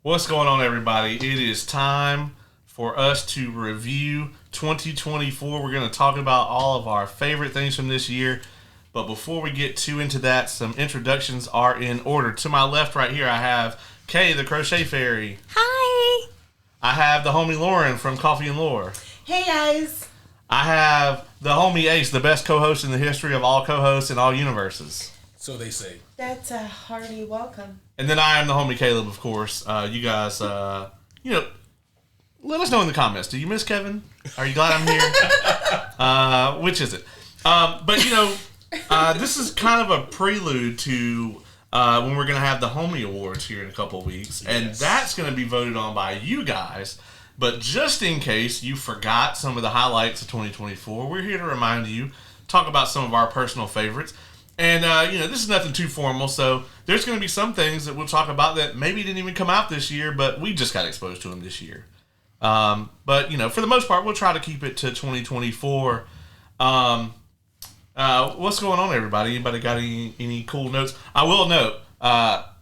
What's going on, everybody? It is time for us to review 2024. We're going to talk about all of our favorite things from this year. But before we get too into that, some introductions are in order. To my left right here, I have Kay, the Crochet Fairy. Hi. I have the homie Lauren from Coffee and Lore. Hey, guys. I have the homie Ace, the best co-host in the history of all co-hosts in all universes. So they say. That's a hearty welcome. And then I am the homie Caleb, of course. You guys, let us know in the comments. Do you miss Kevin? Are you glad I'm here? Which is it? This is kind of a prelude to when we're going to have the homie awards here in a couple of weeks. Yes. And that's going to be voted on by you guys. But just in case you forgot some of the highlights of 2024, we're here to remind you, talk about some of our personal favorites. And, this is nothing too formal, so there's going to be some things that we'll talk about that maybe didn't even come out this year, but we just got exposed to them this year. For the most part, we'll try to keep it to 2024. What's going on, everybody? Anybody got any cool notes? I will note,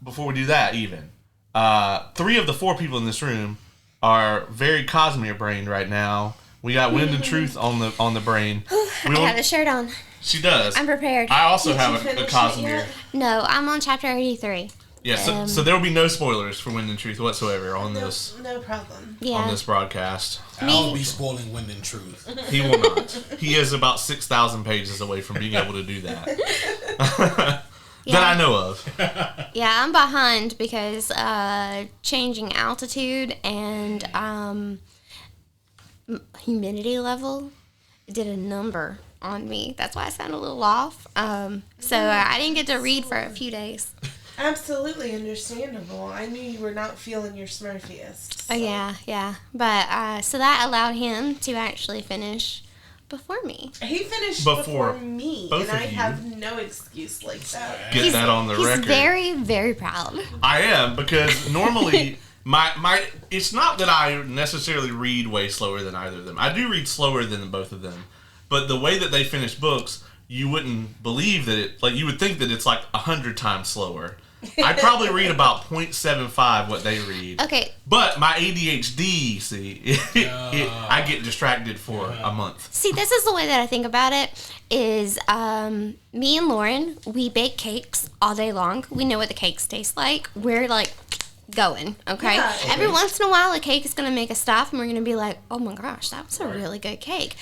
before we do that even, 3 of the 4 people in this room are very Cosmere-brained right now. We got Wind and Truth on the brain. I have a shirt on. She does. I'm prepared. I also have a Cosmere. No, I'm on chapter 83. Yeah, so there will be no spoilers for Wind and Truth whatsoever on this. No problem. Yeah. On this broadcast. I'll be spoiling Wind and Truth. He will not. He is about 6,000 pages away from being able to do that. That I know of. Yeah, I'm behind because changing altitude and humidity level did a number on me. That's why I sound a little off. So I didn't get to read for a few days. Absolutely understandable. I knew you were not feeling your smurfiest. So. Yeah. But so that allowed him to actually finish before me. He finished before me, both and of I you. have no excuse like that. Get that on the record. He's very, very proud. I am, because normally my it's not that I necessarily read way slower than either of them. I do read slower than both of them. But the way that they finish books, you wouldn't believe that you would think that it's like 100 times slower. I probably read about 0.75 what they read. Okay. But my ADHD, I get distracted for a month. See, this is the way that I think about it, is me and Lauren, we bake cakes all day long. We know what the cakes taste like. We're like going, okay? Yeah. Every once in a while, a cake is going to make us stop, and we're going to be like, oh my gosh, that was a really good cake.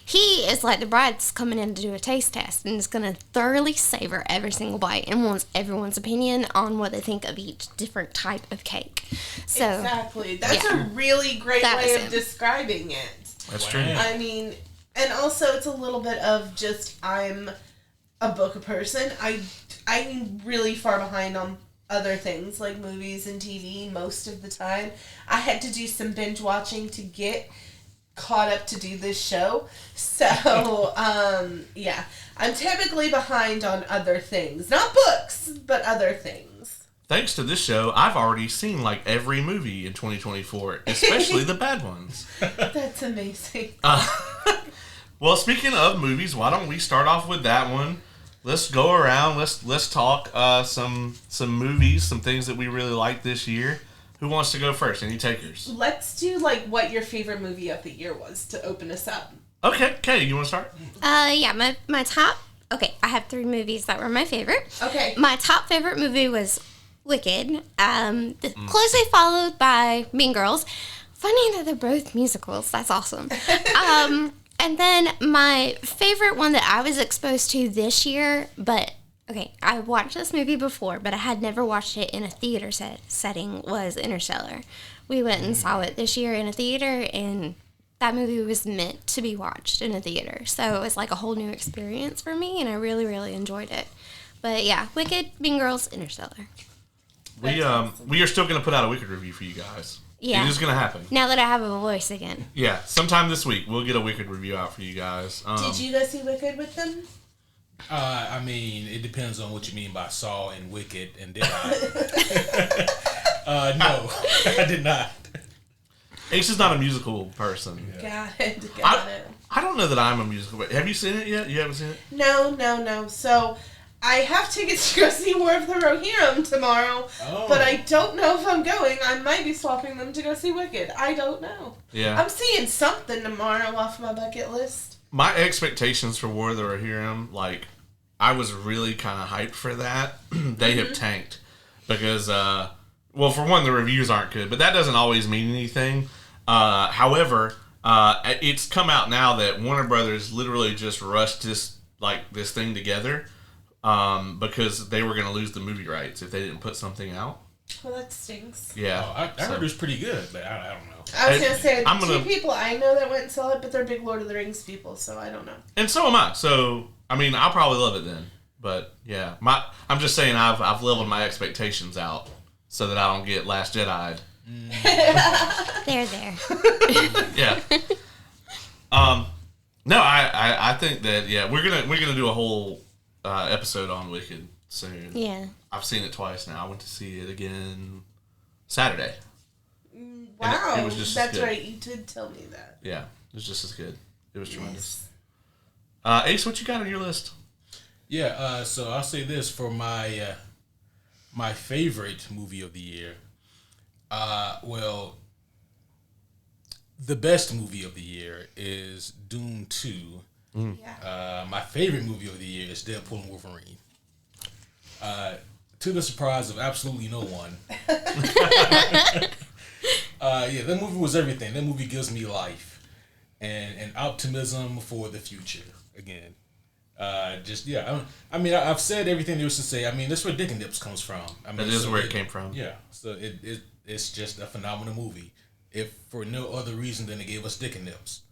He is like the bride's coming in to do a taste test and is going to thoroughly savor every single bite and wants everyone's opinion on what they think of each different type of cake. So Exactly. That's a really great way of him. describing it. That's true. I mean, and also it's a little bit of just, I'm a book person. I'm really far behind on other things like movies and TV most of the time. I had to do some binge watching to get caught up to do this show. So, yeah. I'm typically behind on other things. Not books, but other things. Thanks to this show, I've already seen like every movie in 2024, especially the bad ones. That's amazing. Well, speaking of movies, why don't we start off with that one? Let's go around. Let's talk some movies, some things that we really liked this year. Who wants to go first? Any takers? Let's do like what your favorite movie of the year was to open us up. Okay, Kay, you want to start? yeah, my top, okay, I have 3 movies that were my favorite. Okay. My top favorite movie was Wicked, closely followed by Mean Girls. Funny that they're both musicals. That's awesome. And then my favorite one that I was exposed to this year, but okay, I watched this movie before, but I had never watched it in a theater setting, was Interstellar. We went and saw it this year in a theater, and that movie was meant to be watched in a theater. So it was like a whole new experience for me, and I really, really enjoyed it. But yeah, Wicked, Mean Girls, Interstellar. We are still going to put out a Wicked review for you guys. Yeah. It is going to happen. Now that I have a voice again. Yeah, sometime this week we'll get a Wicked review out for you guys. Did you go see Wicked with them? I mean, it depends on what you mean by saw and Wicked, and did I? No, I did not. Ace is not a musical person. Yeah. Got it. I don't know that I'm a musical. Have you seen it yet? You haven't seen it? No. So, I have tickets to go see War of the Rohirrim tomorrow, but I don't know if I'm going. I might be swapping them to go see Wicked. I don't know. Yeah. I'm seeing something tomorrow off my bucket list. My expectations for War of the Rohirrim, like, I was really kind of hyped for that. They have tanked because, well, for one, the reviews aren't good, but that doesn't always mean anything. However, it's come out now that Warner Brothers literally just rushed this thing together. Because they were going to lose the movie rights if they didn't put something out. Well, that stinks. Yeah. I heard it was pretty good, but I don't know. I was going to say, two people I know that went and saw it, but they're big Lord of the Rings people, so I don't know. And so am I. So, I mean, I'll probably love it then. But, yeah. I'm just saying I've leveled my expectations out so that I don't get Last Jedi'd. There. Yeah. No, I think that, yeah, we're gonna do a whole episode on Wicked soon. Yeah. I've seen it twice now. I went to see it again Saturday. Wow, it was just that's as good. right. You did tell me that. Yeah, it was just as good. It was tremendous. Ace, what you got on your list? Yeah, so I'll say this for my my favorite movie of the year. Well, the best movie of the year is Dune 2. Yeah. My favorite movie of the year is Deadpool and Wolverine. To the surprise of absolutely no one. Yeah, that movie was everything. That movie gives me life and optimism for the future. Again, I mean, I've said everything there was to say. I mean, that's where Dick and Nips comes from. I mean, That is where it came from. Yeah, so it's just a phenomenal movie. If for no other reason than it gave us Dick and Nips.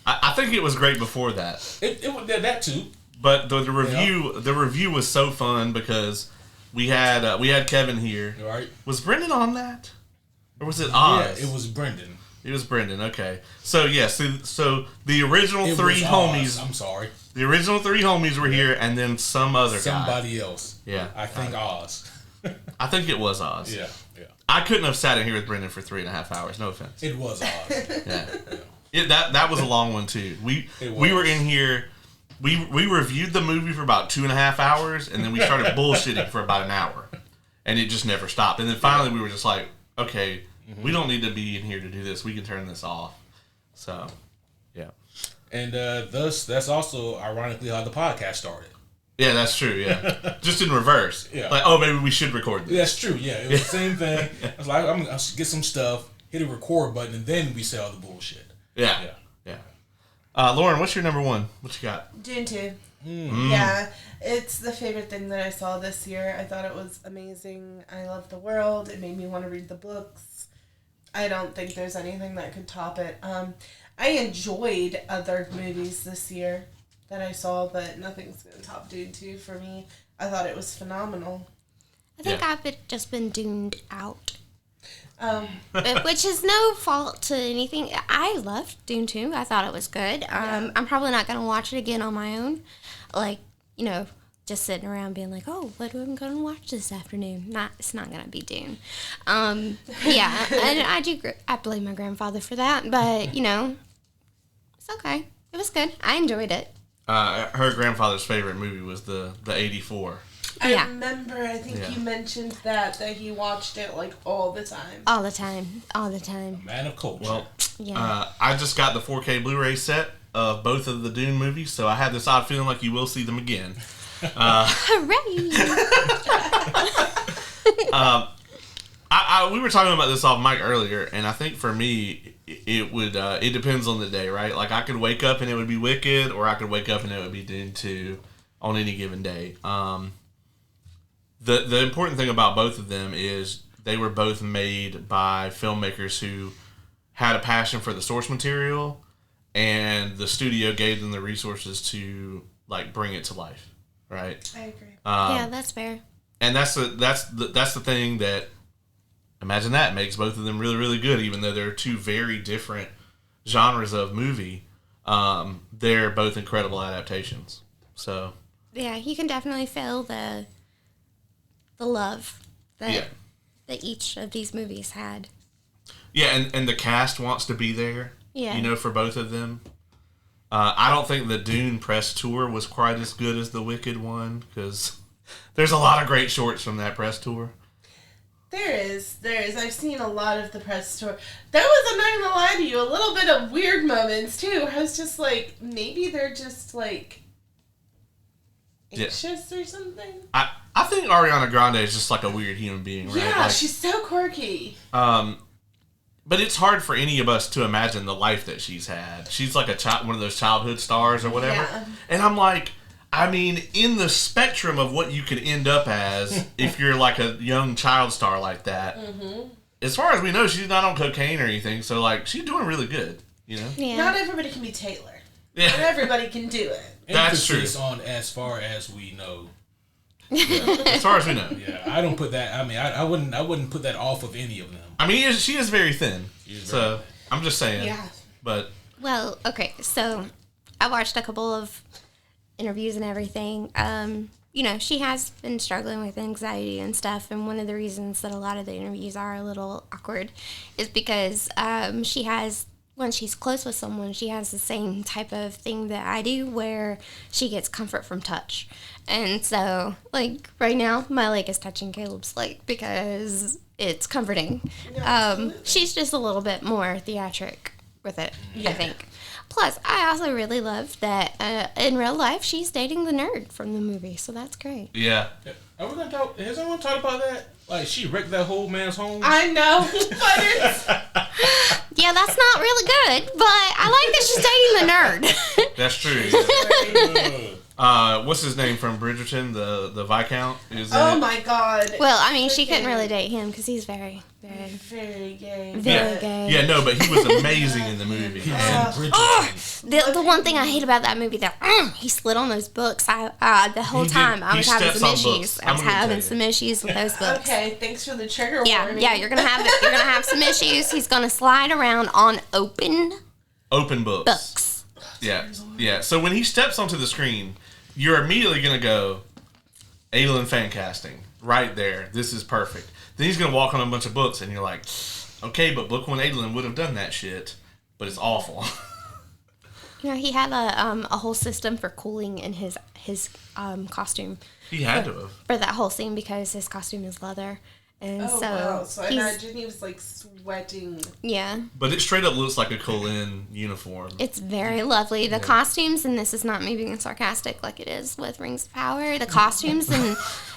I think it was great before that. It that too. But the review was so fun because we had Kevin here. Right. Was Brendan on that? Or was it Oz? Yeah, it was Brendan. It was Brendan, okay. So so the original three homies. I'm sorry. The original three homies were here and then some other Somebody guy. else. Yeah. I think Oz. I think it was Oz. Yeah. I couldn't have sat in here with Brendan for 3.5 hours, no offense. It was Oz. Yeah. That was a long one too. We were in here. We reviewed the movie for about 2.5 hours, and then we started bullshitting for about an hour, and it just never stopped. And then finally, we were just like, "Okay, we don't need to be in here to do this. We can turn this off." So, yeah. And thus, that's also ironically how the podcast started. Yeah, that's true. Yeah, just in reverse. Yeah. Like, oh, maybe we should record this. That's true. Yeah, it was the same thing. I was like, I'm gonna get some stuff, hit a record button, and then we say all the bullshit. Yeah. Lauren, what's your number one? What you got? Dune 2. Yeah, it's the favorite thing that I saw this year. I thought it was amazing. I love the world. It made me want to read the books. I don't think there's anything that could top it. I enjoyed other movies this year that I saw, but nothing's going to top Dune 2 for me. I thought it was phenomenal. I think I've just been duned out. Which is no fault to anything. I loved Dune 2. I thought it was good. I'm probably not going to watch it again on my own. Like, just sitting around being like, oh, what am I going to watch this afternoon? It's not going to be Dune. Yeah, and I blame my grandfather for that, but, it's okay. It was good. I enjoyed it. Her grandfather's favorite movie was the 84. I remember, I think you mentioned that he watched it like all the time. All the time. Man of culture. Well, Yeah. I just got the 4K Blu-ray set of both of the Dune movies, so I have this odd feeling like you will see them again. Hooray! We were talking about this off mic earlier, and I think for me, it depends on the day, right? Like I could wake up and it would be Wicked, or I could wake up and it would be Dune 2 on any given day. The important thing about both of them is they were both made by filmmakers who had a passion for the source material, and the studio gave them the resources to bring it to life, right? I agree. Yeah, that's fair. And that's the thing that, imagine that, makes both of them really, really good, even though they're two very different genres of movie. They're both incredible adaptations. So Yeah, you can definitely feel the love that each of these movies had. yeah, and the cast wants to be there. Yeah. For both of them. I don't think the Dune press tour was quite as good as the Wicked one, because There's a lot of great shorts from that press tour. There is. I've seen a lot of the press tour. There was, I'm not gonna lie to you, a little bit of weird moments too. I was just like, maybe they're just like anxious or something. I think Ariana Grande is just like a weird human being, right? Yeah, like, she's so quirky. But it's hard for any of us to imagine the life that she's had. She's like one of those childhood stars or whatever. Yeah. And I'm like, I mean, in the spectrum of what you could end up as if you're like a young child star like that, as far as we know, she's not on cocaine or anything. So, like, she's doing really good, you know? Yeah. Not everybody can be Taylor. Yeah. Not everybody can do it. That's true. Emphasis on as far as we know. As far as we know. Yeah, I don't put that. I mean, I wouldn't put that off of any of them. I mean, she is very thin. So, I'm just saying. Yeah. But. Well, okay, so I watched a couple of interviews and everything. You know, she has been struggling with anxiety and stuff, and one of the reasons that a lot of the interviews are a little awkward is because she has, when she's close with someone, she has the same type of thing that I do where she gets comfort from touch. And so, like, right now, my leg is touching Caleb's leg because it's comforting. She's just a little bit more theatric with it, I think. Plus, I also really love that in real life, she's dating the nerd from the movie, so that's great. Yeah. Are we gonna talk? Has anyone talked about that? Like, she wrecked that whole man's home. I know, but it's... Yeah, that's not really good, but I like that she's dating the nerd. That's true. What's his name from Bridgerton? The Viscount? Is in Oh it? my god. Well, I mean, she couldn't really date him because he's very, very, Very gay. very gay. Yeah, no, but he was amazing in the movie. And Bridgerton. The one thing I hate about that movie, that he slid on those books. The whole He did. time I He was having steps some on issues. books. I was I'm gonna having tell you. some issues with those books. Okay, thanks for the trigger Yeah, warning. yeah, you're gonna have some issues. He's gonna slide around on open Open books. books. Yeah, yeah. So when he steps onto the screen, you're immediately going to go, Adolin fan casting. Right there. This is perfect. Then he's going to walk on a bunch of books, and you're like, okay, but Book One Adolin would have done that shit, but it's awful. You know, he had a whole system for cooling in his costume He had to have. for that whole scene because his costume is leather. And Oh, so, wow. So I he's, imagine he was like sweating. yeah, But it straight up looks like a Colin uniform. it's very lovely. The costumes, and this is not me being sarcastic like it is with Rings of Power, the costumes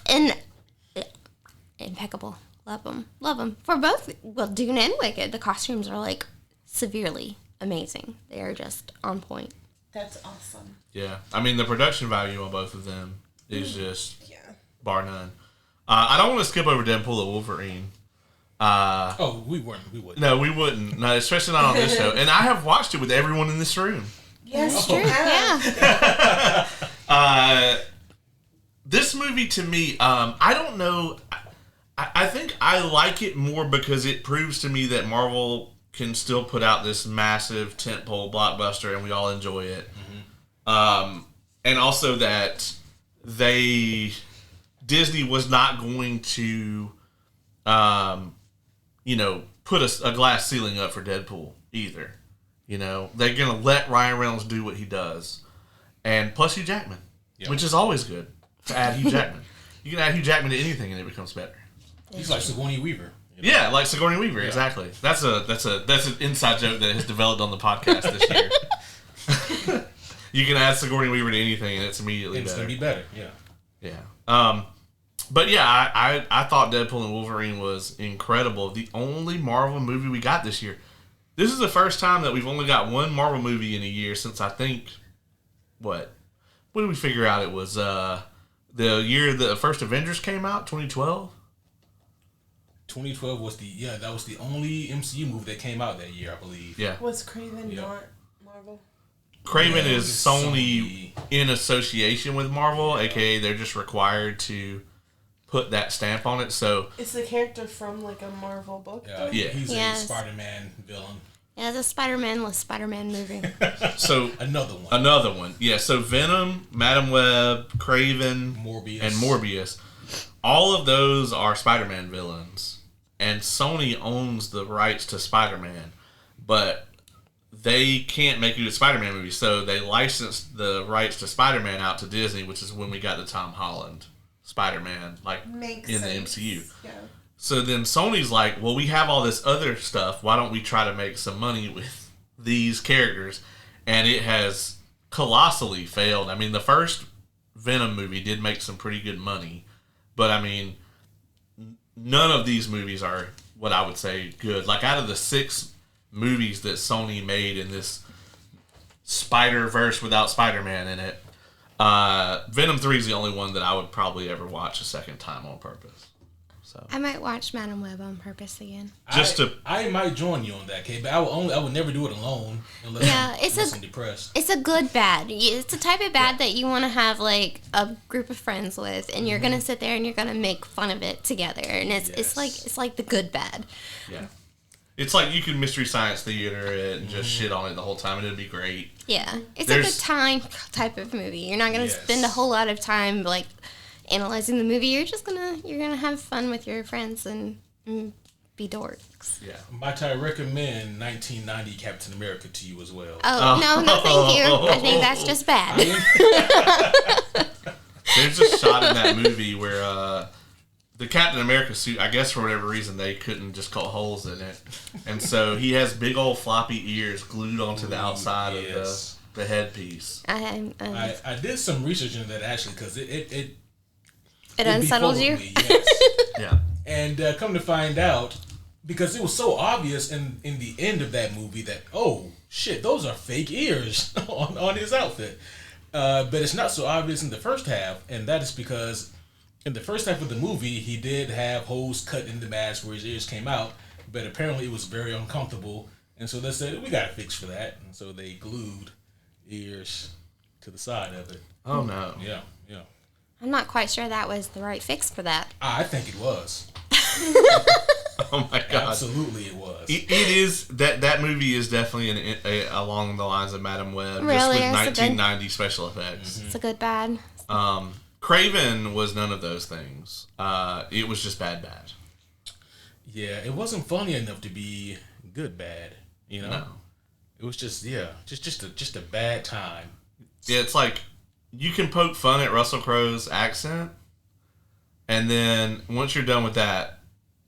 and impeccable. Love them. For both, well, Dune and Wicked, the costumes are like severely amazing. They are just on point. That's awesome. Yeah. I mean, the production value on both of them is just Yeah. bar none. I don't want to skip over Deadpool and Wolverine. Oh, we wouldn't. No, we wouldn't. No, especially not on this show. And I have watched it with everyone in this room. Yes, True, yeah. This movie to me, I don't know. I think I like it more because it proves to me that Marvel can still put out this massive tentpole blockbuster and we all enjoy it. And also that Disney was not going to, put a glass ceiling up for Deadpool either. You know, they're going to let Ryan Reynolds do what he does. And plus Hugh Jackman, which is always good to add Hugh Jackman. You can add Hugh Jackman to anything and it becomes better. He's like Sigourney Weaver. You know? Yeah, like Sigourney Weaver, exactly. That's an inside joke that has developed on the podcast this year. You can add Sigourney Weaver to anything and it's immediately It's better. gonna be better. Yeah. Yeah. But yeah, I thought Deadpool and Wolverine was incredible. The only Marvel movie we got this year. This is the first time that we've only got one Marvel movie in a year since I think, what did we figure out? It was the year the first Avengers came out, 2012. 2012 was that was the only MCU movie that came out that year, I believe. Yeah. Was Craven not Marvel? Craven Yeah, is it's Sony in association with Marvel, aka they're just required to put that stamp on it. So It's the character from like a Marvel book. though? Yeah. He's Yes. a Spider-Man villain. Yeah, the Spider-Man-less Spider-Man movie. so Another one. Yeah, so Venom, Madam Web, Craven, Morbius. and Morbius. All of those are Spider-Man villains. And Sony owns the rights to Spider-Man. But they can't make a Spider-Man movie. So they licensed the rights to Spider-Man out to Disney, which is when we got the Tom Holland Spider-Man, like Makes in sense. the MCU. Yeah. So then Sony's like, well, we have all this other stuff. Why don't we try to make some money with these characters? And it has colossally failed. I mean, the first Venom movie did make some pretty good money, but I mean, none of these movies are what I would say good. Like, out of the 6 movies that Sony made in this Spider-Verse without Spider-Man in it, Venom 3 is the only one that I would probably ever watch a second time on purpose. So I might watch Madam Web on purpose again. I might join you on that, Kate, but I would never do it alone unless, I'm depressed. It's a good bad. It's the type of bad that you want to have like a group of friends with, and you're gonna sit there and you're gonna make fun of it together, and it's like the good bad. Yeah. It's like you can Mystery Science Theater it and just shit on it the whole time, and it'd be great. Yeah, it's a good time type of movie. You're not gonna spend a whole lot of time like analyzing the movie. You're gonna have fun with your friends and be dorks. Yeah. Might I recommend 1990 Captain America to you as well? Oh no, thank you. I think that's just bad. There's a shot in that movie where the Captain America suit, I guess for whatever reason, they couldn't just cut holes in it. And so he has big old floppy ears glued onto the outside of the headpiece. I did some research into that, actually, because it unsettled you? Me, yes. Yeah. And come to find out, because it was so obvious in the end of that movie that, oh, shit, those are fake ears on his outfit. But it's not so obvious in the first half, and that is because in the first half of the movie, he did have holes cut in the mask where his ears came out, but apparently it was very uncomfortable, and so they said, we got a fix for that, and so they glued ears to the side of it. Oh, no. Yeah. I'm not quite sure that was the right fix for that. I think it was. Oh, my God. Absolutely it was. It is, that movie is definitely along the lines of Madam Web, Really? just with It's 1990 special effects. It's a good bad. Craven was none of those things. It was just bad. Yeah, it wasn't funny enough to be good bad, you know? No. It was just a bad time. Yeah, it's like you can poke fun at Russell Crowe's accent, and then once you're done with that,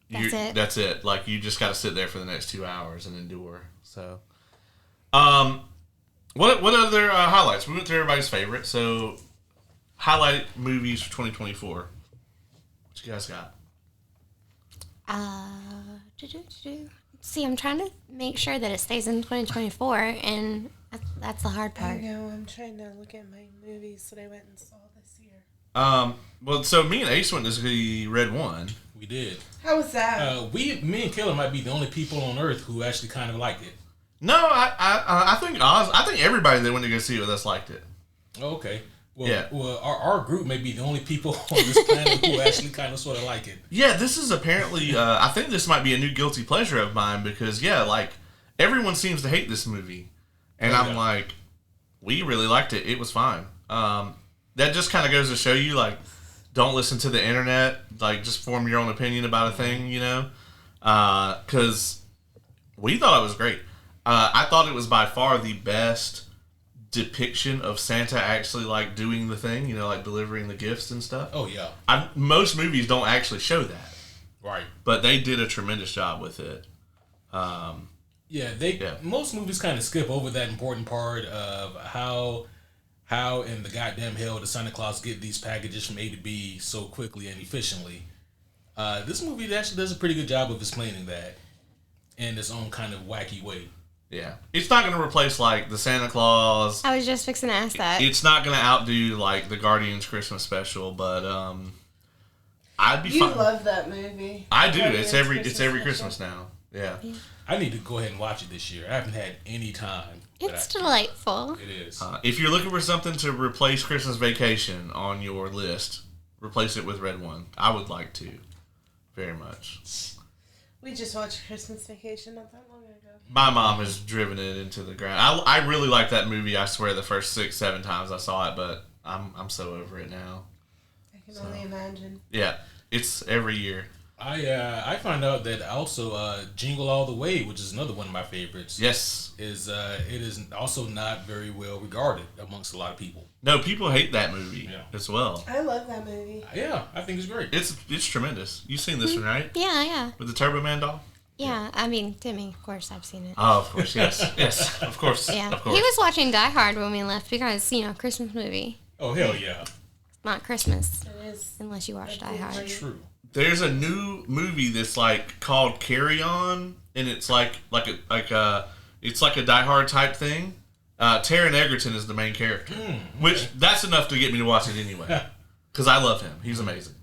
that's it. Like, you just got to sit there for the next 2 hours and endure. So, what other highlights? We went through everybody's favorite. So, highlight movies for 2024. What you guys got? See, I'm trying to make sure that it stays in 2024, and that's the hard part. I know. I'm trying to look at my movies that I went and saw this year. Well, so me and Ace went to see Red One. We did. How was that? Me and Kayla might be the only people on Earth who actually kind of liked it. No, I think everybody that went to go see it with us liked it. Oh, okay. Well, yeah. Well, our group may be the only people on this planet who actually kind of sort of like it. Yeah, this is apparently, I think this might be a new guilty pleasure of mine because, yeah, like, everyone seems to hate this movie. And I'm like, we really liked it. It was fine. That just kind of goes to show you, like, don't listen to the internet. Like, just form your own opinion about a thing, you know? Because we thought it was great. I thought it was by far the best depiction of Santa actually, like, doing the thing, you know, like delivering the gifts and stuff. Oh, yeah. Most movies don't actually show that. Right. But they did a tremendous job with it. Most movies kind of skip over that important part of how in the goddamn hell does Santa Claus get these packages from A to B so quickly and efficiently. This movie actually does a pretty good job of explaining that in its own kind of wacky way. Yeah. It's not going to replace, like, the Santa Claus. I was just fixing to ask that. It's not going to outdo, like, the Guardians Christmas special, but I'd be fine. You love that movie. I do. Guardians It's every special. Christmas now. Yeah. I need to go ahead and watch it this year. I haven't had any time. It's delightful. It is. If you're looking for something to replace Christmas Vacation on your list, replace it with Red One. I would like to. Very much. We just watched Christmas Vacation not that long ago. My mom has driven it into the ground. I really like that movie, I swear, the first 6-7 times I saw it, but I'm so over it now. I can only imagine. Yeah, it's every year. I find out that also Jingle All the Way, which is another one of my favorites. Yes. Is it is also not very well regarded amongst a lot of people. No, people hate that movie as well. I love that movie. Yeah, I think it's great. It's tremendous. You've seen this one, right? Yeah. With the Turbo Man doll? Yeah, I mean, Timmy, of course, I've seen it. Oh, of course, yes. Yes, of course. Yeah. Of course. He was watching Die Hard when we left because, Christmas movie. Oh, hell yeah. Not Christmas. It is. Unless you watch Die Hard. True. There's a new movie that's like called Carry On, and it's like a Die Hard type thing. Taron Egerton is the main character, which that's enough to get me to watch it anyway, because I love him. He's amazing.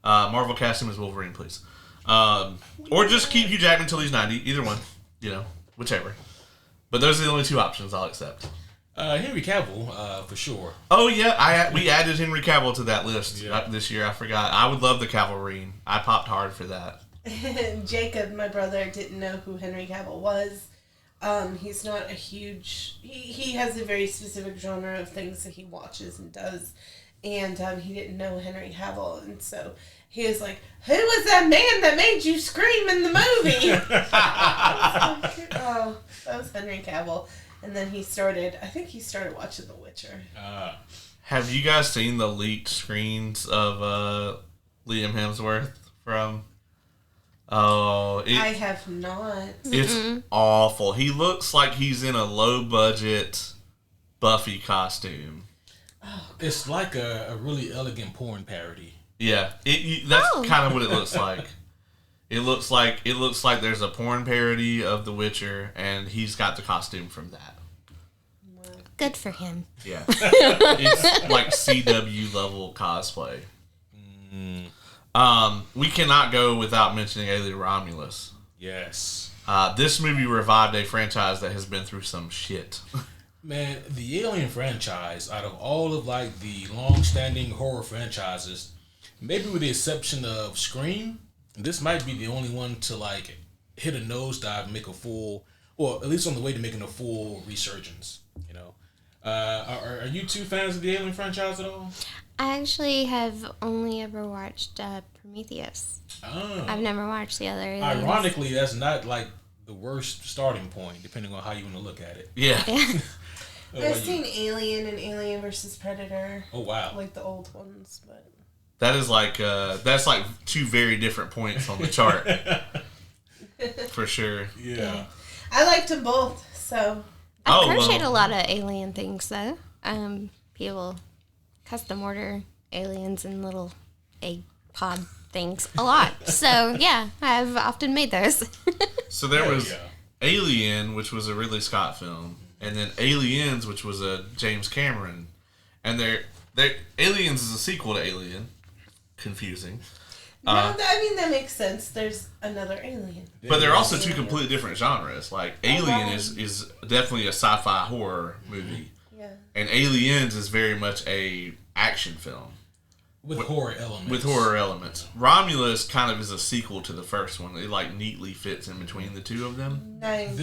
Marvel cast him as Wolverine, please, or just keep Hugh Jackman until he's 90. Either one, whichever. But those are the only two options I'll accept. Henry Cavill, for sure. Oh yeah, we added Henry Cavill to that list this year. I forgot. I would love the Cavalrine. I popped hard for that. Jacob, my brother, didn't know who Henry Cavill was. He's not a huge... He has a very specific genre of things that he watches and does. And he didn't know Henry Cavill. And so he was like, who was that man that made you scream in the movie? I was like, oh, that was Henry Cavill. And then he started watching The Witcher. Have you guys seen the leaked screens of Liam Hemsworth from... I have not. It's awful. He looks like he's in a low-budget Buffy costume. Oh, it's like a really elegant porn parody. Yeah, that's kind of what it looks like. It looks like there's a porn parody of The Witcher, and he's got the costume from that. Good for him. Yeah, it's like CW level cosplay. We cannot go without mentioning Alien Romulus. Yes. This movie revived a franchise that has been through some shit. Man, the Alien franchise, out of all of like the long-standing horror franchises, maybe with the exception of Scream, this might be the only one to like hit a nosedive and make a full, or at least on the way to making a full resurgence. Are you two fans of the Alien franchise at all? I actually have only ever watched Prometheus. Oh. I've never watched the other aliens. Ironically, that's not like the worst starting point, depending on how you want to look at it. Yeah. I've seen Alien and Alien versus Predator. Oh wow! Like the old ones, but That is like that's like two very different points on the chart. For sure. Yeah. I liked them both. So I crocheted a lot of alien things though. People custom order aliens and little egg pod things a lot. So yeah, I've often made those. So there was Alien, which was a Ridley Scott film, and then Aliens, which was a James Cameron, and Aliens is a sequel to Alien. Confusing. no, I mean that makes sense. There's another Alien, But they're also two completely different genres. Like Alien is definitely a sci-fi horror movie, and Aliens is very much a action film with horror elements. With horror elements. Romulus kind of is a sequel to the first one. It like neatly fits in between the two of them. Nice.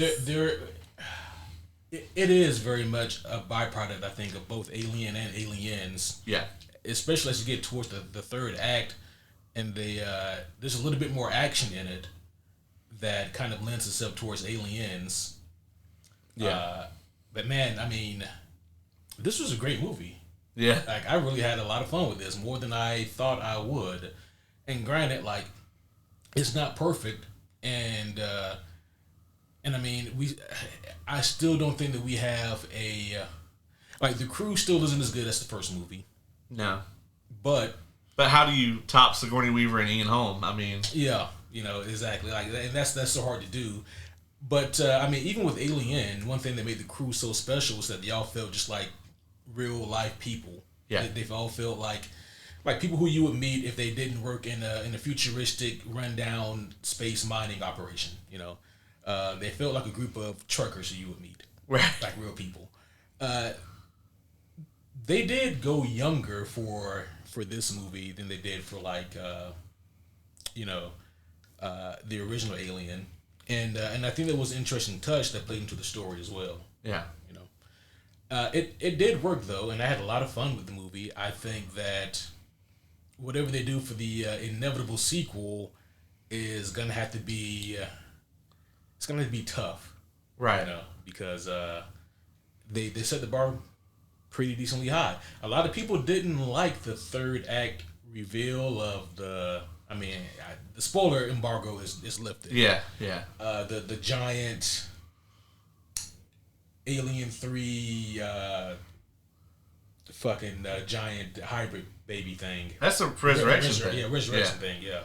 It is very much a byproduct, I think, of both Alien and Aliens. Yeah. Especially as you get towards the third act, and there's a little bit more action in it that kind of lends itself towards Aliens. Yeah. But man, I mean, this was a great movie. Yeah. Like, I really had a lot of fun with this, more than I thought I would. And granted, like, it's not perfect, and I mean, I still don't think that we have like, the crew still isn't as good as the first movie. No. But how do you top Sigourney Weaver and Ian Holm? I mean, yeah, exactly. Like, and that's so hard to do. But I mean, even with Alien, one thing that made the crew so special was that they all felt just like real life people. Yeah, they've all felt like people who you would meet if they didn't work in a futuristic, rundown space mining operation. They felt like a group of truckers who you would meet, right? Like real people. They did go younger for this movie than they did for like the original Alien, and I think that was an interesting touch that played into the story as well. Yeah, it did work though, and I had a lot of fun with the movie. I think that whatever they do for the inevitable sequel is gonna have to be. It's gonna have to be tough, Right. you know, because they set the bar pretty decently high. A lot of people didn't like the third act reveal of the. I mean, the spoiler embargo is lifted. Yeah. The giant Alien 3 fucking giant hybrid baby thing. That's a resurrection thing. Yeah, resurrection thing. Yeah.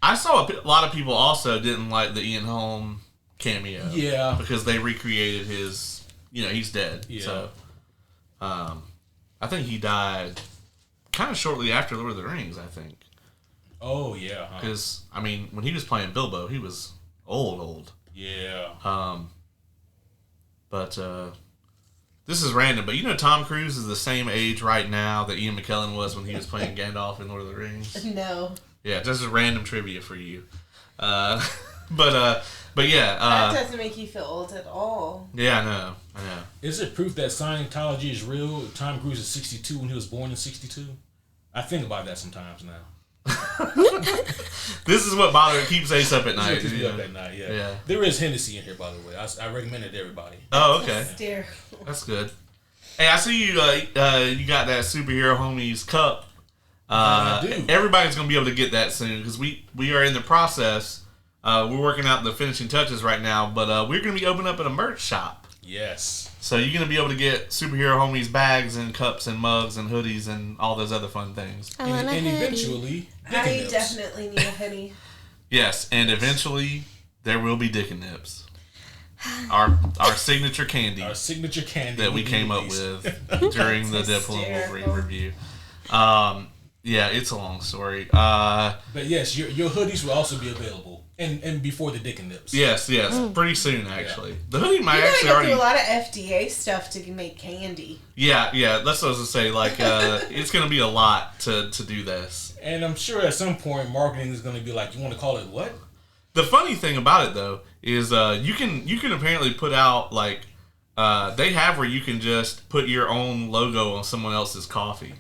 I saw a lot of people also didn't like the Ian Holm cameo. Yeah. Because they recreated his. He's dead. Yeah. So, I think he died kind of shortly after Lord of the Rings. I think. Oh yeah. Because when he was playing Bilbo, he was old. Yeah. But this is random. But Tom Cruise is the same age right now that Ian McKellen was when he was playing Gandalf in Lord of the Rings. No. Yeah, this is random trivia for you. But yeah. That doesn't make you feel old at all. Yeah, I know. Is it proof that Scientology is real? Tom Cruise is 62 when he was born in 62. I think about that sometimes now. This is what keeps Ace up at night. Keeps me up at night, yeah. There is Hennessy in here, by the way. I recommend it to everybody. Oh, okay. Hysterical. That's good. Hey, I see you. You got that superhero homies cup. I do. Everybody's gonna be able to get that soon because we are in the process. We're working out the finishing touches right now, but we're gonna be opening up at a merch shop. Yes. So you're gonna be able to get superhero homies bags and cups and mugs and hoodies and all those other fun things. And eventually, I definitely need a hoodie. Yes, and eventually there will be Dick and Nips. Our signature candy. Our signature candy that we came up with during the Deadpool and Wolverine review. Yeah, it's a long story. But yes, your hoodies will also be available, and before the Dick and Nips. Yes, pretty soon actually. Yeah. The hoodie might you actually go already through a lot of FDA stuff to make candy. Yeah, that's what I was gonna say. Like, it's gonna be a lot to do this. And I'm sure at some point marketing is gonna be like, you want to call it what? The funny thing about it though is you can apparently put out like they have where you can just put your own logo on someone else's coffee.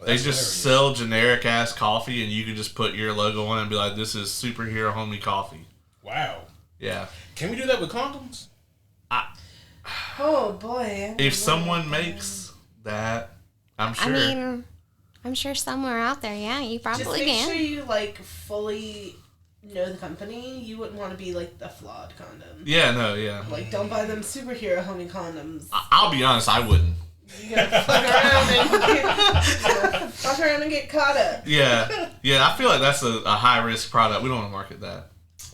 They just sell generic ass coffee, and you can just put your logo on it and be like, "This is superhero homie coffee." Wow. Yeah. Can we do that with condoms? Oh boy. If someone makes that, I'm sure. I'm sure somewhere out there, yeah, you probably just make can. sure you fully know the company. You wouldn't want to be the flawed condom. Yeah, no, yeah. Don't buy them superhero homie condoms. I'll be honest, I wouldn't. You gotta fuck around and get caught up. Yeah, I feel like that's a high risk product. We don't want to market that.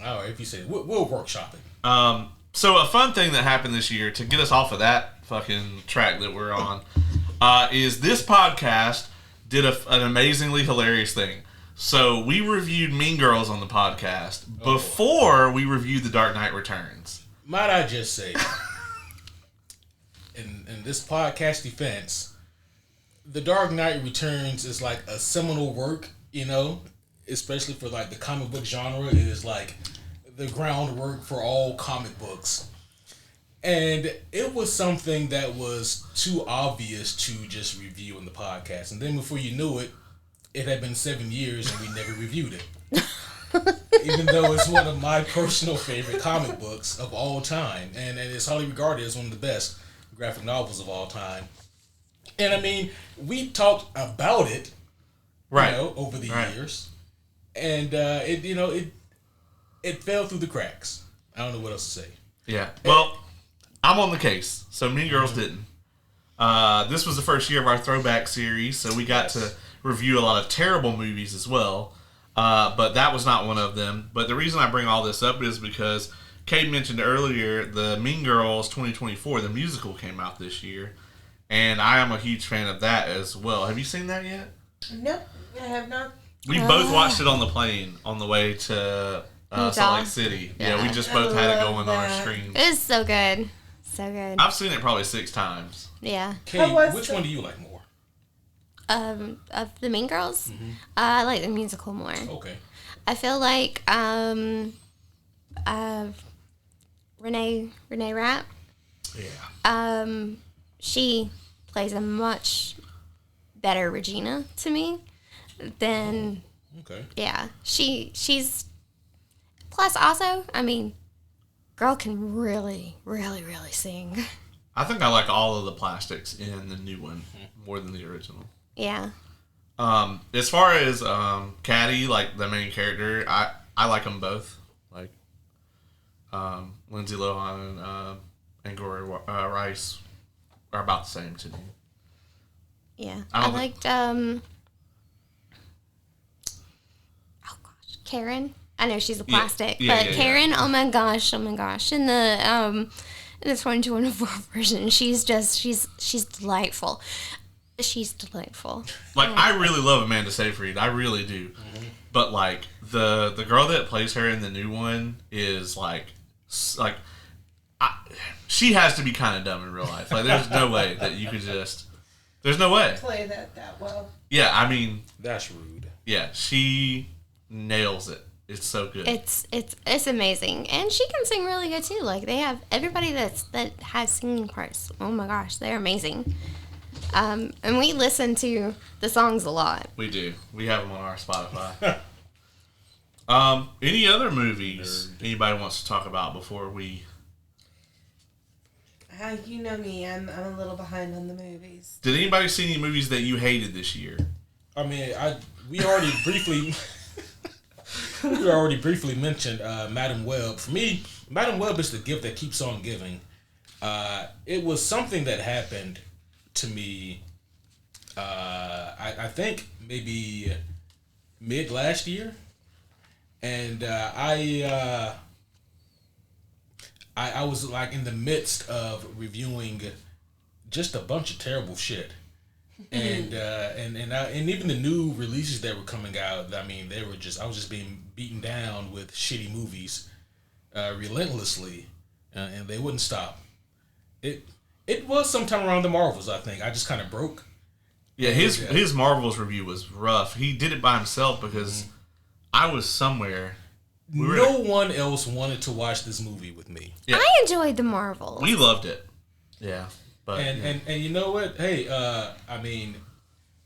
All right, if you say we'll workshop it. So a fun thing that happened this year to get us off of that fucking track that we're on is this podcast did an amazingly hilarious thing. So we reviewed Mean Girls on the podcast before we reviewed The Dark Knight Returns. Might I just say, in this podcast defense, The Dark Knight Returns is like a seminal work, especially for the comic book genre. It is like the groundwork for all comic books. And it was something that was too obvious to just review in the podcast. And then before you knew it, it had been 7 years and we never reviewed it. Even though it's one of my personal favorite comic books of all time. And it's highly regarded as one of the best graphic novels of all time. And we talked about it, right, over the years. And it fell through the cracks. I don't know what else to say. Yeah. Well, I'm on the case. So Mean Girls didn't. This was the first year of our throwback series, so we got to review a lot of terrible movies as well. But that was not one of them. But the reason I bring all this up is because Kate mentioned earlier the Mean Girls 2024, the musical, came out this year. And I am a huge fan of that as well. Have you seen that yet? No, I have not. We both watched it on the plane on the way to Salt Lake City. Yeah, we just both had it going on our screen. It was so good. So good. I've seen it probably 6 times. Yeah. Kate, which one do you like more? Of the Mean Girls? I like the musical more. Okay. I feel like Renee Rapp. Yeah. She plays a much better Regina to me than. Okay. Yeah, she's Plus, also, I mean, girl can really, really, really sing. I think I like all of the plastics in the new one more than the original. Yeah. As far as Caddy, like the main character, I like them both. Like Lindsay Lohan and Gloria Rice are about the same to me. Yeah. I liked oh gosh, Karen. I know she's a plastic, but Karen, oh my gosh. In the 2024 version, she's delightful. She's delightful. Like, I really love Amanda Seyfried. I really do. Mm-hmm. But, like, the girl that plays her in the new one is, she has to be kind of dumb in real life. Like, there's no way that you could just... There's no way. Play that well. Yeah, I mean... That's rude. Yeah, she nails it. It's so good. It's amazing. And she can sing really good, too. Like, they have... Everybody that has singing parts, oh my gosh, they're amazing. And we listen to the songs a lot. We do. We have them on our Spotify. Any other movies anybody wants to talk about before we... You know me. I'm a little behind on the movies. Did anybody see any movies that you hated this year? I mean, we already briefly mentioned Madam Web. For me, Madam Web is the gift that keeps on giving. It was something that happened to me, I think maybe mid last year, and I was like in the midst of reviewing just a bunch of terrible shit, and even the new releases that were coming out. I mean, I was just being beaten down with shitty movies, relentlessly, and they wouldn't stop. It was sometime around the Marvels, I think. I just kind of broke. Yeah, his Marvels review was rough. He did it by himself because I was somewhere. No one else wanted to watch this movie with me. Yeah. I enjoyed the Marvels. We loved it. Yeah. But, and you know what? Hey, I mean,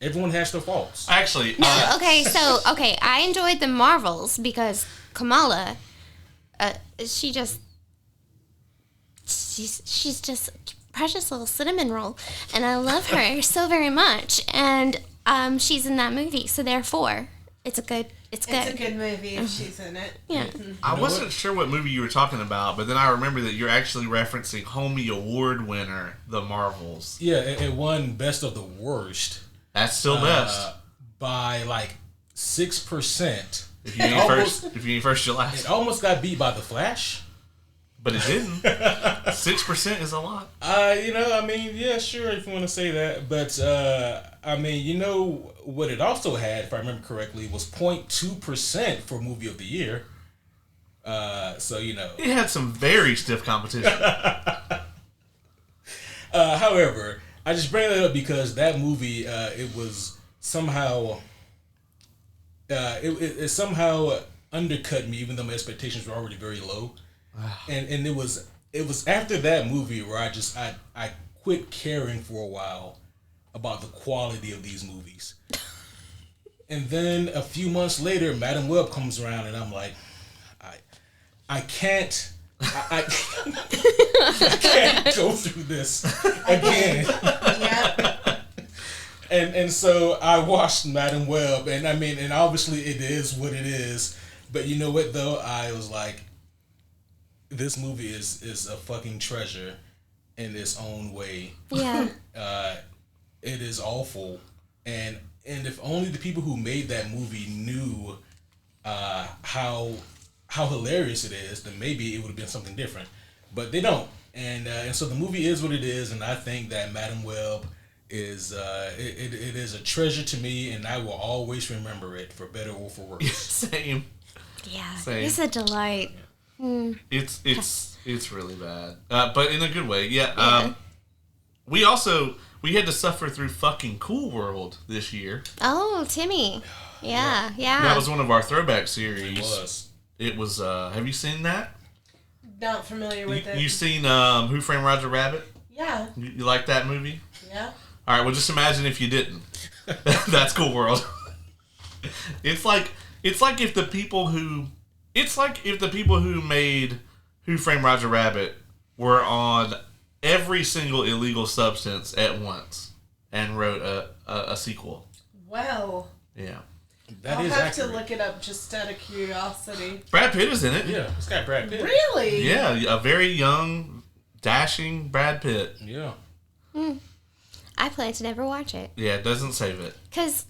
everyone has their faults. Actually. I enjoyed the Marvels because Kamala, she's just precious little cinnamon roll, and I love her so very much, and she's in that movie, so therefore it's good. It's a good movie if she's in it. Yeah. I wasn't sure what movie you were talking about, but then I remember that you're actually referencing Homie Award winner The Marvels. Yeah, it won Best of the Worst. That's still best by like 6%. If you ain't first, you're last. It almost got beat by The Flash. But it didn't. 6% is a lot. I mean, yeah, sure, if you want to say that. But, I mean, what it also had, if I remember correctly, was 0.2% for Movie of the Year. So, It had some very stiff competition. However, I just bring that up because that movie, it was somehow... It somehow undercut me, even though my expectations were already very low. And it was after that movie where I quit caring for a while about the quality of these movies. And then a few months later, Madam Web comes around, and I'm like, I can't go through this again. Yep. And so I watched Madam Web, and I mean, and obviously it is what it is. But you know what though? I was like, this movie is a fucking treasure in its own way. Yeah. It is awful, and if only the people who made that movie knew how hilarious it is, then maybe it would have been something different. But they don't, and so the movie is what it is, and I think that Madam Web is it is a treasure to me, and I will always remember it for better or for worse. Same. Yeah, Same. It's a delight. It's really bad, but in a good way. Yeah. We had to suffer through fucking Cool World this year. Oh, Timmy. Yeah. That was one of our throwback series. It was. Have you seen that? Not familiar with it. You seen Who Framed Roger Rabbit? Yeah. You like that movie? Yeah. All right. Well, just imagine if you didn't. That's Cool World. It's like if the people who It's like if the people who made Who Framed Roger Rabbit were on every single illegal substance at once and wrote a sequel. Well, Yeah. That I'll is have accurate. to look it up just out of curiosity. Brad Pitt is in it. Yeah, it's got Brad Pitt. Really? Yeah, a very young, dashing Brad Pitt. Yeah. I plan to never watch it. Yeah, it doesn't save it. Because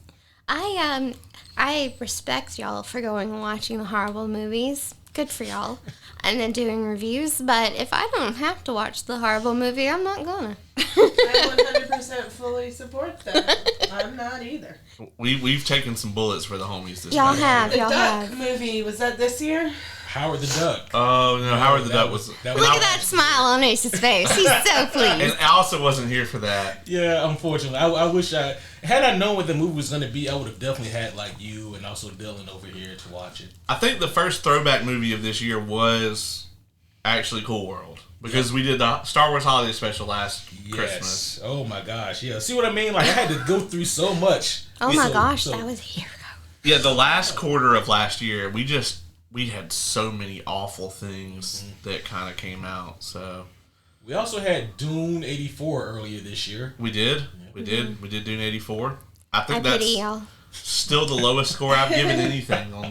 I respect y'all for going and watching the horrible movies. Good for y'all. And then doing reviews. But if I don't have to watch the horrible movie, I'm not gonna. I 100% fully support that. I'm not either. We've taken some bullets for the homies this Y'all time. have. The Y'all Duck have. movie, was that this year? Howard the Duck. Oh, no, Howard the that Duck was- was... that and was- Look I- at that smile on Ace's face. He's so pleased. And I also wasn't here for that. Yeah, unfortunately. I wish had I known what the movie was going to be, I would have definitely had like you and also Dylan over here to watch it. I think the first throwback movie of this year was actually Cool World. Because we did the Star Wars Holiday Special last Christmas. Oh my gosh. Yeah. See what I mean? Like I had to go through so much. Oh my So- gosh, so- that was a year ago. Yeah, the last quarter of last year, we had so many awful things that kind of came out. So We also had Dune 84 earlier this year. we did. We did Dune 84. I I think pity that's y'all. still the lowest score I've given anything on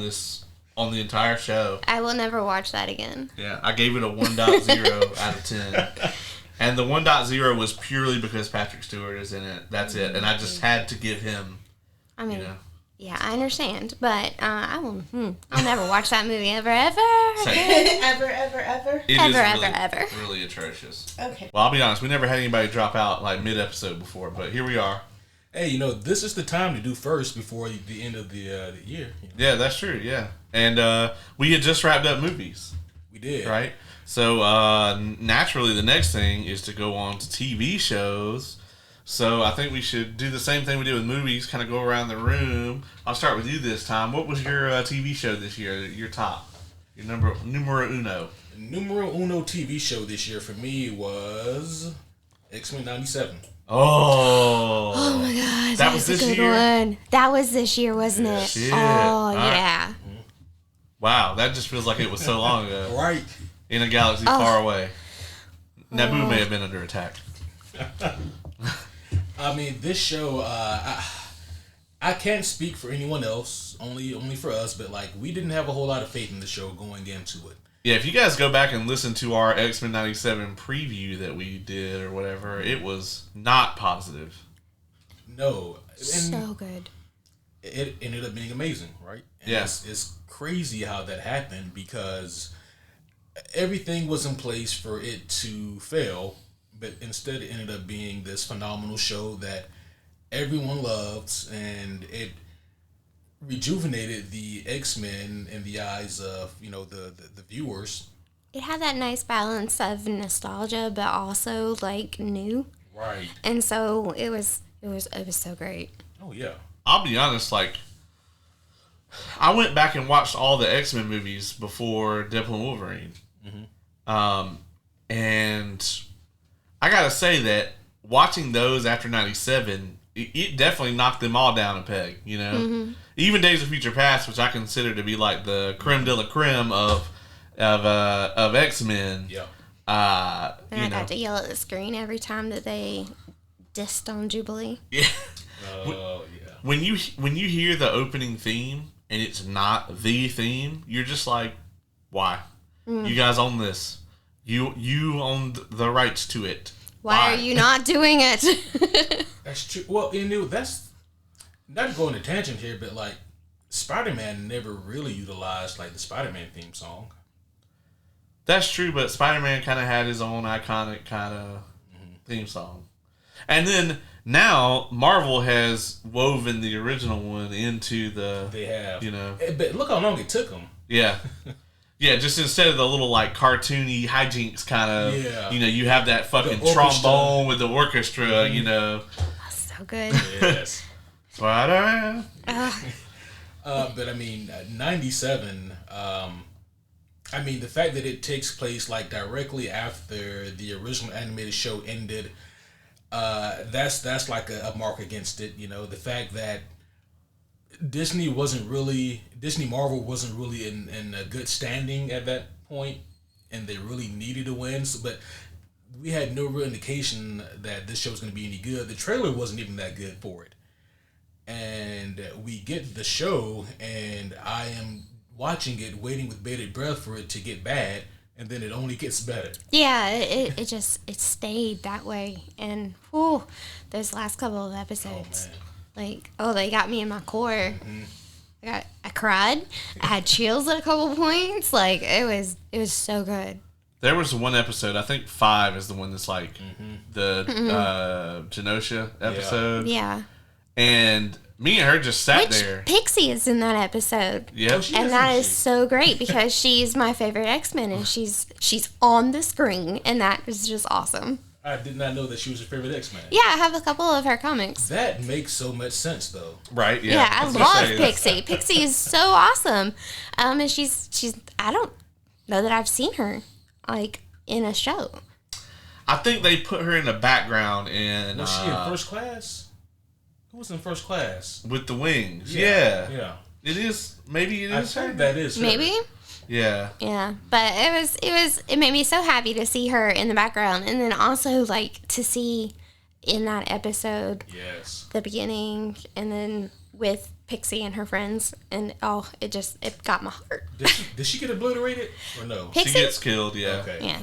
the entire show. I will never watch that again. Yeah, I gave it a 1.0 out of 10. And the 1.0 was purely because Patrick Stewart is in it. That's it. And I just had to give him, I mean, you know. yeah, I understand, but I will. I'll never watch that movie ever, ever, Same. Ever, ever, ever? It Ever, is ever, really, ever. really atrocious. Okay. Well, I'll be honest, we never had anybody drop out like mid-episode before, but here we are. Hey, this is the time to do first before the end of the year. Yeah, that's true, yeah. And we had just wrapped up movies, We did. right? So naturally the next thing is to go on to TV shows. So I think we should do the same thing we did with movies, kind of go around the room. I'll start with you this time. What was your TV show this year, your top? Your numero uno? Numero uno TV show this year for me was X-Men 97. Oh my God, that was a this good year? one. That was this year, wasn't it? Shit. Oh All right. yeah. Wow, that just feels like it was so long ago. Right. In a galaxy far away. Naboo may have been under attack. I mean, this show, I can't speak for anyone else, only for us, but like we didn't have a whole lot of faith in the show going into it. Yeah, if you guys go back and listen to our X-Men 97 preview that we did or whatever, it was not positive. No. And So good. it ended up being amazing, right? And Yes. It's crazy how that happened because everything was in place for it to fail, but instead it ended up being this phenomenal show that everyone loved, and it rejuvenated the X-Men in the eyes of the viewers. It had that nice balance of nostalgia, but also like new, Right. and so it was so great. Oh yeah. I'll be honest, like, I went back and watched all the X-Men movies before Deadpool and Wolverine. And I gotta say that watching those after 97, it definitely knocked them all down a peg, you know? Even Days of Future Past, which I consider to be like the creme de la creme of X-Men. Yeah. And I got to yell at the screen every time that they dissed on Jubilee. Yeah. Oh yeah. When you hear the opening theme and it's not the theme, you're just like, why? You guys own this. You own the rights to it. Why are you not doing it? That's true. Well, that's not to go on a tangent here, but like Spider-Man never really utilized like the Spider-Man theme song. That's true, but Spider-Man kind of had his own iconic kind of theme song. And then now Marvel has woven the original one into the... They have, you know... But look how long it took them. Yeah. Yeah, just instead of the little, like, cartoony hijinks kind of... Yeah. You know, you have that fucking The orchestra. trombone with the orchestra, you know. So good. Yes. Spider-Man. But I mean, 97. I mean, the fact that it takes place like directly after the original animated show ended, that's like a mark against it. You know, the fact that Disney Marvel wasn't really in a good standing at that point, and they really needed a win. So, but we had no real indication that this show was going to be any good. The trailer wasn't even that good for it. And we get the show, and I am watching it, waiting with bated breath for it to get bad, and then it only gets better. Yeah, it stayed that way, and those last couple of episodes, they got me in my core. Mm-hmm. I cried. I had chills at a couple points. Like it was so good. There was one episode, I think 5 is the one that's like the Genosha episode. Yeah. And me and her just sat there. Pixie is in that episode. Yep. And that is so great because she's my favorite X-Men, and she's on the screen, and that is just awesome. I did not know that she was your favorite X-Men. Yeah, I have a couple of her comics. That makes so much sense, though. Right, yeah. Yeah, I love Pixie. Pixie is so awesome. And she's I don't know that I've seen her, like, in a show. I think they put her in the background in... Was she in First Class? Who was in First Class? With the wings. Yeah. Yeah. It is. Maybe it is. I think that is her. Maybe. Yeah. Yeah, but it made me so happy to see her in the background, and then also like to see in that episode. Yes. The beginning, and then with Pixie and her friends, and it got my heart. Did she get obliterated or no? Pixie? She gets killed. Yeah. Okay. Yeah.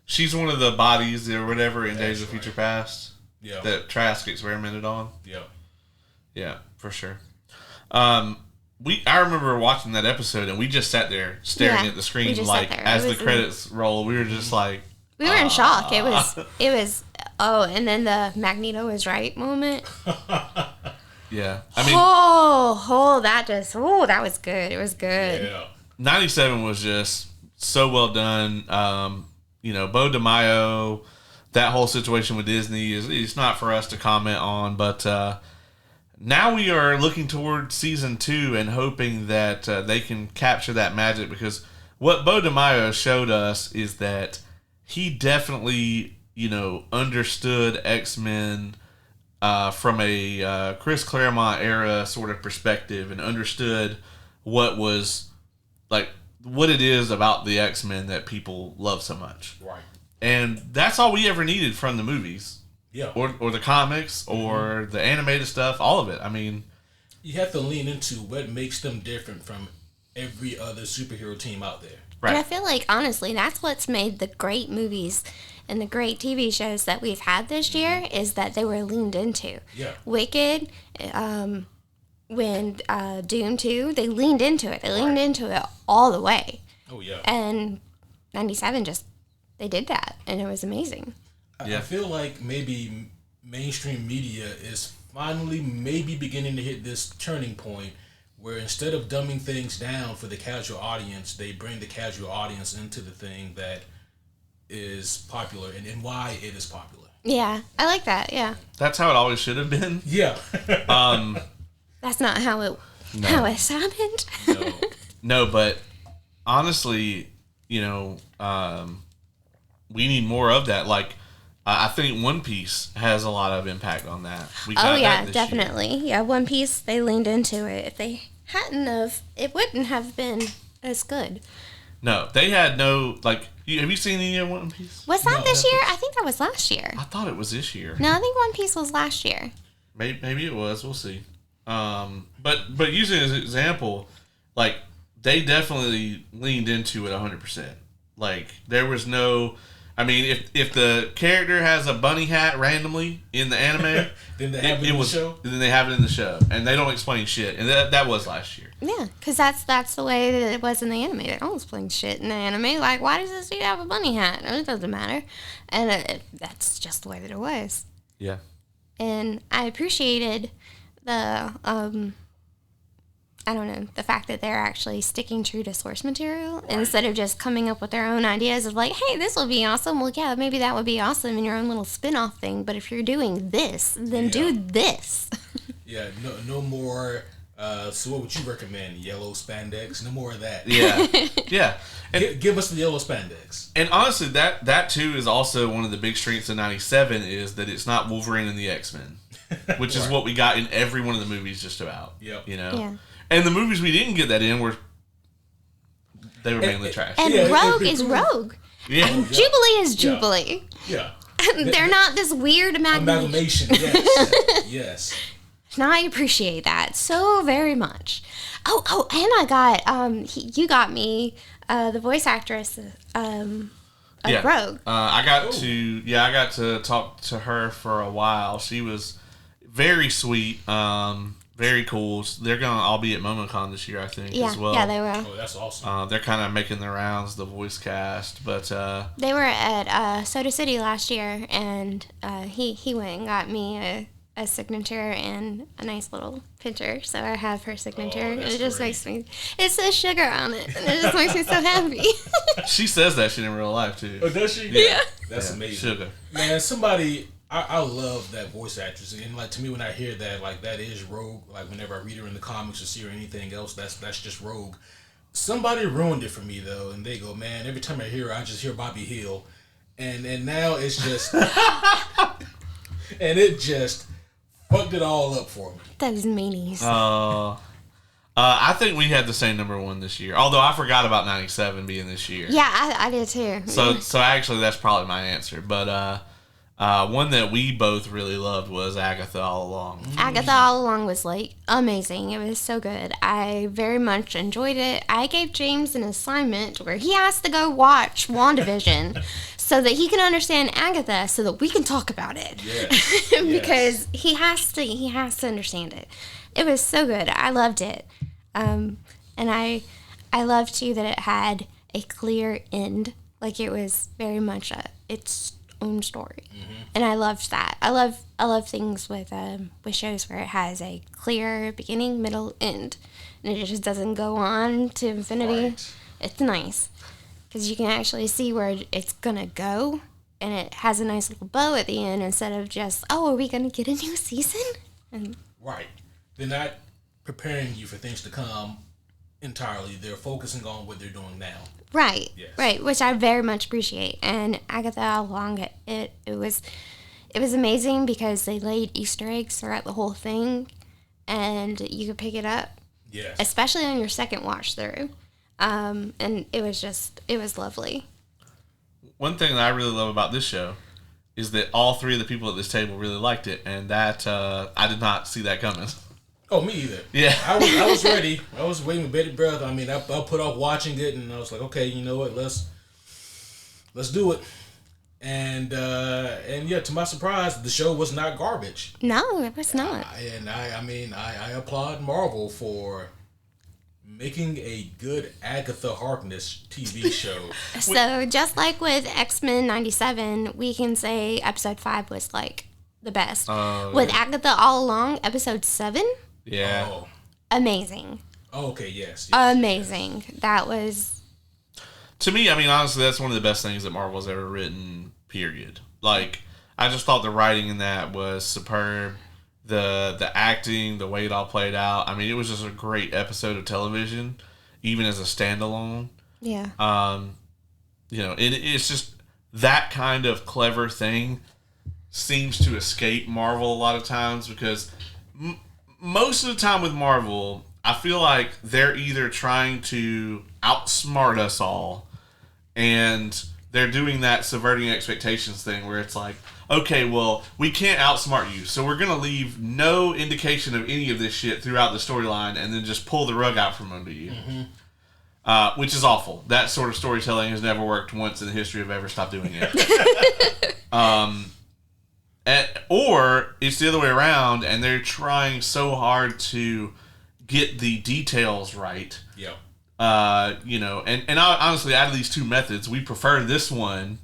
She's one of the bodies or whatever in Days of Future Past. Yeah. That Trask experimented on. Yeah. Yeah, for sure. I remember watching that episode, and we just sat there staring at the screen, like as the credits roll. We were just like, we were in shock. It was. Oh, and then the Magneto is right moment. yeah. I mean, that was good. It was good. Yeah. 97 was just so well done. Bo DeMaio, that whole situation with Disney it's not for us to comment on, but now we are looking toward season 2 and hoping that they can capture that magic, because what Bo DeMaio showed us is that he definitely, understood X-Men from a Chris Claremont era sort of perspective, and understood what it is about the X-Men that people love so much. Right. And that's all we ever needed from the movies. Yeah. Or the comics, or the animated stuff, all of it. I mean... You have to lean into what makes them different from every other superhero team out there. Right. And I feel like, honestly, that's what's made the great movies and the great TV shows that we've had this year, is that they were leaned into. Yeah. Wicked, when Doom 2, they leaned into it. They leaned into it all the way. Oh, yeah. And 97 they did that, and it was amazing. I feel like maybe mainstream media is finally maybe beginning to hit this turning point where instead of dumbing things down for the casual audience, they bring the casual audience into the thing that is popular and why it is popular. Yeah, I like that, yeah. That's how it always should have been. Yeah. That's not how it's happened. No, but honestly, we need more of that. Like, I think One Piece has a lot of impact on that. We got that this definitely. year. Yeah, One Piece, they leaned into it. If they hadn't have, it wouldn't have been as good. No, they had no, like, have you seen any of One Piece? Was that this year? I think that was last year. I thought it was this year. No, I think One Piece was last year. Maybe it was. We'll see. But using it as an example, like, they definitely leaned into it 100%. Like, there was no... I mean, if the character has a bunny hat randomly in the anime, then they have it in the show. Then they have it in the show, and they don't explain shit. And that was last year. Yeah, because that's the way that it was in the anime. They don't explain shit in the anime. Like, why does this dude have a bunny hat? It doesn't matter. And that's just the way that it was. Yeah. And I appreciated the the fact that they're actually sticking true to source material instead of just coming up with their own ideas of like, hey, this would be awesome. Well, yeah, maybe that would be awesome in your own little spin-off thing. But if you're doing this, then do this. Yeah, no more. So what would you recommend? Yellow spandex? No more of that. Yeah. Yeah. And give us the yellow spandex. And honestly, that too is also one of the big strengths of 97 is that it's not Wolverine and the X-Men. which is what we got in every one of the movies just about. Yep. You know? Yeah. And the movies we didn't get that in they were mainly trash. And Rogue is Rogue. Yeah. And Jubilee is Jubilee. Yeah. They're not this weird Amalgamation, yes. Yes. And I appreciate that so very much. Oh, and I got you got me the voice actress of Rogue. I got to talk to her for a while. She was very sweet, very cool. They're gonna all be at MomoCon this year, I think, as well. Yeah, they will. Oh, that's awesome. They're kind of making their rounds, the voice cast, but They were at Soda City last year, and he went and got me a signature and a nice little picture. So I have her signature. Oh, that's it just great. makes me. It says sugar on it, and it just makes me so happy. she says that shit in real life too. Oh, does she? Yeah. That's Yeah, amazing. sugar. Man, somebody, I love that voice actress, and like to me, when I hear that, like that is Rogue. Like whenever I read her in the comics or see her anything else, that's just Rogue. Somebody ruined it for me though, and they go, man. Every time I hear her, I just hear Bobby Hill, and now it's just, and it just fucked it all up for me. Those meanies. I think we had the same number one this year. Although I forgot about 97 being this year. Yeah, I did too. So actually that's probably my answer. But one that we both really loved was Agatha All Along. Agatha All Along was like amazing. It was so good. I very much enjoyed it. I gave James an assignment where he has to go watch WandaVision so that he can understand Agatha so that we can talk about it. Yes. Because he has to understand it. It was so good. I loved it. And I loved too that it had a clear end. Like it was very much its own story. And I loved that. I love things with shows where it has a clear beginning, middle, end, and it just doesn't go on to infinity. Right. It's nice because you can actually see where it's gonna go, and it has a nice little bow at the end instead of just, oh, are we gonna get a new season? And Right. They're not preparing you for things to come entirely. They're focusing on what they're doing now. Right, Yes. right, which I very much appreciate. And Agatha All Along, it was amazing because they laid Easter eggs throughout the whole thing, and you could pick it up, Yes. especially on your second watch through. And it was lovely. One thing that I really love about this show is that all three of the people at this table really liked it, and that I did not see that coming. Oh, me either. Yeah. I was ready. I was waiting with bated breath. I mean, I put off watching it, and I was like, okay, you know what? Let's do it. And yeah, to my surprise, the show was not garbage. No, it was not. I applaud Marvel for making a good Agatha Harkness TV show. So just like with X-Men 97, we can say episode 5 was like the best. With Agatha All Along, episode 7, Yeah. Oh. amazing. Oh, okay, yes. Amazing. That was To me, I mean, honestly, that's one of the best things that Marvel's ever written, period. Like, I just thought the writing in that was superb. The acting, the way it all played out. I mean, it was just a great episode of television, even as a standalone. yeah. It's just that kind of clever thing seems to escape Marvel a lot of times because most of the time with Marvel, I feel like they're either trying to outsmart us all, and they're doing that subverting expectations thing where it's like, okay, well, we can't outsmart you, so we're going to leave no indication of any of this shit throughout the storyline and then just pull the rug out from under you. Which is awful. That sort of storytelling has never worked once in the history of ever stopped doing it. Or it's the other way around, and they're trying so hard to get the details right. Yeah. Honestly, out of these two methods, we prefer this one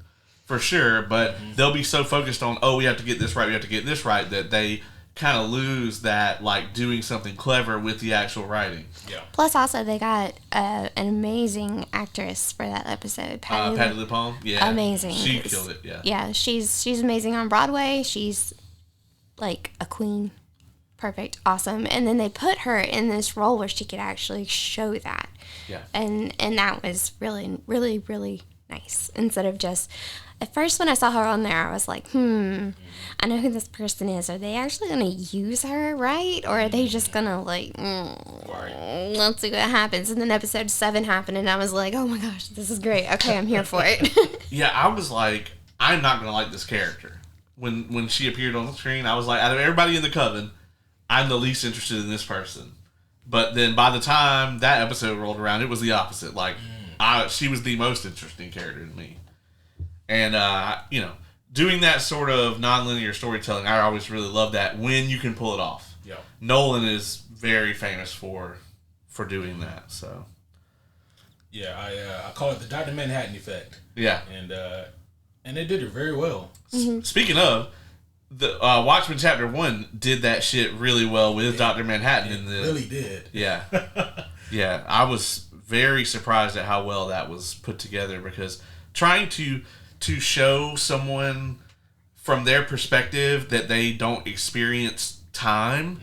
for sure, but they'll be so focused on, oh, we have to get this right, that they kind of lose that, like, doing something clever with the actual writing. Yeah. Plus, also, they got an amazing actress for that episode. Patty LuPone? Yeah. Amazing. She killed it, yeah. Yeah, she's amazing on Broadway. She's like a queen. Perfect. Awesome. And then they put her in this role where she could actually show that. Yeah. And that was really, really, really nice instead of just. At first, when I saw her on there, I was like, I know who this person is. Are they actually going to use her, right? Or are they just going to, like, let's see what happens. And then episode 7 happened, and I was like, oh my gosh, this is great. Okay, I'm here for it. Yeah, I was like, I'm not going to like this character. When she appeared on the screen, I was like, out of everybody in the coven, I'm the least interested in this person. But then by the time that episode rolled around, it was the opposite. Like, she was the most interesting character to me. And, doing that sort of nonlinear storytelling, I always really love that when you can pull it off. Yeah. Nolan is very famous for doing that. So. Yeah, I call it the Dr. Manhattan effect. Yeah. And they did it very well. Mm-hmm. Speaking of, the Watchmen Chapter 1 did that shit really well with Dr. Manhattan. It really did. Yeah. Yeah, I was very surprised at how well that was put together because trying to show someone from their perspective that they don't experience time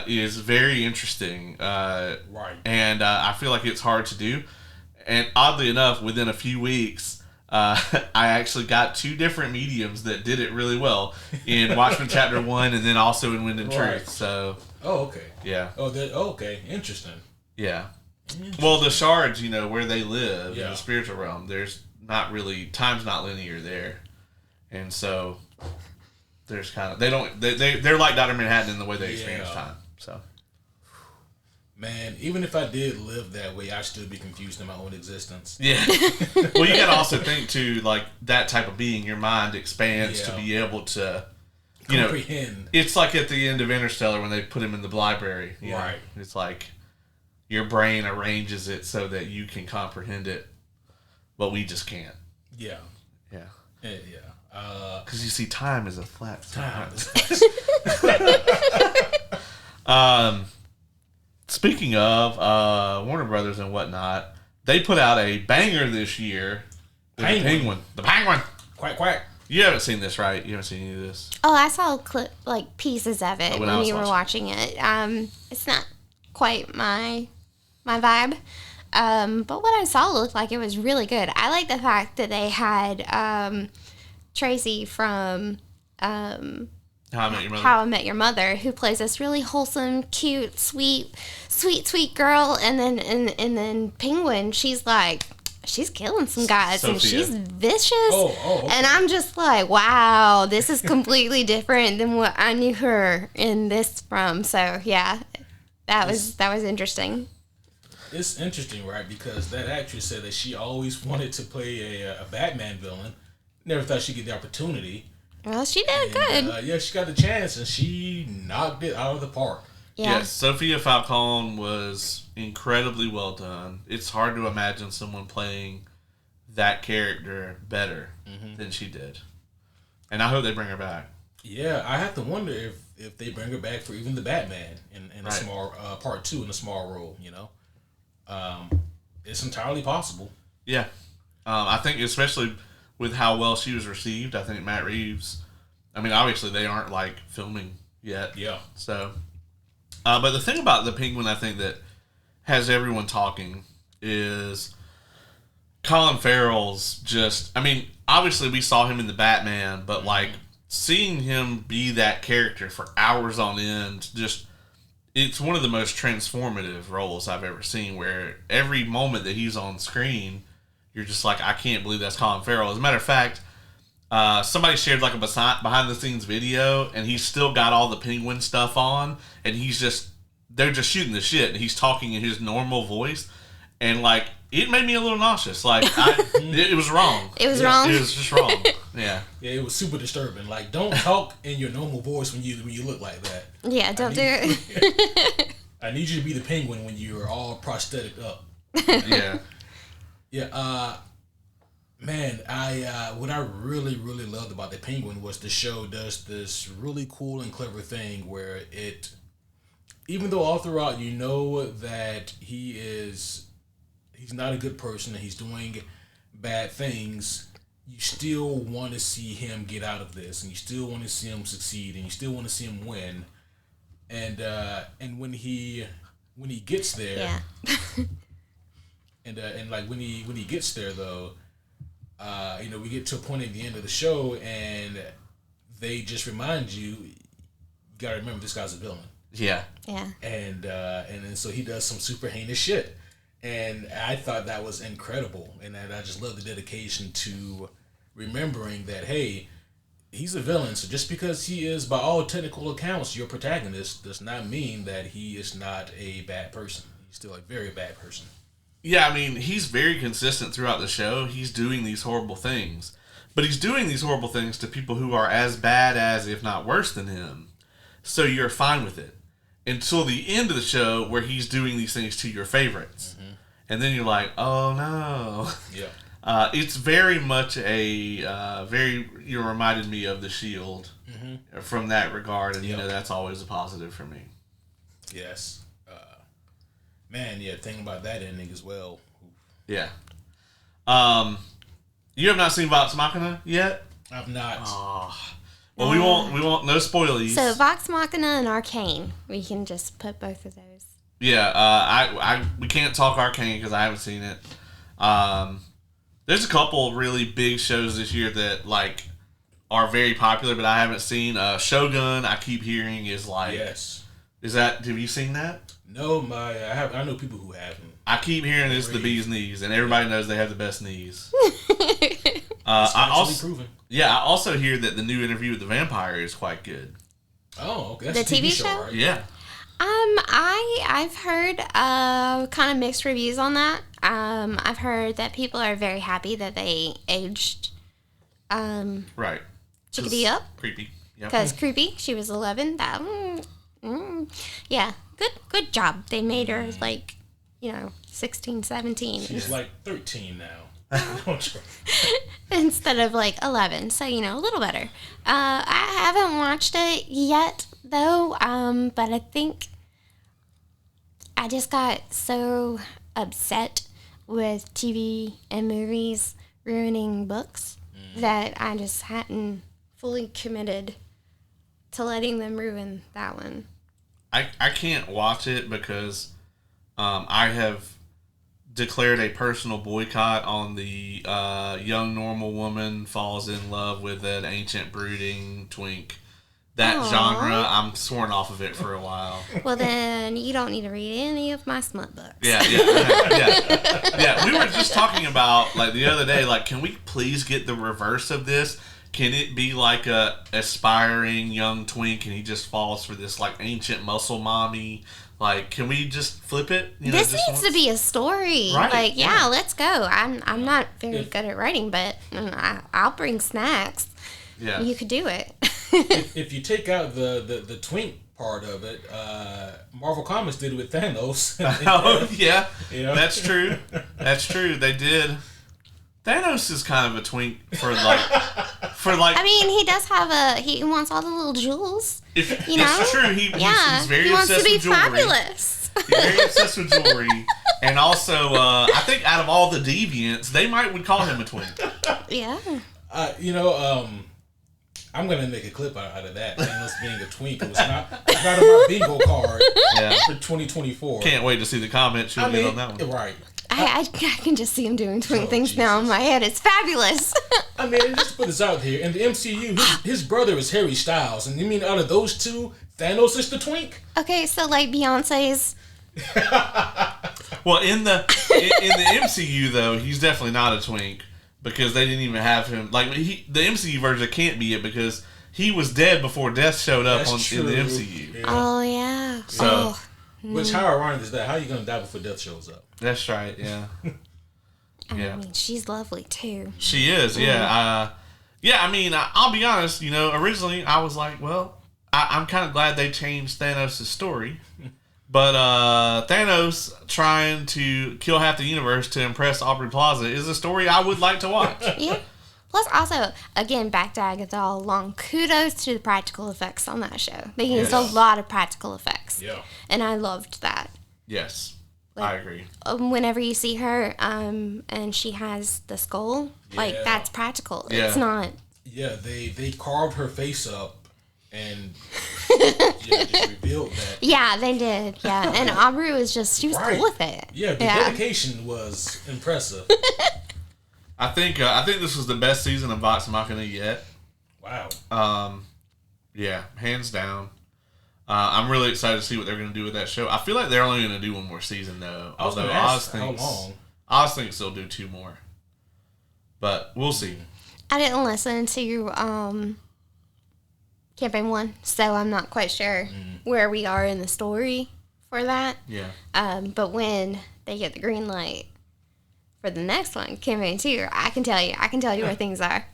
is very interesting. Right. And I feel like it's hard to do. And oddly enough, within a few weeks, I actually got 2 different mediums that did it really well in Watchmen Chapter 1 and then also in Wind and Truth. So. Oh, okay. Yeah. Okay. Interesting. Yeah. Well, the shards, where they live in Yeah. the spiritual realm, there's not really, time's not linear there. And so there's kind of, they're like Dr. Manhattan in the way they experience time. So. Man, even if I did live that way, I'd still be confused in my own existence. Yeah. Well, you got to also think too, like that type of being, your mind expands to be able to, comprehend. It's like at the end of Interstellar when they put him in the library. Right. It's like your brain arranges it so that you can comprehend it, but we just can't. Yeah. Yeah. Yeah. Because you see, time is a flat Time. Speaking of Warner Brothers and whatnot, they put out a banger this year. The Penguin. The Penguin. Quack, quack. You haven't seen this, right? You haven't seen any of this? Oh, I saw pieces of it when you were watching it. It's not quite my vibe. But what I saw looked like it was really good. I like the fact that they had Tracy from How I Met Your Mother. How I Met Your Mother, who plays this really wholesome, cute, sweet girl, and then Penguin, she's killing some guys Sophia. and she's vicious. Oh, okay. And I'm just like, wow, this is completely different than what I knew her in this from. So yeah, that was interesting. It's interesting, right? Because that actress said that she always wanted to play a Batman villain. Never thought she'd get the opportunity. Well, she did good. Yeah, she got the chance, and she knocked it out of the park. Yeah. Yes, Sophia Falcone was incredibly well done. It's hard to imagine someone playing that character better than she did. And I hope they bring her back. Yeah, I have to wonder if they bring her back for even the Batman in a small part 2 in a small role. It's entirely possible. Yeah. I think especially with how well she was received, I think Matt Reeves, obviously they aren't filming yet. Yeah. So, but the thing about the Penguin I think that has everyone talking is Colin Farrell's just, obviously we saw him in the Batman, but seeing him be that character for hours on end, just, it's one of the most transformative roles I've ever seen, where every moment that he's on screen, you're just like, I can't believe that's Colin Farrell. As a matter of fact, somebody shared a behind-the-scenes video, and he's still got all the Penguin stuff on, and they're just shooting the shit, and he's talking in his normal voice, and it made me a little nauseous. It was wrong. It was wrong. It was just wrong. Yeah. Yeah, it was super disturbing. Don't talk in your normal voice when you look like that. Yeah, don't do it. I need you to be the Penguin when you're all prosthetic up. Yeah. Yeah, man, what I really, really loved about the Penguin was the show does this really cool and clever thing where even though all throughout you know that he's not a good person and he's doing bad things, you still want to see him get out of this, and you still want to see him succeed, and you still want to see him win. And when he gets there, Yeah. and when he gets there though, we get to a point at the end of the show, and they just remind you, you gotta remember this guy's a villain. Yeah. Yeah. And then so he does some super heinous shit, and I thought that was incredible, and that I just love the dedication to remembering that, hey, he's a villain, so just because he is, by all technical accounts, your protagonist, does not mean that he is not a bad person. He's still a very bad person. Yeah, I mean, he's very consistent throughout the show. He's doing these horrible things. But he's doing these horrible things to people who are as bad as, if not worse than him. So you're fine with it. Until the end of the show where he's doing these things to your favorites. Mm-hmm. And then you're like, oh no. Yeah. It's very much you reminded me of The Shield from that regard. And, that's always a positive for me. Yes. Man, yeah, thinking about that ending as well. Yeah. You have not seen Vox Machina yet? I've not. Oh. Well, we won't, no spoilies. So Vox Machina and Arcane, we can just put both of those. Yeah, we can't talk Arcane because I haven't seen it. There's a couple really big shows this year that are very popular, but I haven't seen. Shogun, I keep hearing is yes. Have you seen that? No, I know people who haven't. I keep hearing it's the bee's knees, and everybody knows they have the best knees. I also hear that the new Interview with the Vampire is quite good. Oh, okay. That's the a TV show? right? Yeah. I've heard kind of mixed reviews on that. I've heard that people are very happy that they aged right. Chickadee up. Creepy. Because creepy. She was 11. Yeah. Good job. They made her 16, 17. She's 13 now. Instead of 11. So, a little better. I haven't watched it yet, though. But I think I just got so upset with TV and movies ruining books that I just hadn't fully committed to letting them ruin that one. I can't watch it because I have declared a personal boycott on the young normal woman falls in love with an ancient brooding twink. That genre, I'm sworn off of it for a while. Well, then you don't need to read any of my smut books. Yeah. We were just talking about the other day. Can we please get the reverse of this? Can it be a aspiring young twink and he just falls for this ancient muscle mommy? Can we just flip it? This needs to be a story. Right. Let's go. I'm not very good at writing, but I'll bring snacks. Yeah. You could do it. if you take out the twink part of it, Marvel Comics did it with Thanos. Oh, yeah. That's true. That's true. They did. Thanos is kind of a twink for I mean, he does have he wants all the little jewels. It's true. He's very he wants obsessed to be with jewelry. Fabulous. He's very obsessed with jewelry, and also I think out of all the deviants, they would call him a twink. Yeah. I'm gonna make a clip out of that. Thanos being a twink. It was not on my bingo card for 2024. Can't wait to see the comments you'll get on that one. Right. I can just see him doing twink things now in my head. It's fabulous. I mean, just to put this out here, in the MCU, his brother is Harry Styles, and you mean out of those two, Thanos is the twink? Okay, so Beyonce's. Well, in the MCU though, he's definitely not a twink because they didn't even have him. The MCU version can't be it because he was dead before Death showed up in the MCU. Yeah. Oh yeah. So. Which, how ironic is that? How are you going to die before Death shows up? That's right, yeah. I mean, she's lovely, too. She is, yeah. I mean, I'll be honest, originally I was like, well, I'm kind of glad they changed Thanos' story. But Thanos trying to kill half the universe to impress Aubrey Plaza is a story I would like to watch. Yeah. Plus, also, again, back to Agatha all along, kudos to the practical effects on that show. They used a lot of practical effects. Yeah. And I loved that. Yes, I agree. Whenever you see her and she has the skull, that's practical. Yeah. It's not... Yeah, they carved her face up and just revealed that. Yeah, they did. Yeah, and Aubrey was she was cool with it. Yeah, the dedication was impressive. I think this was the best season of Vox Machina yet. Wow. Yeah, hands down. I'm really excited to see what they're going to do with that show. I feel like they're only going to do one more season though. Although Oz thinks they'll do 2 more. But we'll see. I didn't listen to Campaign 1, so I'm not quite sure where we are in the story for that. Yeah. But when they get the green light for the next one, Campaign 2, I can tell you where things are.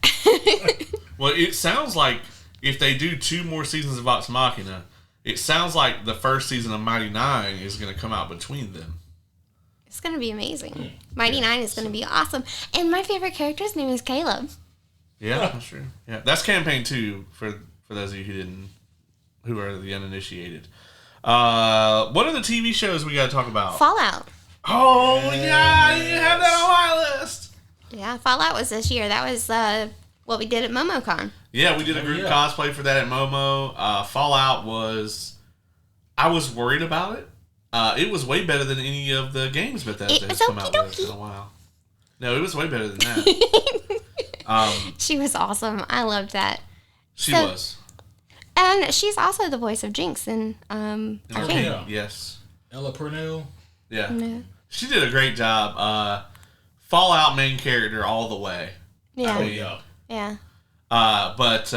Well, it sounds like if they do 2 more seasons of Vox Machina, it sounds like the first season of Mighty Nine is going to come out between them. It's going to be amazing. Mighty Nine is going to be awesome. And my favorite character's name is Caleb. Yeah, that's true. Yeah, that's Campaign 2 for those of you who are the uninitiated. What are the TV shows we got to talk about? Fallout. Oh, yeah, you have that on my list. Yeah, Fallout was this year. That was what we did at MomoCon. Yeah, we did a group cosplay for that at Momo. Fallout I was worried about it. It was way better than any of the games Bethesda has come out with in a while. No, it was way better than that. She was awesome. I loved that. She was. And she's also the voice of Jinx in Arcane. Yeah. Yes. Ella Purnell. Yeah. No. She did a great job. Fallout main character all the way. Yeah. I mean, yeah. But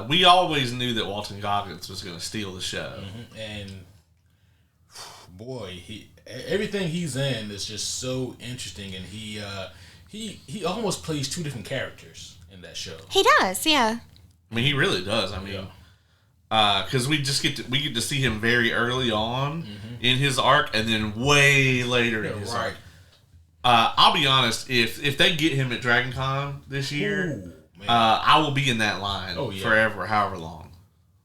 we always knew that Walton Goggins was going to steal the show. Mm-hmm. And boy, everything he's in is just so interesting, and he almost plays 2 different characters in that show. He does, yeah. I mean, he really does. I mean, because we get to see him very early on in his arc, and then way later in his arc. I'll be honest, if they get him at Dragon Con this year, I will be in that line forever, however long.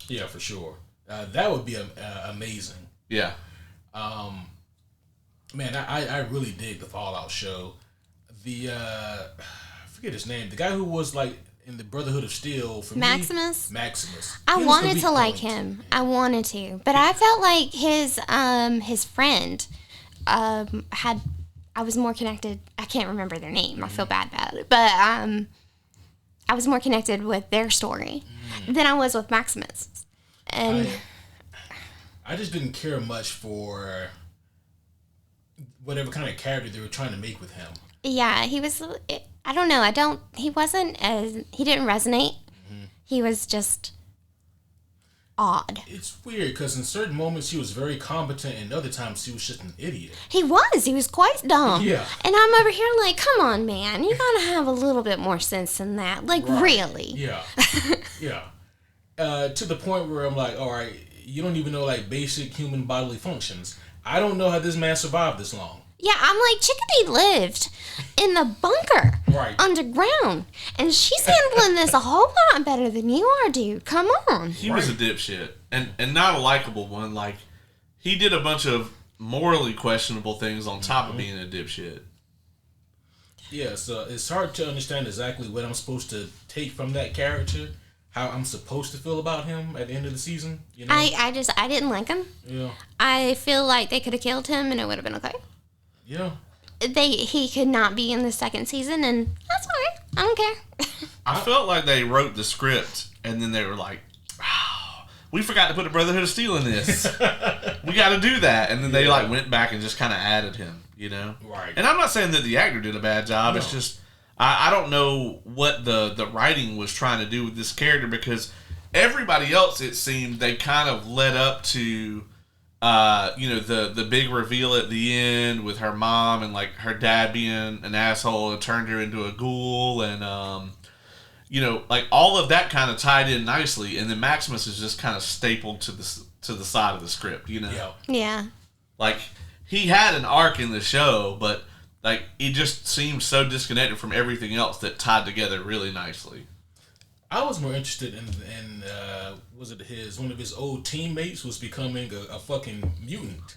Yeah, for sure. That would be amazing. Yeah. Man, I really dig the Fallout show. The I forget his name. The guy who was like in the Brotherhood of Steel for Maximus. Maximus. I wanted to like him. I wanted to, but I felt like his friend had. I was more connected. I can't remember their name. I feel bad about it, but I was more connected with their story than I was with Maximus, and I just didn't care much for whatever kind of character they were trying to make with him. Yeah, he was. I don't know. He wasn't as. He didn't resonate. He was just odd. It's weird because in certain moments he was very competent, and other times he was just an idiot. He was quite dumb. Yeah. And I'm over here like, come on, man, you gotta have a little bit more sense than that. Like, really? Yeah. Yeah. To the point where I'm like, all right, you don't even know like basic human bodily functions. I don't know how this man survived this long. Yeah, I'm like, Chickadee lived in the bunker underground, and she's handling this a whole lot better than you are, dude. Come on. He was a dipshit, and not a likable one. Like, he did a bunch of morally questionable things on top of being a dipshit. Yeah, so it's hard to understand exactly what I'm supposed to take from that character, how I'm supposed to feel about him at the end of the season. You know? I didn't like him. Yeah. I feel like they could have killed him, and it would have been okay. Yeah. He could not be in the second season, and that's fine. I don't care. I felt like they wrote the script, and then they were like, oh, we forgot to put a Brotherhood of Steel in this. We got to do that. And then they like went back and just kind of added him, you know? Right. And I'm not saying that the actor did a bad job. No. It's just, I don't know what the writing was trying to do with this character, because everybody else, it seemed, they kind of led up to... the big reveal at the end with her mom and like her dad being an asshole and turned her into a ghoul, and like all of that kind of tied in nicely, and then Maximus is just kind of stapled to the side of the script, you know? Yeah. Like, he had an arc in the show, but like it just seemed so disconnected from everything else that tied together really nicely. I was more interested in was it one of his old teammates was becoming a fucking mutant.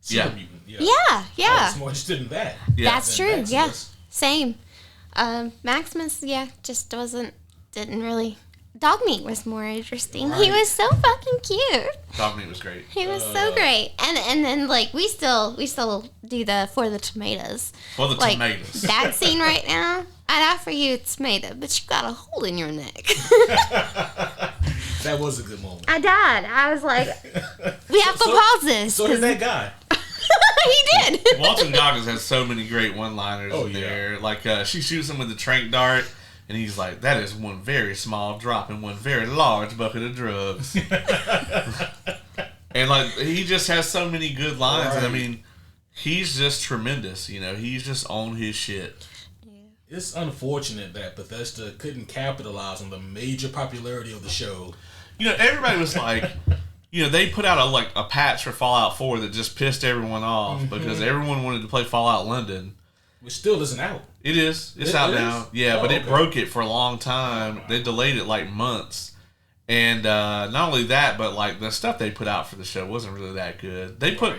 Super mutant. Yeah. Yeah. I was more interested in that. Yeah. That's true. Maximus. Yeah. Same. Maximus, just didn't really. Dogmeat was more interesting. Right. He was so fucking cute. Dogmeat was great. He was so great. And then like we still do the for the tomatoes. For the tomatoes. That scene right now. I'd offer you a tomato, but you got a hole in your neck. That was a good moment. I died. I was like, we have to pause this. So did that guy. He did. Walton Goggins has so many great one-liners in yeah. there. Like, she shoots him with the trank dart, and he's like, that is one very small drop in one very large bucket of drugs. And, like, he just has so many good lines. Right. And, I mean, he's just tremendous. You know, he's just on his shit. It's unfortunate that Bethesda couldn't capitalize on the major popularity of the show. You know, everybody was like, you know, they put out a patch for Fallout 4 that just pissed everyone off because everyone wanted to play Fallout London. Which still isn't out. It is. It's out now. Yeah, but it okay. broke it for a long time. They delayed it like months. And not only that, but like the stuff they put out for the show wasn't really that good. They put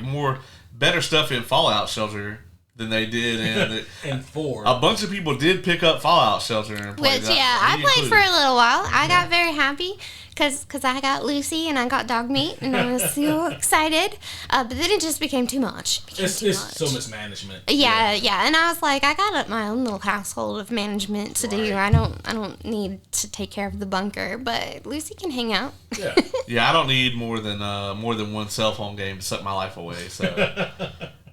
better stuff in Fallout Shelter than they did in And 4. A bunch of people did pick up Fallout Shelter and play Which, that. I played for a little while. I got very happy because I got Lucy and I got dog meat and I was so excited. But then it just became too much. It's so mismanagement. Yeah. And I was like, I got my own little household of management to do. I don't need to take care of the bunker, but Lucy can hang out. Yeah. Yeah, I don't need more than one cell phone game to suck my life away. So.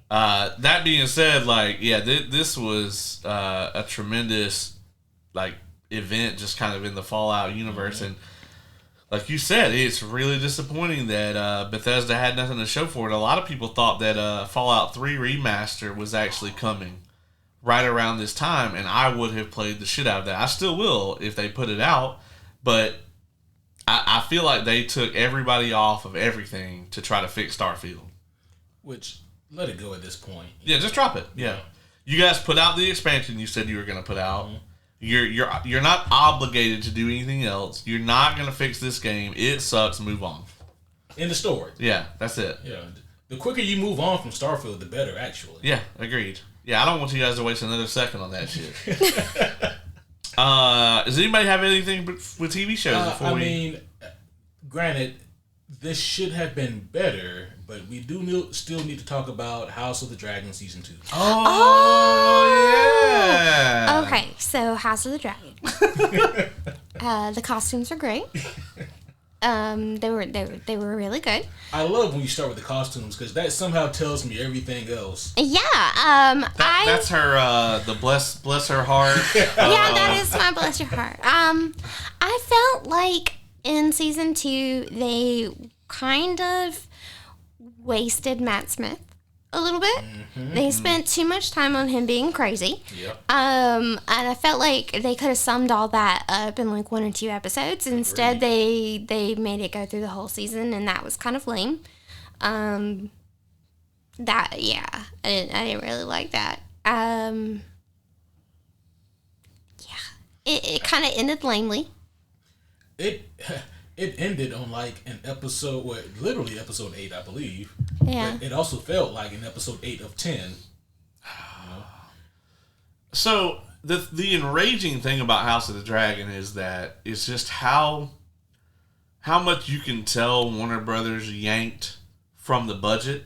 That being said, like, yeah, this was a tremendous, like, event just kind of in the Fallout universe. And like you said, it's really disappointing that Bethesda had nothing to show for it. A lot of people thought that Fallout 3 Remaster was actually coming right around this time, and I would have played the shit out of that. I still will if they put it out, but I feel like they took everybody off of everything to try to fix Starfield. Which... let it go at this point. Yeah, just drop it. Yeah. You guys put out the expansion you said you were going to put out. You're not obligated to do anything else. You're not going to fix this game. It sucks. Move on. In the story. Yeah, that's it. Yeah. The quicker you move on from Starfield, the better, actually. Yeah, agreed. Yeah, I don't want you guys to waste another second on that shit. Does anybody have anything with TV shows before we... I mean, granted, this should have been better, but we do still need to talk about House of the Dragon Season 2. Oh, yeah. Okay, so House of the Dragon. The costumes are great. They were really good. I love when you start with the costumes because that somehow tells me everything else. Yeah. That's her. The bless her heart. Yeah, that is my bless your heart. I felt like in season 2 they kind of wasted Matt Smith a little bit. They spent too much time on him being crazy. Yep. And I felt like they could have summed all that up in like 1 or 2 episodes. Instead, they made it go through the whole season, and that was kind of lame. I didn't really like that. It kind of ended lamely. It ended on like an episode, literally episode 8, I believe. Yeah. But it also felt like an episode 8 of 10. So the enraging thing about House of the Dragon is that it's just how much you can tell Warner Brothers yanked from the budget.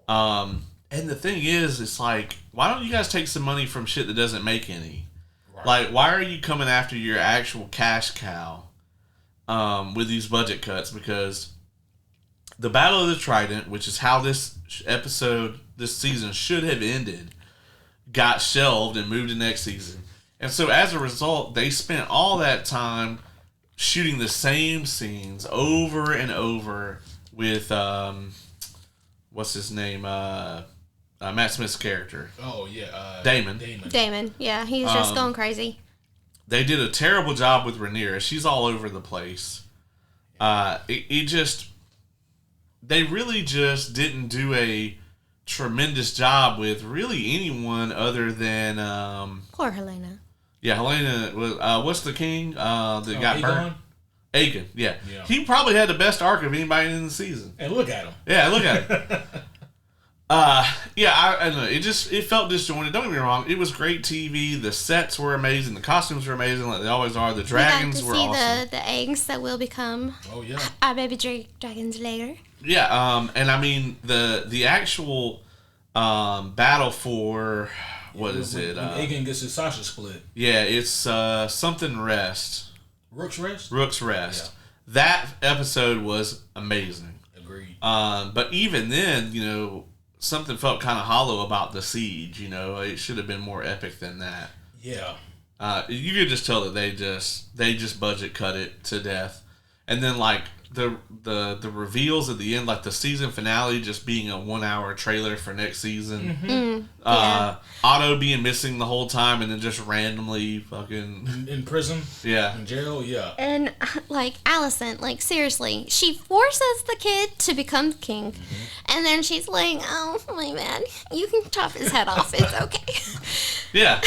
And the thing is, it's like, why don't you guys take some money from shit that doesn't make any? Right. Like, why are you coming after your actual cash cow with these budget cuts? Because the Battle of the Trident, which is how this season should have ended, got shelved and moved to next season. And so as a result, they spent all that time shooting the same scenes over and over with, what's his name? Matt Smith's character. Oh, yeah. Damon. Yeah, he's just going crazy. They did a terrible job with Rhaenyra. She's all over the place. They really just didn't do a tremendous job with really anyone other than Poor Helena. Yeah, Helena was what's the king that got Aegon? burnt? Aegon, yeah. He probably had the best arc of anybody in the season. And look at him. Yeah, look at him. I know. It felt disjointed. Don't get me wrong. It was great TV. The sets were amazing. The costumes were amazing, like they always are. The dragons were awesome. We got to see the eggs that will become our baby dragons later. Yeah, and I mean the actual battle for what is it? When Aegon gets his Sasha split. Yeah, it's something Rest. Rook's Rest? Rook's Rest. Yeah. That episode was amazing. Agreed. But even then, something felt kind of hollow about the siege. It should have been more epic than that. Yeah. You could just tell that they just budget cut it to death, and then like the reveals at the end, like the season finale, just being a 1 hour trailer for next season. Mm, yeah. Otto being missing the whole time, and then just randomly fucking In prison? Yeah. In jail? Yeah. And, like, Allison, like, seriously, she forces the kid to become king. And then she's like, oh, my man, you can chop his head off. It's okay. Yeah.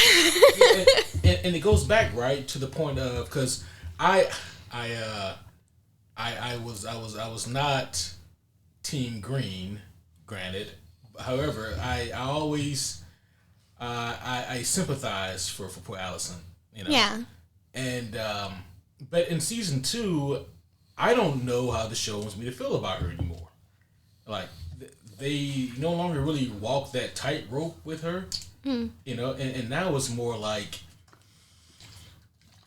and it goes back, right, to the point of, because I was not Team Green, granted. However, I always I sympathize for poor Allison, Yeah. And but in season 2, I don't know how the show wants me to feel about her anymore. Like they no longer really walk that tightrope with her, and now it's more like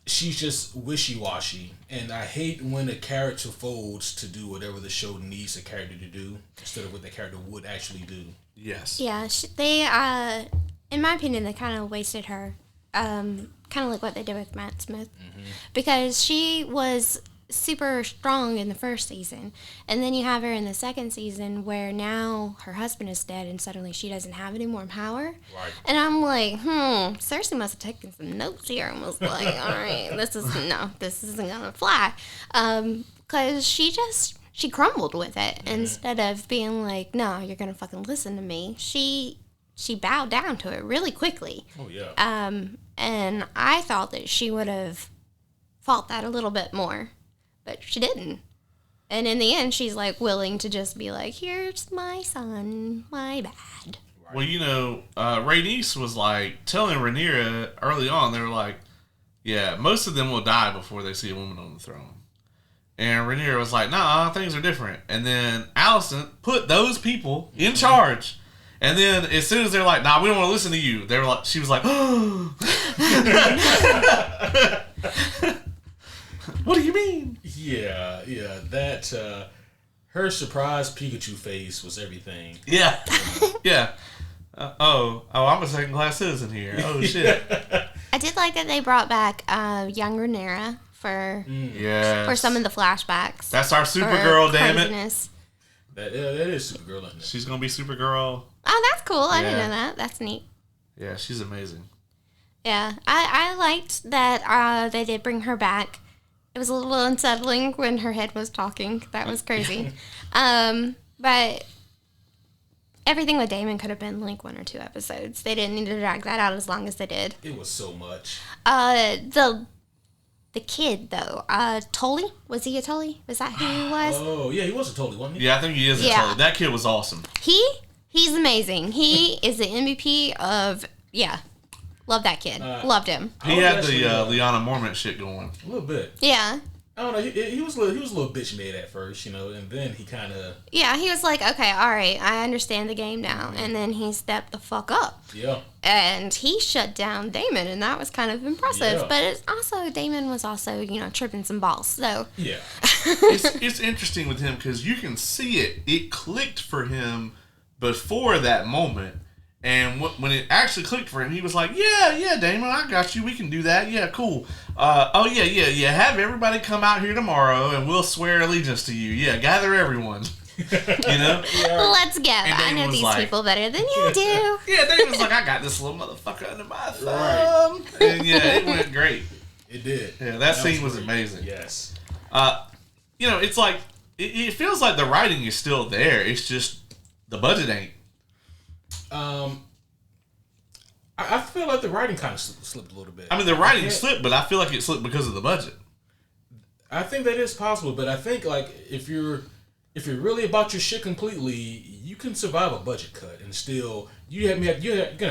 she's just wishy-washy, and I hate when a character folds to do whatever the show needs a character to do instead of what the character would actually do. Yes. Yeah, they, in my opinion, they kind of wasted her. Kind of like what they did with Matt Smith. Because she was super strong in the first season, and then you have her in the second season where now her husband is dead and suddenly she doesn't have any more power. Right. And I'm like, Cersei must have taken some notes here and was like, all right, this isn't gonna fly. Because she crumbled with it. Instead of being like, no, you're gonna fucking listen to me, she bowed down to it really quickly. Oh yeah. And I thought that she would have fought that a little bit more, but she didn't. And in the end, she's like willing to just be like, here's my son, my bad. Well, Rhaenys was like telling Rhaenyra early on, they were like, yeah, most of them will die before they see a woman on the throne. And Rhaenyra was like, nah, things are different. And then Alicent put those people in charge. And then as soon as they're like, nah, we don't want to listen to you, they were like, she was like, oh. What do you mean? Yeah, that her surprise Pikachu face was everything. Yeah. Yeah. I'm a second class citizen here. Oh shit. I did like that they brought back young Rhaenyra for some of the flashbacks. That's our Supergirl, damn it. That is Supergirl, isn't it? She's gonna be Supergirl. Oh, that's cool. I didn't know that. That's neat. Yeah, she's amazing. Yeah, I liked that they did bring her back. It was a little unsettling when her head was talking. That was crazy. But everything with Daemon could have been like 1 or 2 episodes. They didn't need to drag that out as long as they did. It was so much. The kid, though, Tully? Was he a Tully? Was that who he was? Oh, yeah, he was a Tully, wasn't he? Yeah, I think he is a Tully. That kid was awesome. He's amazing. He is the MVP of, love that kid. Loved him. He had the Lyanna Mormont shit going. A little bit. Yeah. I don't know. He was a little bitch made at first, and then he kind of. Yeah, he was like, okay, all right, I understand the game now, and then he stepped the fuck up. Yeah. And he shut down Daemon, and that was kind of impressive. Yeah. But it's also Daemon was also tripping some balls. So yeah, it's interesting with him because you can see it. It clicked for him before that moment. And when it actually clicked for him, he was like, yeah, Damon, I got you. We can do that. Yeah, cool. Yeah. Have everybody come out here tomorrow, and we'll swear allegiance to you. Yeah, gather everyone. Let's go. I know these people better than you do. Yeah, Damon was like, I got this little motherfucker under my thumb. Right. And yeah, it went great. It did. Yeah, that scene was amazing. Yes. It's like, it feels like the writing is still there. It's just the budget ain't. I feel like the writing kind of slipped a little bit. I mean, the writing slipped, but I feel like it slipped because of the budget. I think that is possible, but I think like if you're really about your shit completely, you can survive a budget cut and still you're gonna have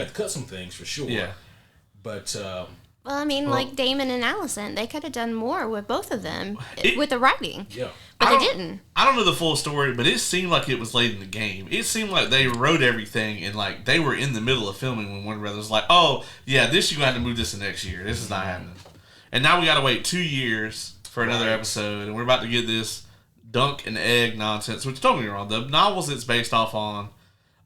to cut some things for sure. Yeah. But like Damon and Allison, they could have done more with both of them with the writing. Yeah. but they didn't. I don't know the full story, but it seemed like it was late in the game. It seemed like they wrote everything and like they were in the middle of filming when Warner Brothers was like, oh yeah, this you got to move this to next year. This is not happening. And now we got to wait 2 years for another episode, and we're about to get this dunk and egg nonsense. Which, don't get me wrong, the novels it's based off of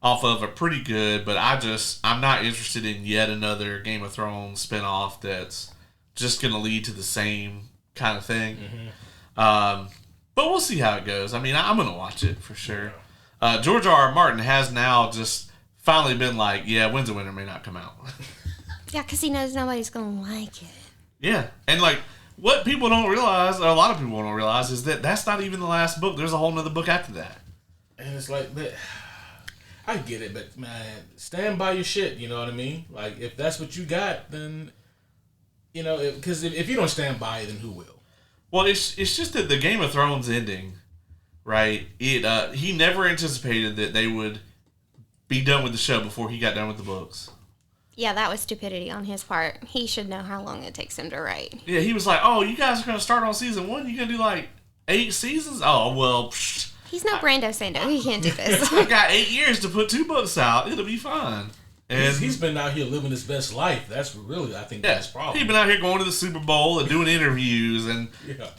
are pretty good, but I'm not interested in yet another Game of Thrones spinoff that's just going to lead to the same kind of thing. But we'll see how it goes. I mean, I'm going to watch it for sure. George R.R. Martin has now just finally been like, yeah, Winds of Winter may not come out. Yeah, because he knows nobody's going to like it. Yeah, and like what people don't realize, or a lot of people don't realize, is that that's not even the last book. There's a whole nother book after that. And it's like, but I get it, but man, stand by your shit. You know what I mean? Like, if that's what you got, then you know, because if you don't stand by it, then who will? Well, it's just that the Game of Thrones ending, right? He never anticipated that they would be done with the show before he got done with the books. Yeah, that was stupidity on his part. He should know how long it takes him to write. Yeah, he was like, "Oh, you guys are gonna start on season 1. You gonna do like 8 seasons? Oh, well." He's no Brando Sando. He can't do this. I got 8 years to put 2 books out. It'll be fine. And he's been out here living his best life. That's really, I think, that's problem. He's been out here going to the Super Bowl and doing interviews and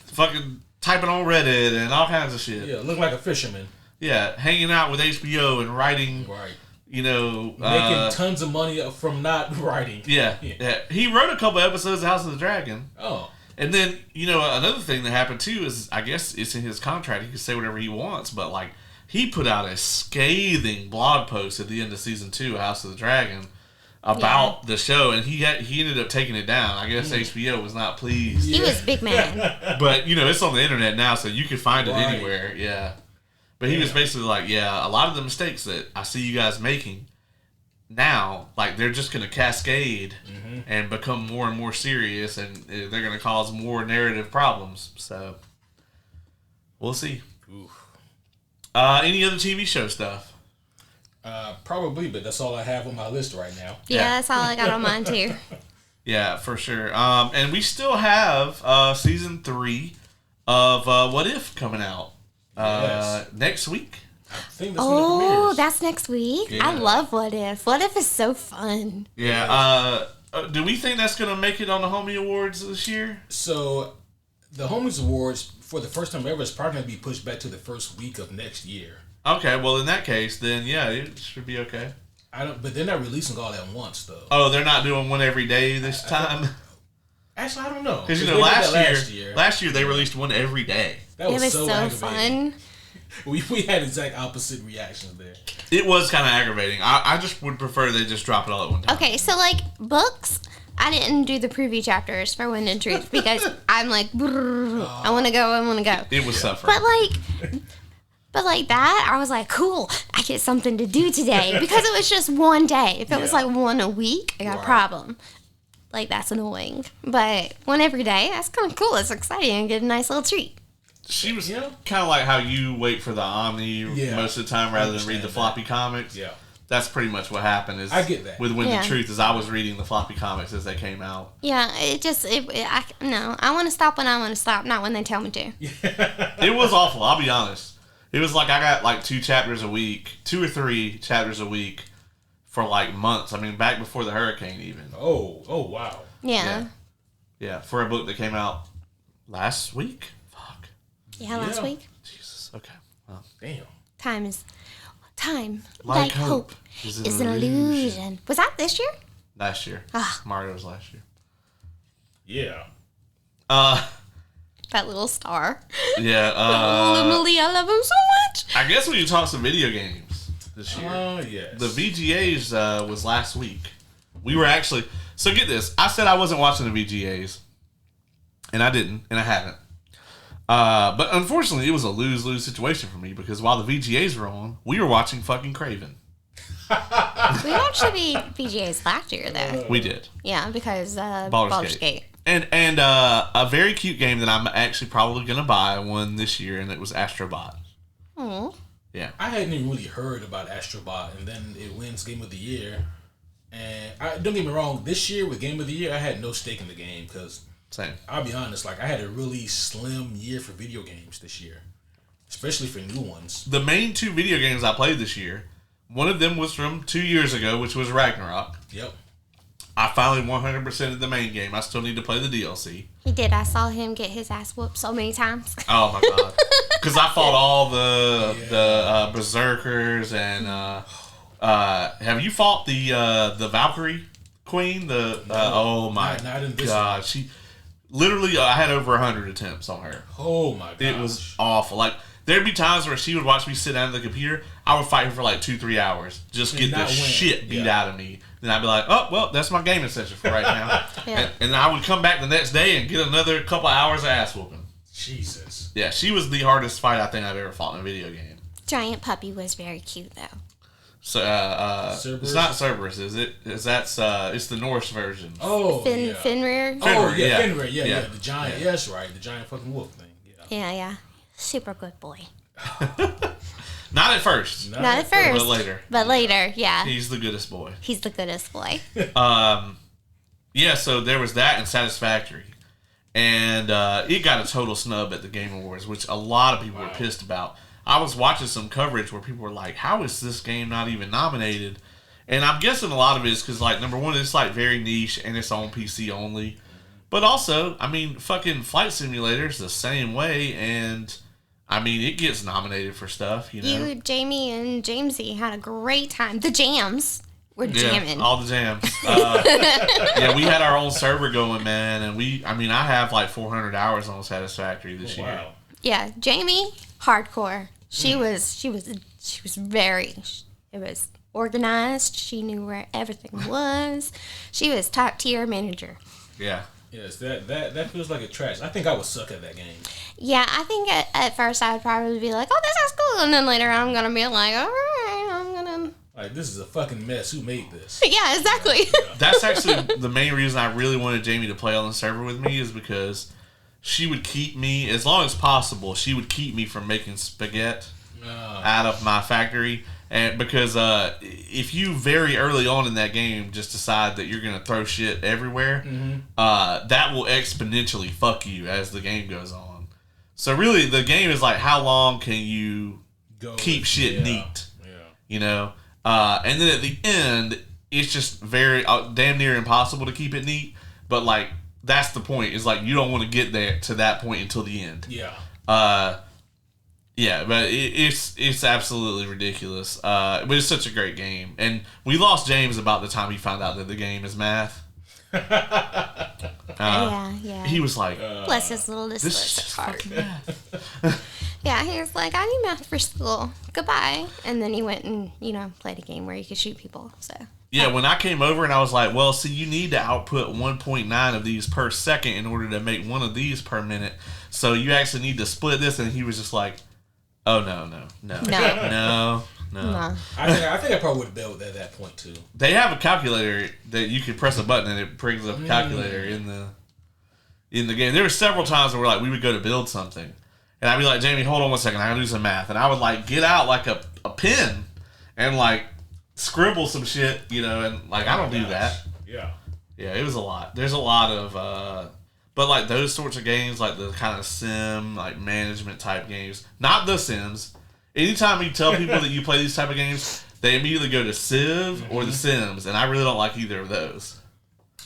fucking typing on Reddit and all kinds of shit. Yeah, looking like a fisherman. Yeah, hanging out with HBO and writing. Right. You know, making tons of money from not writing. Yeah. He wrote a couple episodes of House of the Dragon. Oh. And then, you know, another thing that happened too is, I guess it's in his contract. He can say whatever he wants, but like, he put out a scathing blog post at the end of season 2 of House of the Dragon about the show, and he ended up taking it down. I guess HBO was not pleased. He was big man. But, you know, it's on the internet now, so you can find it anywhere. Yeah. But he was basically like, yeah, a lot of the mistakes that I see you guys making now, like, they're just going to cascade and become more and more serious, and they're going to cause more narrative problems. So, we'll see. Any other TV show stuff? Probably, but that's all I have on my list right now. Yeah, that's all I got on mine, too. Yeah, for sure. And we still have season 3 of What If coming out. Next week. I think that's when it premieres. That's next week. Yeah. I love What If. What If is so fun. Yeah. Do we think that's gonna make it on the Homie Awards this year? So, the Homies Awards for the first time ever is probably gonna be pushed back to the first week of next year. Okay. Well, in that case, then yeah, it should be okay. But they're not releasing all at once though. Oh, they're not doing one every day this time. Actually, I don't know. Because you know, last year they released one every day. That was so fun. We had exact opposite reactions there. It was kind of aggravating. I just would prefer they just drop it all at one time. Okay, so like books, I didn't do the preview chapters for Wind and Truth because I'm like, I want to go. It was suffering. But like that, I was like, cool, I get something to do today because it was just one day. If it was like one a week, I got a problem. Like, that's annoying. But one every day, that's kind of cool. It's exciting and get a nice little treat. She was kind of like how you wait for the Omni most of the time rather than read the floppy comics. Yeah. That's pretty much what happened. I get that. With Wind and Truth, is I was reading the floppy comics as they came out. Yeah, I want to stop when I want to stop, not when they tell me to. It was awful, I'll be honest. It was like I got like 2 chapters a week, 2 or 3 chapters a week for like months. I mean, back before the hurricane even. Oh, wow. Yeah. Yeah, for a book that came out last week. Fuck. Yeah, last week. Jesus. Okay. Well, damn. Time, like hope, is an illusion. Was that this year? Last year. Mario was last year. Yeah. That little star. Yeah. Emily, I love him so much. I guess we can talk some video games this year. Oh, yes. The VGAs was last week. We were actually... So get this. I said I wasn't watching the VGAs. And I didn't. And I haven't. But unfortunately, it was a lose-lose situation for me because while the VGAs were on, we were watching fucking Craven. We watched the VGAs last year, though. We did. Yeah, because Baldur's Gate. And a very cute game that I'm actually probably going to buy one this year, and it was Astrobot. Oh. Yeah. I hadn't even really heard about Astrobot, and then it wins Game of the Year. And don't get me wrong, this year with Game of the Year, I had no stake in the game because... Same. I'll be honest, like I had a really slim year for video games this year. especially for new ones. The main 2 video games I played this year, one of them was from 2 years ago, which was Ragnarok. Yep. I finally 100%ed the main game. I still need to play the DLC. He did. I saw him get his ass whooped so many times. Oh my god! Because I fought all the berserkers and have you fought the Valkyrie Queen? Oh my god! She literally I had over 100 attempts on her. Oh my god! It was awful. Like there'd be times where she would watch me sit down at the computer. I would fight her for like 2-3 hours, just get the shit beat out of me. Then I'd be like, oh, well, that's my gaming session for right now. and I would come back the next day and get another couple hours of ass whooping. Jesus. Yeah, she was the hardest fight I think I've ever fought in a video game. Giant puppy was very cute, though. So, it's not Cerberus, is it? It's the Norse version. Oh, Fenrir. Oh, yeah, Fenrir. Yeah. The giant. Yeah, that's right. The giant fucking wolf thing. Yeah. Super good boy. Not at first. Not at first. But later, yeah. He's the goodest boy. He's the goodest boy. Yeah, so there was that and Satisfactory. And it got a total snub at the Game Awards, which a lot of people were pissed about. I was watching some coverage where people were like, how is this game not even nominated? And I'm guessing a lot of it is because, like, number one, it's, like, very niche and it's on PC only. But also, I mean, fucking Flight Simulator's the same way, and... I mean, it gets nominated for stuff, you know. You, Jamie, and Jamesy had a great time. The jams were jamming. Yeah, all the jams. Yeah, we had our own server going, man, and I have like 400 hours on Satisfactory this year. Wow. Yeah, Jamie, hardcore. She was very. It was organized. She knew where everything was. She was top tier manager. Yeah. Yes, that feels like a trash. I think I would suck at that game. Yeah, I think at first I would probably be like, oh, this is cool. And then later I'm going to be like, all right, I'm going to... Like, this is a fucking mess. Who made this? Yeah, exactly. Yeah. That's actually the main reason I really wanted Jamie to play on the server with me is because she would keep me, as long as possible, she would keep me from making spaghetti out of my factory. And because if you very early on in that game just decide that you're going to throw shit everywhere, that will exponentially fuck you as the game goes on. So really, the game is like, how long can you keep shit neat? Yeah. You know? And then at the end, it's just very damn near impossible to keep it neat. But like, that's the point. Is like, you don't want to get there to that point until the end. Yeah. Yeah, but it's absolutely ridiculous. But it's such a great game. And we lost James about the time he found out that the game is math. Yeah. He was like, bless his little dyslexic heart. Yeah, he was like, I need math for school. Goodbye. And then he went and, played a game where you could shoot people. So yeah, when I came over and I was like, well, see, you need to output 1.9 of these per second in order to make one of these per minute. So you actually need to split this. And he was just like, oh, no. I think I probably would have built at that point, too. They have a calculator that you can press a button and it brings up a calculator in the game. There were several times where we would go to build something. And I'd be like, Jamie, hold on 1 second. I gotta do some math. And I would, get out, a pen and, scribble some shit, and, I don't do that. Yeah. Yeah, it was a lot. There's a lot of, but, those sorts of games, the kind of sim, management type games. Not The Sims. Anytime you tell people that you play these type of games, they immediately go to Civ or The Sims, and I really don't like either of those.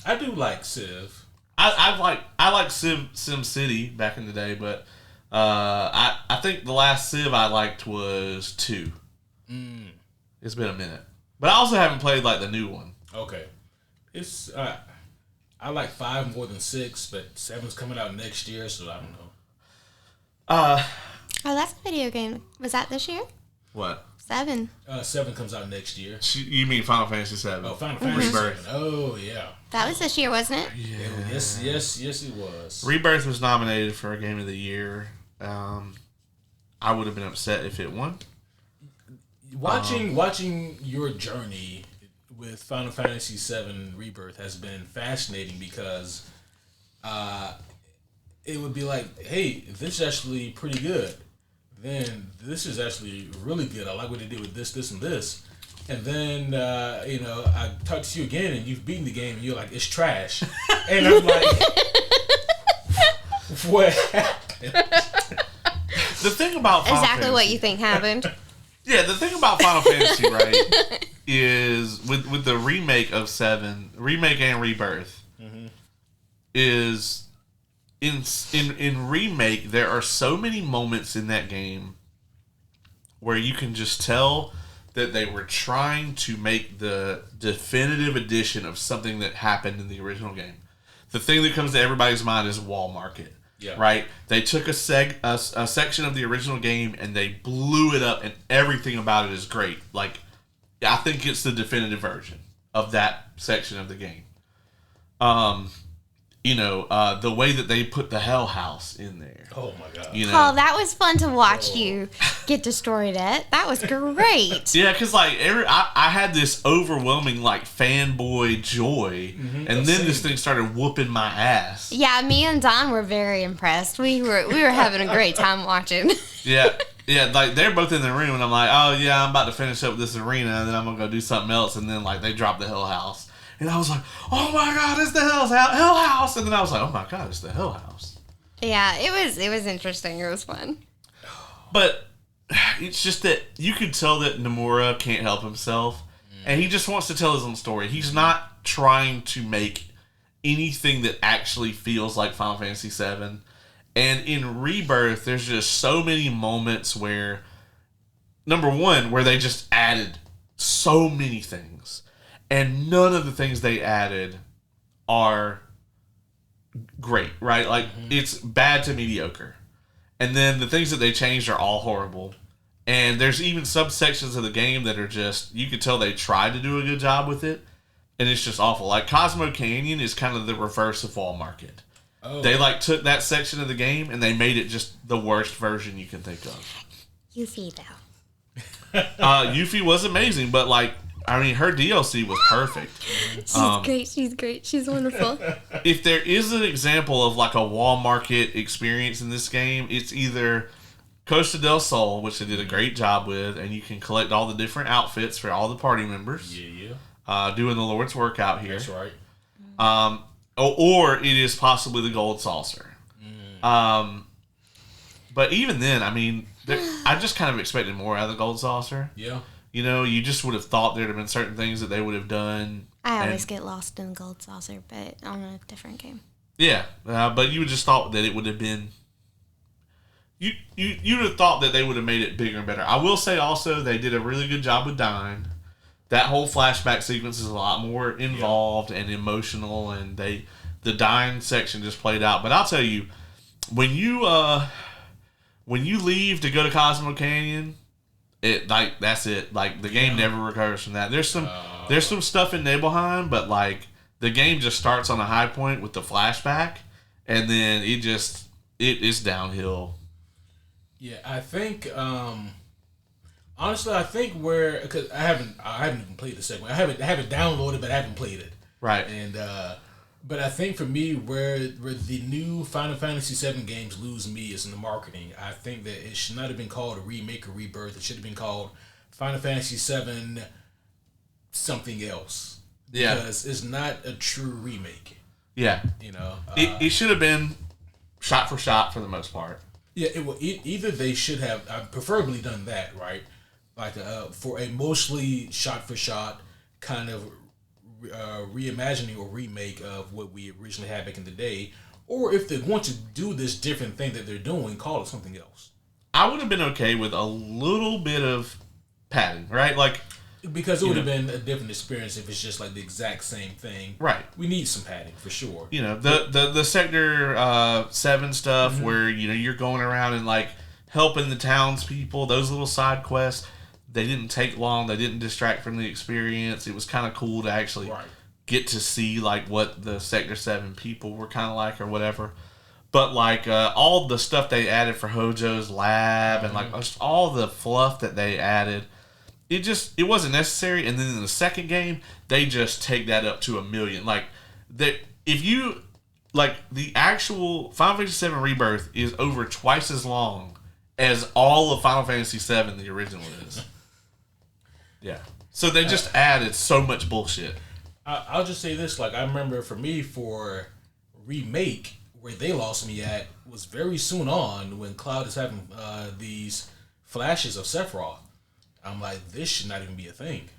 I do like Civ. I like Sim City back in the day, but I think the last Civ I liked was 2. It's been a minute, but I also haven't played the new one. Okay, it's I like 5 more than 6, but 7's coming out next year, so I don't know. Oh, that's a video game. Was that this year? What? 7. 7 comes out next year. You mean Final Fantasy 7? Oh, Final Fantasy 7. Oh, yeah. That was this year, wasn't it? Yeah. Yes, it was. Rebirth was nominated for a Game of the Year. I would have been upset if it won. Watching your journey with Final Fantasy 7 Rebirth has been fascinating because it would be like, hey, this is actually pretty good. Then this is actually really good. I like what they did with this, and this. And then, I talk to you again and you've beaten the game and you're like, it's trash. And I'm like, what happened? The thing about Final exactly what Fantasy- you think happened. Yeah, the thing about Final Fantasy, right, is with the remake of 7, remake and rebirth, is in remake there are so many moments in that game where you can just tell that they were trying to make the definitive edition of something that happened in the original game. The thing that comes to everybody's mind is Wall Market. Yeah. Right? They took a section of the original game and they blew it up, and everything about it is great. Like, I think it's the definitive version of that section of the game. The way that they put the Hell House in there. Oh my god. Oh, that was fun to watch you get destroyed at. That was great. Yeah, because like I had this overwhelming like fanboy joy, and then this thing started whooping my ass. Yeah, me and Don were very impressed. We were having a great time watching. Yeah, like they're both in the room, and I'm like, oh yeah, I'm about to finish up this arena, and then I'm gonna go do something else, and then like they drop the Hell House, and I was like, oh my god, it's the Hell House, and then I was like, oh my god, it's the Hell House. Yeah, it was interesting. It was fun. But it's just that you could tell that Nomura can't help himself, and he just wants to tell his own story. He's not trying to make anything that actually feels like Final Fantasy VII. And in Rebirth, there's just so many moments where, number one, where they just added so many things, and none of the things they added are great, right? Like, it's bad to mediocre. And then the things that they changed are all horrible. And there's even subsections of the game that are just, you could tell they tried to do a good job with it, and it's just awful. Like, Cosmo Canyon is kind of the reverse of Wall Market. Oh. They, like, took that section of the game, and they made it just the worst version you can think of. Yuffie, though. Yuffie was amazing, but, like, I mean, her DLC was perfect. She's great. She's wonderful. If there is an example of, like, a Wall Market experience in this game, it's either Costa del Sol, which they did a great job with, and you can collect all the different outfits for all the party members. Yeah. Doing the Lord's work out here. That's right. Or it is possibly the Gold Saucer. But even then, I mean, I just kind of expected more out of the Gold Saucer. Yeah. You know, you just would have thought there'd have been certain things that they would have done. I always get lost in the Gold Saucer, but on a different game. Yeah, but you would just thought that it would have been... You'd have thought that they would have made it bigger and better. I will say also, they did a really good job with Dying. That whole flashback sequence is a lot more involved and emotional, and the Dying section just played out. But I'll tell you, when you leave to go to Cosmo Canyon, that's it. Like, the game never recovers from that. There's some stuff in Nibelheim, but like the game just starts on a high point with the flashback, and then it is downhill. Yeah, I think honestly, I think because I haven't even played the second one. I have it downloaded, but I haven't played it. Right. And but I think for me, where the new Final Fantasy VII games lose me is in the marketing. I think that it should not have been called a remake or rebirth. It should have been called Final Fantasy VII something else. Yeah. Because it's not a true remake. Yeah. You know. It should have been shot for shot for the most part. Yeah, either they should have preferably done that, right? Like for a mostly shot for shot kind of reimagining or remake of what we originally had back in the day, or if they want to do this different thing that they're doing, call it something else. I would have been okay with a little bit of padding, right? Like, because it would have been a different experience if it's just like the exact same thing. Right. We need some padding for sure. You know, the Sector 7 stuff where, you know, you're going around and like helping the townspeople, those little side quests, they didn't take long. They didn't distract from the experience. It was kind of cool to actually get to see like what the Sector 7 people were kind of like or whatever. But like all the stuff they added for Hojo's lab and like just all the fluff that they added, it wasn't necessary. And then in the second game, they just take that up to 1,000,000. Like, if you like the actual Final Fantasy VII Rebirth is over twice as long as all of Final Fantasy VII, the original is. Yeah. So they just added so much bullshit. I'll just say this: like, I remember for me, for remake, where they lost me at was very soon on when Cloud is having these flashes of Sephiroth. I'm like, this should not even be a thing,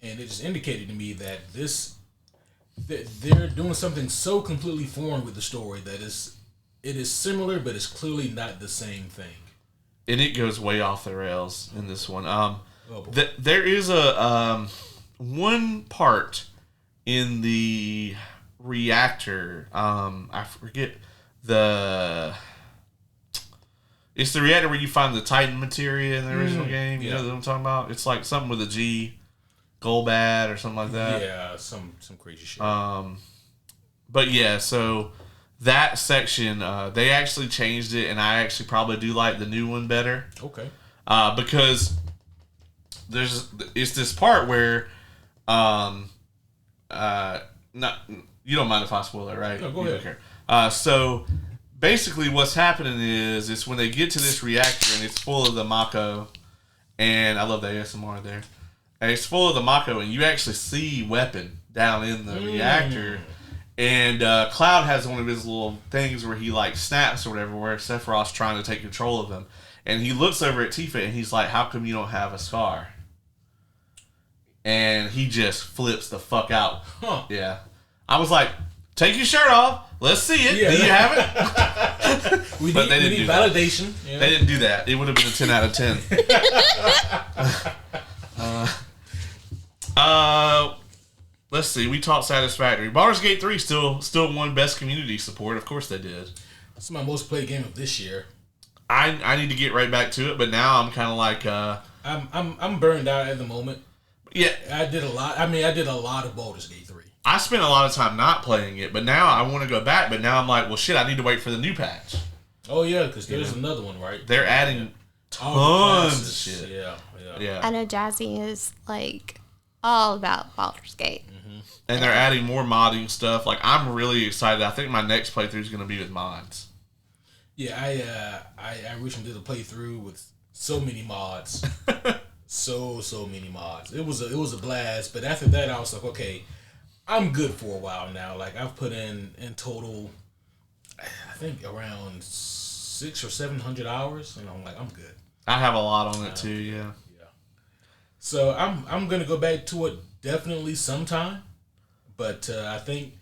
and it just indicated to me that they're doing something so completely foreign with the story that it is similar, but it's clearly not the same thing. And it goes way off the rails in this one. Oh, There is a one part in the reactor. I forget it's the reactor where you find the Titan materia in the original game. You know what I'm talking about? It's like something with a G, Golbat or something like that. Yeah, some crazy shit. But yeah, so that section, they actually changed it, and I actually probably do like the new one better. Okay. Because it's this part where, not you don't mind if I spoil it, right? No, go you ahead. Don't care. So basically, what's happening is it's when they get to this reactor and it's full of the Mako, and I love the ASMR there. And it's full of the Mako, and you actually see Weapon down in the reactor. And Cloud has one of his little things where he like snaps or whatever, where Sephiroth's trying to take control of him. And he looks over at Tifa and he's like, "How come you don't have a scar?" And he just flips the fuck out. Huh. Yeah. I was like, "Take your shirt off. Let's see it. Yeah. Do you have it?" We But they need didn't do validation. Yeah. They didn't do that. It would have been a 10 out of 10. Let's see. We talked Satisfactory. Baldur's Gate 3 still won Best Community Support. Of course they did. It's my most played game of this year. I need to get right back to it, but now I'm kind of like I'm burned out at the moment. yeah. I did a lot of Baldur's Gate 3. I spent a lot of time not playing it, but now I want to go back. But now I'm like, well, shit. I need to wait for the new patch. Oh yeah, because there's another one, right? They're adding All the tons of classes. shit. Yeah. I know Jazzy is like all about Baldur's Gate. And they're adding more modding stuff. Like, I'm really excited. I think my next playthrough is going to be with mods. Yeah, I recently did a playthrough with so many mods. so many mods. It was a blast, but after that I was like, okay, I'm good for a while now. Like, I've put in total, I think around 600 or 700 hours, and I'm like, I'm good. I have a lot on it too, yeah. So I'm gonna go back to it definitely sometime, but I think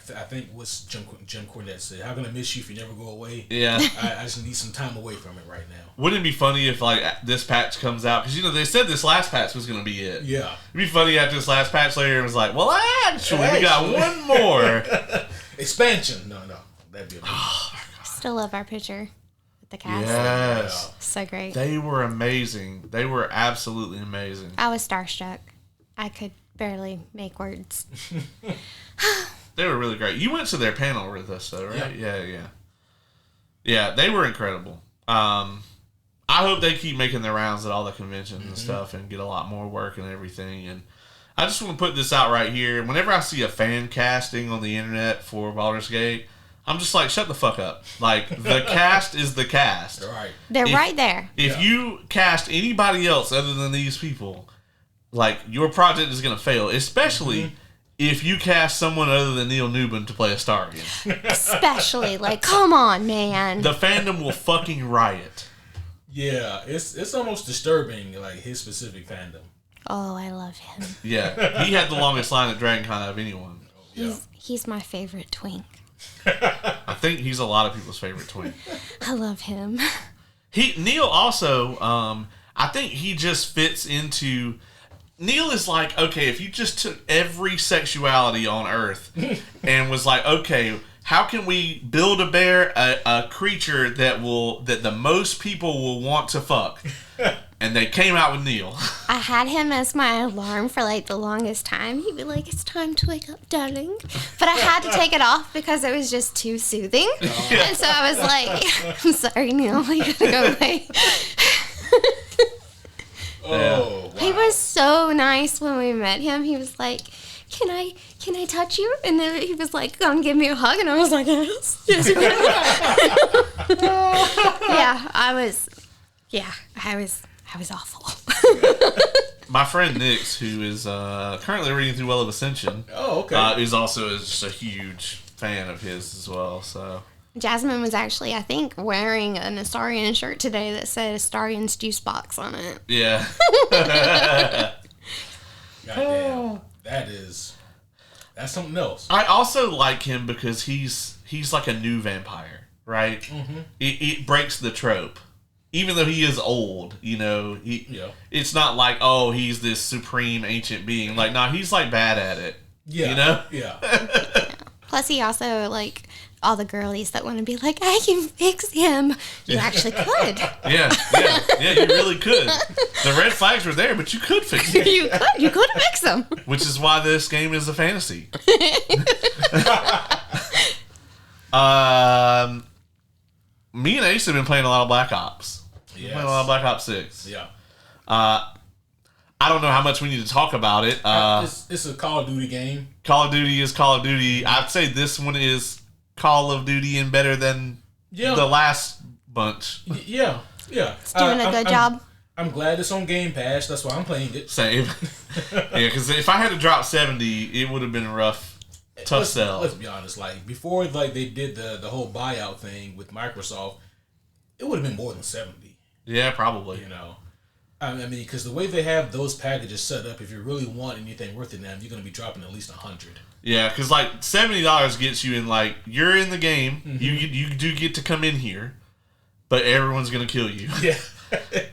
I think what's Jim Cornette said. How can I miss you if you never go away? Yeah. I just need some time away from it right now. Wouldn't it be funny if, like, this patch comes out? Because, they said this last patch was going to be it. Yeah. It'd be funny after this last patch later, it was like, well, actually, we got one more. Expansion. No. That'd be amazing. Still love our picture with the cast. Yes. So great. They were amazing. They were absolutely amazing. I was starstruck. I could barely make words. They were really great. You went to their panel with us, though, right? Yeah. Yeah, they were incredible. I hope they keep making their rounds at all the conventions and stuff and get a lot more work and everything. And I just want to put this out right here. Whenever I see a fan casting on the internet for Baldur's Gate, I'm just like, shut the fuck up. Like, the cast is the cast. Right. They're right there. If you cast anybody else other than these people, like, your project is going to fail, especially if you cast someone other than Neil Newman to play Astarion. Especially, like, come on, man. The fandom will fucking riot. Yeah, it's almost disturbing, like, his specific fandom. Oh, I love him. Yeah, he had the longest line at DragonCon out of anyone. He's my favorite twink. I think he's a lot of people's favorite twink. I love him. Neil also, I think he just fits into... Neil is like, okay, if you just took every sexuality on Earth and was like, okay, how can we build a bear, a creature that the most people will want to fuck? And they came out with Neil. I had him as my alarm for like the longest time. He'd be like, "It's time to wake up, darling." But I had to take it off because it was just too soothing. And so I was like, "I'm sorry, Neil, you gotta go away." Oh, wow. He was so nice when we met him. He was like, Can I touch you? And then he was like, "Come give me a hug." And I was like, yes, you can. I was awful. My friend Nix, who is currently reading through Well of Ascension, Oh, okay. is also just a huge fan of his as well. So Jasmine was actually, I think, wearing an Astarian shirt today that said Astarian's juice box on it. yeah. Goddamn. That's something else. I also like him because he's like a new vampire, right? Mm-hmm. It breaks the trope. Even though he is old, it's not like, oh, he's this supreme ancient being. Like, nah, he's like bad at it. Yeah. Yeah. Plus, he also, like, all the girlies that want to be like, I can fix him. You actually could. Yeah, you really could. The red flags were there, but you could fix it. You could fix him. Which is why this game is a fantasy. Me and Ace have been playing a lot of Black Ops. Yes. Playing a lot of Black Ops 6. Yeah. I don't know how much we need to talk about it. It's a Call of Duty game. Call of Duty is Call of Duty. I'd say this one is Call of Duty and better than the last bunch. Yeah. It's doing a good job. I'm glad it's on Game Pass. That's why I'm playing it. Same. Yeah, because if I had to drop 70, it would have been a tough sell. Let's be honest. Like, before they did the whole buyout thing with Microsoft, it would have been more than 70. Yeah, probably. I mean, because the way they have those packages set up, if you really want anything worth it now, you're going to be dropping at least 100. Yeah, because like $70 gets you in, like, you're in the game. Mm-hmm. You do get to come in here, but everyone's going to kill you. Yeah.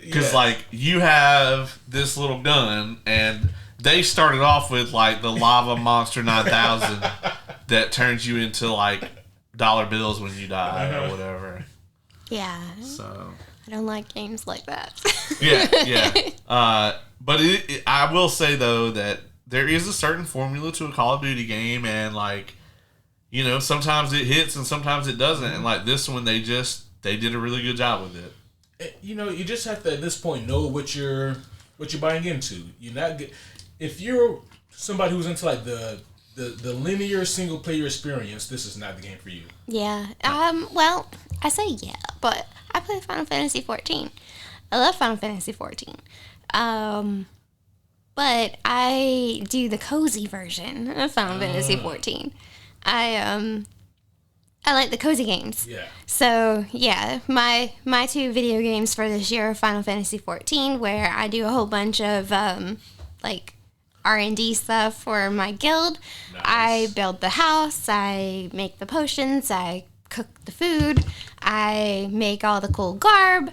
Because like you have this little gun, and they started off with like the Lava Monster 9000 that turns you into like dollar bills when you die or whatever. Yeah. So I don't like games like that. Yeah. But I will say though that there is a certain formula to a Call of Duty game, and like sometimes it hits and sometimes it doesn't, and like this one they did a really good job with it. You just have to at this point know what you're buying into. If you're somebody who's into like the linear single player experience, this is not the game for you. Yeah. Well, I say yeah, but I play Final Fantasy 14. I love Final Fantasy 14. But I do the cozy version of Final Fantasy 14. I like the cozy games. Yeah. So, yeah, my two video games for this year are Final Fantasy 14, where I do a whole bunch of, like, R&D stuff for my guild. Nice. I build the house, I make the potions, I cook the food, I make all the cool garb,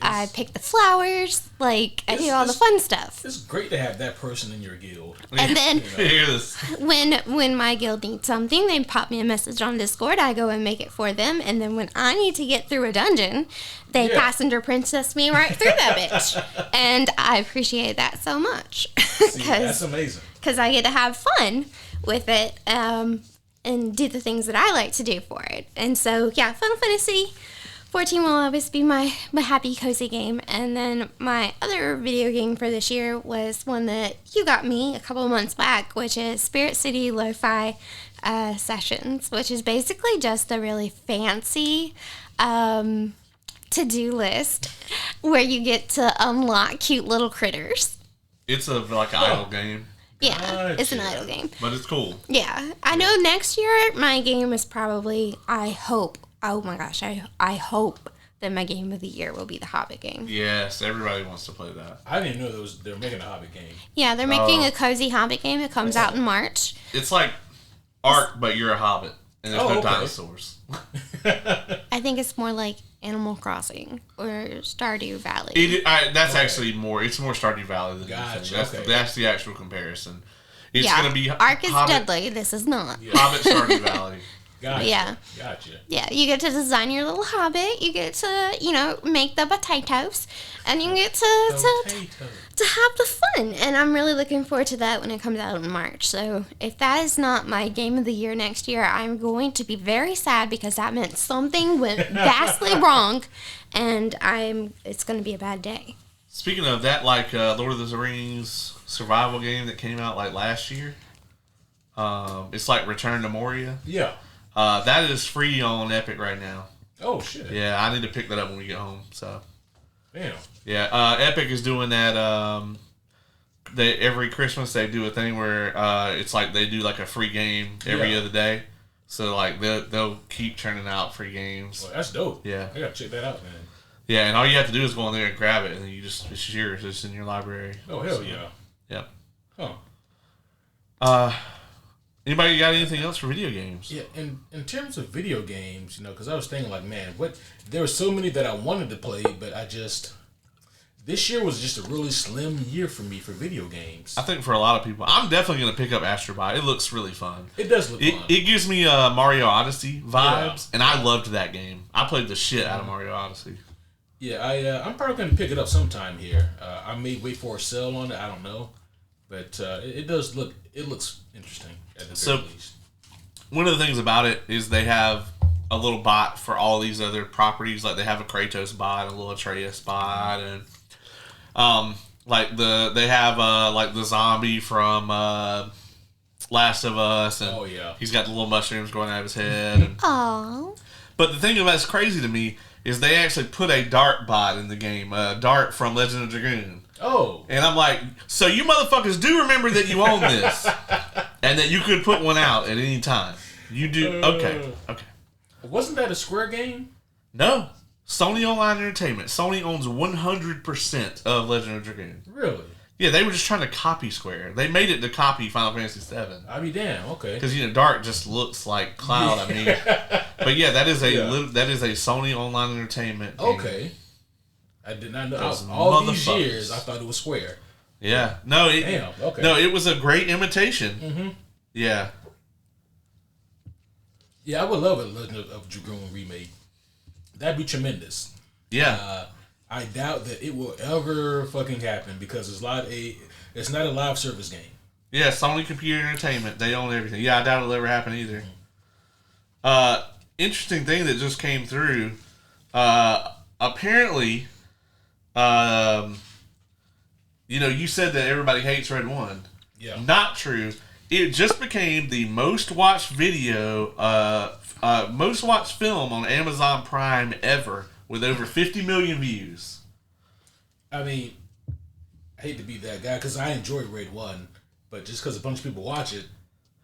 I pick the flowers, like, I do all the fun stuff. It's great to have that person in your guild. And then when my guild needs something, they pop me a message on Discord, I go and make it for them, and then when I need to get through a dungeon, they passenger princess me right through that bitch. And I appreciate that so much. That's amazing. Because I get to have fun with it, and do the things that I like to do for it. And so, yeah, Final Fantasy 14 will always be my happy, cozy game. And then my other video game for this year was one that you got me a couple of months back, which is Spirit City Lo-Fi Sessions, which is basically just a really fancy to-do list where you get to unlock cute little critters. It's like an idle game. Yeah, gotcha. It's an idle game. But it's cool. Yeah. I know next year my game is probably, I hope, oh my gosh, I hope that my game of the year will be the Hobbit game. Yes, everybody wants to play that. I didn't know they were making a Hobbit game. Yeah, they're making a cozy Hobbit game. It comes out in March. It's like Ark, but you're a Hobbit, and there's no dinosaurs. I think it's more like Animal Crossing or Stardew Valley. That's actually more. It's more Stardew Valley than anything. That's the actual comparison. It's going to be Ark is Deadly. This is not. Yeah. Hobbit Stardew Valley. Gotcha. Yeah, you get to design your little hobbit. You get to, make the potatoes, and you get to have the fun. And I'm really looking forward to that when it comes out in March. So if that is not my game of the year next year, I'm going to be very sad because that meant something went vastly wrong, and it's going to be a bad day. Speaking of that, like Lord of the Rings survival game that came out like last year, it's like Return to Moria. Yeah. That is free on Epic right now. Oh, shit. Yeah, I need to pick that up when we get home. So. Damn. Yeah, Epic is doing that. Every Christmas they do a thing where it's like they do like a free game every other day. So like they'll keep churning out free games. Well, that's dope. Yeah. I gotta check that out, man. Yeah, and all you have to do is go in there and grab it, and then it's yours. It's in your library. Oh hell yeah. Yep. Huh. Anybody got anything else for video games? Yeah, and in terms of video games, because I was thinking like, man, there were so many that I wanted to play, but this year was just a really slim year for me for video games. I think for a lot of people, I'm definitely going to pick up Astro Bot. It looks really fun. It does look fun. It gives me Mario Odyssey vibes, and I loved that game. I played the shit out of Mario Odyssey. Yeah, I'm probably going to pick it up sometime here. I may wait for a sale on it. I don't know, but it looks interesting at the very least. One of the things about it is they have a little bot for all these other properties. Like they have a Kratos bot, a little Atreus bot, and they have like the zombie from Last of Us, and he's got the little mushrooms growing out of his head. Aww. But the thing that's crazy to me is they actually put a dart bot in the game, Dart from Legend of Dragoon. Oh. And I'm like, so you motherfuckers do remember that you own this, and that you could put one out at any time. You do. Okay. Wasn't that a Square game? No. Sony Online Entertainment. Sony owns 100% of Legend of Dragoon. Really? Yeah, they were just trying to copy Square. They made it to copy Final Fantasy VII. I mean, damn. Okay. Because Dart just looks like Cloud. I mean, but yeah, that is a Sony Online Entertainment game. Okay. I did not know. All these years, I thought it was Square. Yeah. No. Damn. Okay. No, it was a great imitation. Mm-hmm. Yeah. Yeah, I would love a Legend of Dragoon remake. That'd be tremendous. Yeah. I doubt that it will ever fucking happen because it's not a live service game. Yeah, Sony Computer Entertainment. They own everything. Yeah, I doubt it'll ever happen either. Interesting thing that just came through. Apparently, you said that everybody hates Red One. Yeah. Not true. It just became the most watched most watched film on Amazon Prime ever, with over 50 million views. I mean, I hate to be that guy because I enjoy Red One, but just because a bunch of people watch it,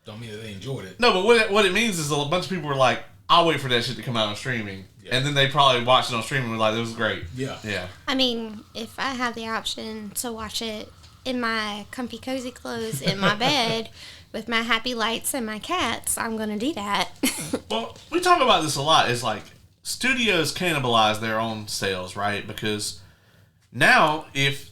don't mean that they enjoyed it. No, but what it means is a bunch of people were like, I'll wait for that shit to come out on streaming. Yeah. And then they probably watched it on streaming and were like, it was great. Yeah. Yeah. I mean, if I have the option to watch it in my comfy, cozy clothes in my bed with my happy lights and my cats, I'm going to do that. Well, we talk about this a lot. It's like studios cannibalize their own sales, right? Because now if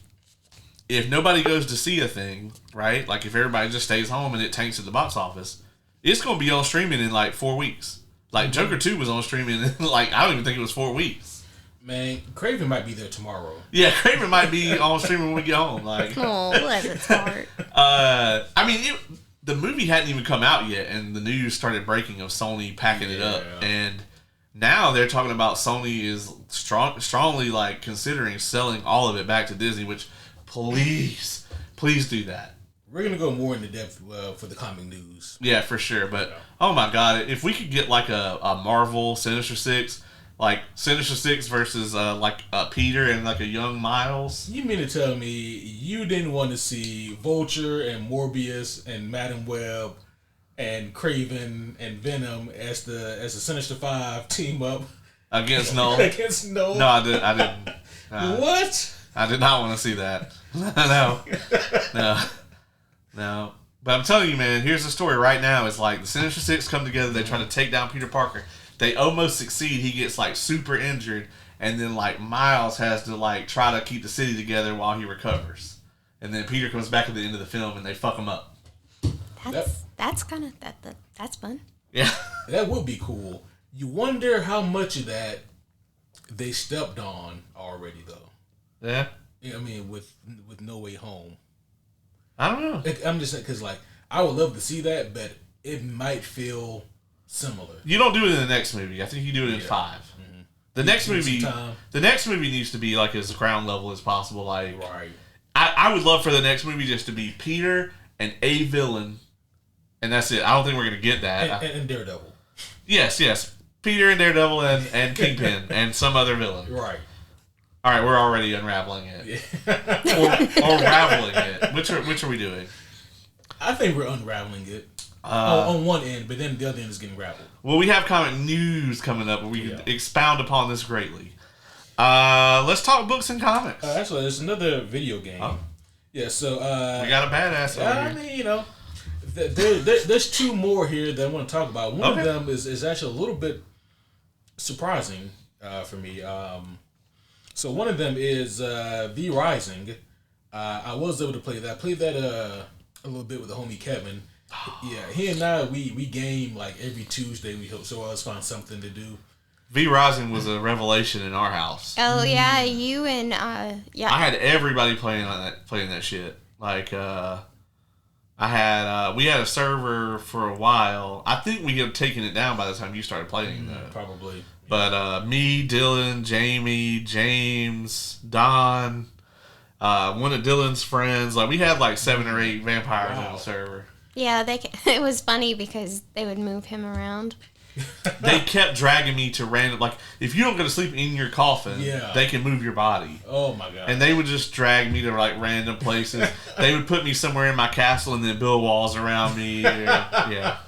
nobody goes to see a thing, right? Like if everybody just stays home and it tanks at the box office, it's going to be on streaming in like 4 weeks. Like Joker 2 was on streaming in like, I don't even think it was 4 weeks. Man, Craven might be there tomorrow. Yeah, Craven might be on streaming when we get home. Like, oh, bless its heart. I mean, the movie hadn't even come out yet, and the news started breaking of Sony packing it up, and now they're talking about Sony is strongly like considering selling all of it back to Disney. Which, please do that. We're gonna go more into depth for the comic news. Yeah, for sure. But oh my god, if we could get like a Marvel Sinister Six. Like Sinister Six versus Peter and like a young Miles. You mean to tell me you didn't want to see Vulture and Morbius and Madam Web and Kraven and Venom as the Sinister Five team up against Null? Against Null? No, I didn't. What? I did not want to see that. No. But I'm telling you, man. Here's the story right now. It's like the Sinister Six come together. They try to take down Peter Parker. They almost succeed. He gets like super injured, and then like Miles has to like try to keep the city together while he recovers. And then Peter comes back at the end of the film, and they fuck him up. That's kind of that's fun. Yeah, that would be cool. You wonder how much of that they stepped on already, though. Yeah. I mean, with No Way Home. I don't know. I'm just saying because like I would love to see that, but it might feel similar. You don't do it in the next movie. I think you do it in 5. Mm-hmm. The next movie needs to be like as ground level as possible. Like, right. I would love for the next movie just to be Peter and a villain, and that's it. I don't think we're gonna get that. And Daredevil. Yes. Peter and Daredevil and Kingpin and some other villain. Right. All right, we're already unraveling it. Yeah. or raveling it. Which are we doing? I think we're unraveling it. on one end, but then the other end is getting grappled. Well, we have comic news coming up where we can expound upon this greatly. Let's talk books and comics. Actually, there's another video game. Oh. Yeah, so... we got a badass over here. I mean, you know, there's two more here that I want to talk about. One of them is actually a little bit surprising for me. So one of them is V Rising. I was able to play that. I played that a little bit with the homie Kevin. Yeah, he and I, we game like every Tuesday. We hope so. Always find something to do. V Rising was a revelation in our house. Oh yeah, you and yeah. I had everybody playing that shit. Like we had a server for a while. I think we had taken it down by the time you started playing though. Probably. But me, Dylan, Jamie, James, Don, one of Dylan's friends, like we had like 7 or 8 vampires on the server. Yeah, it was funny because they would move him around. They kept dragging me to random, like if you don't go to sleep in your coffin, they can move your body. Oh my god! And they would just drag me to like random places. They would put me somewhere in my castle and then build walls around me. Yeah.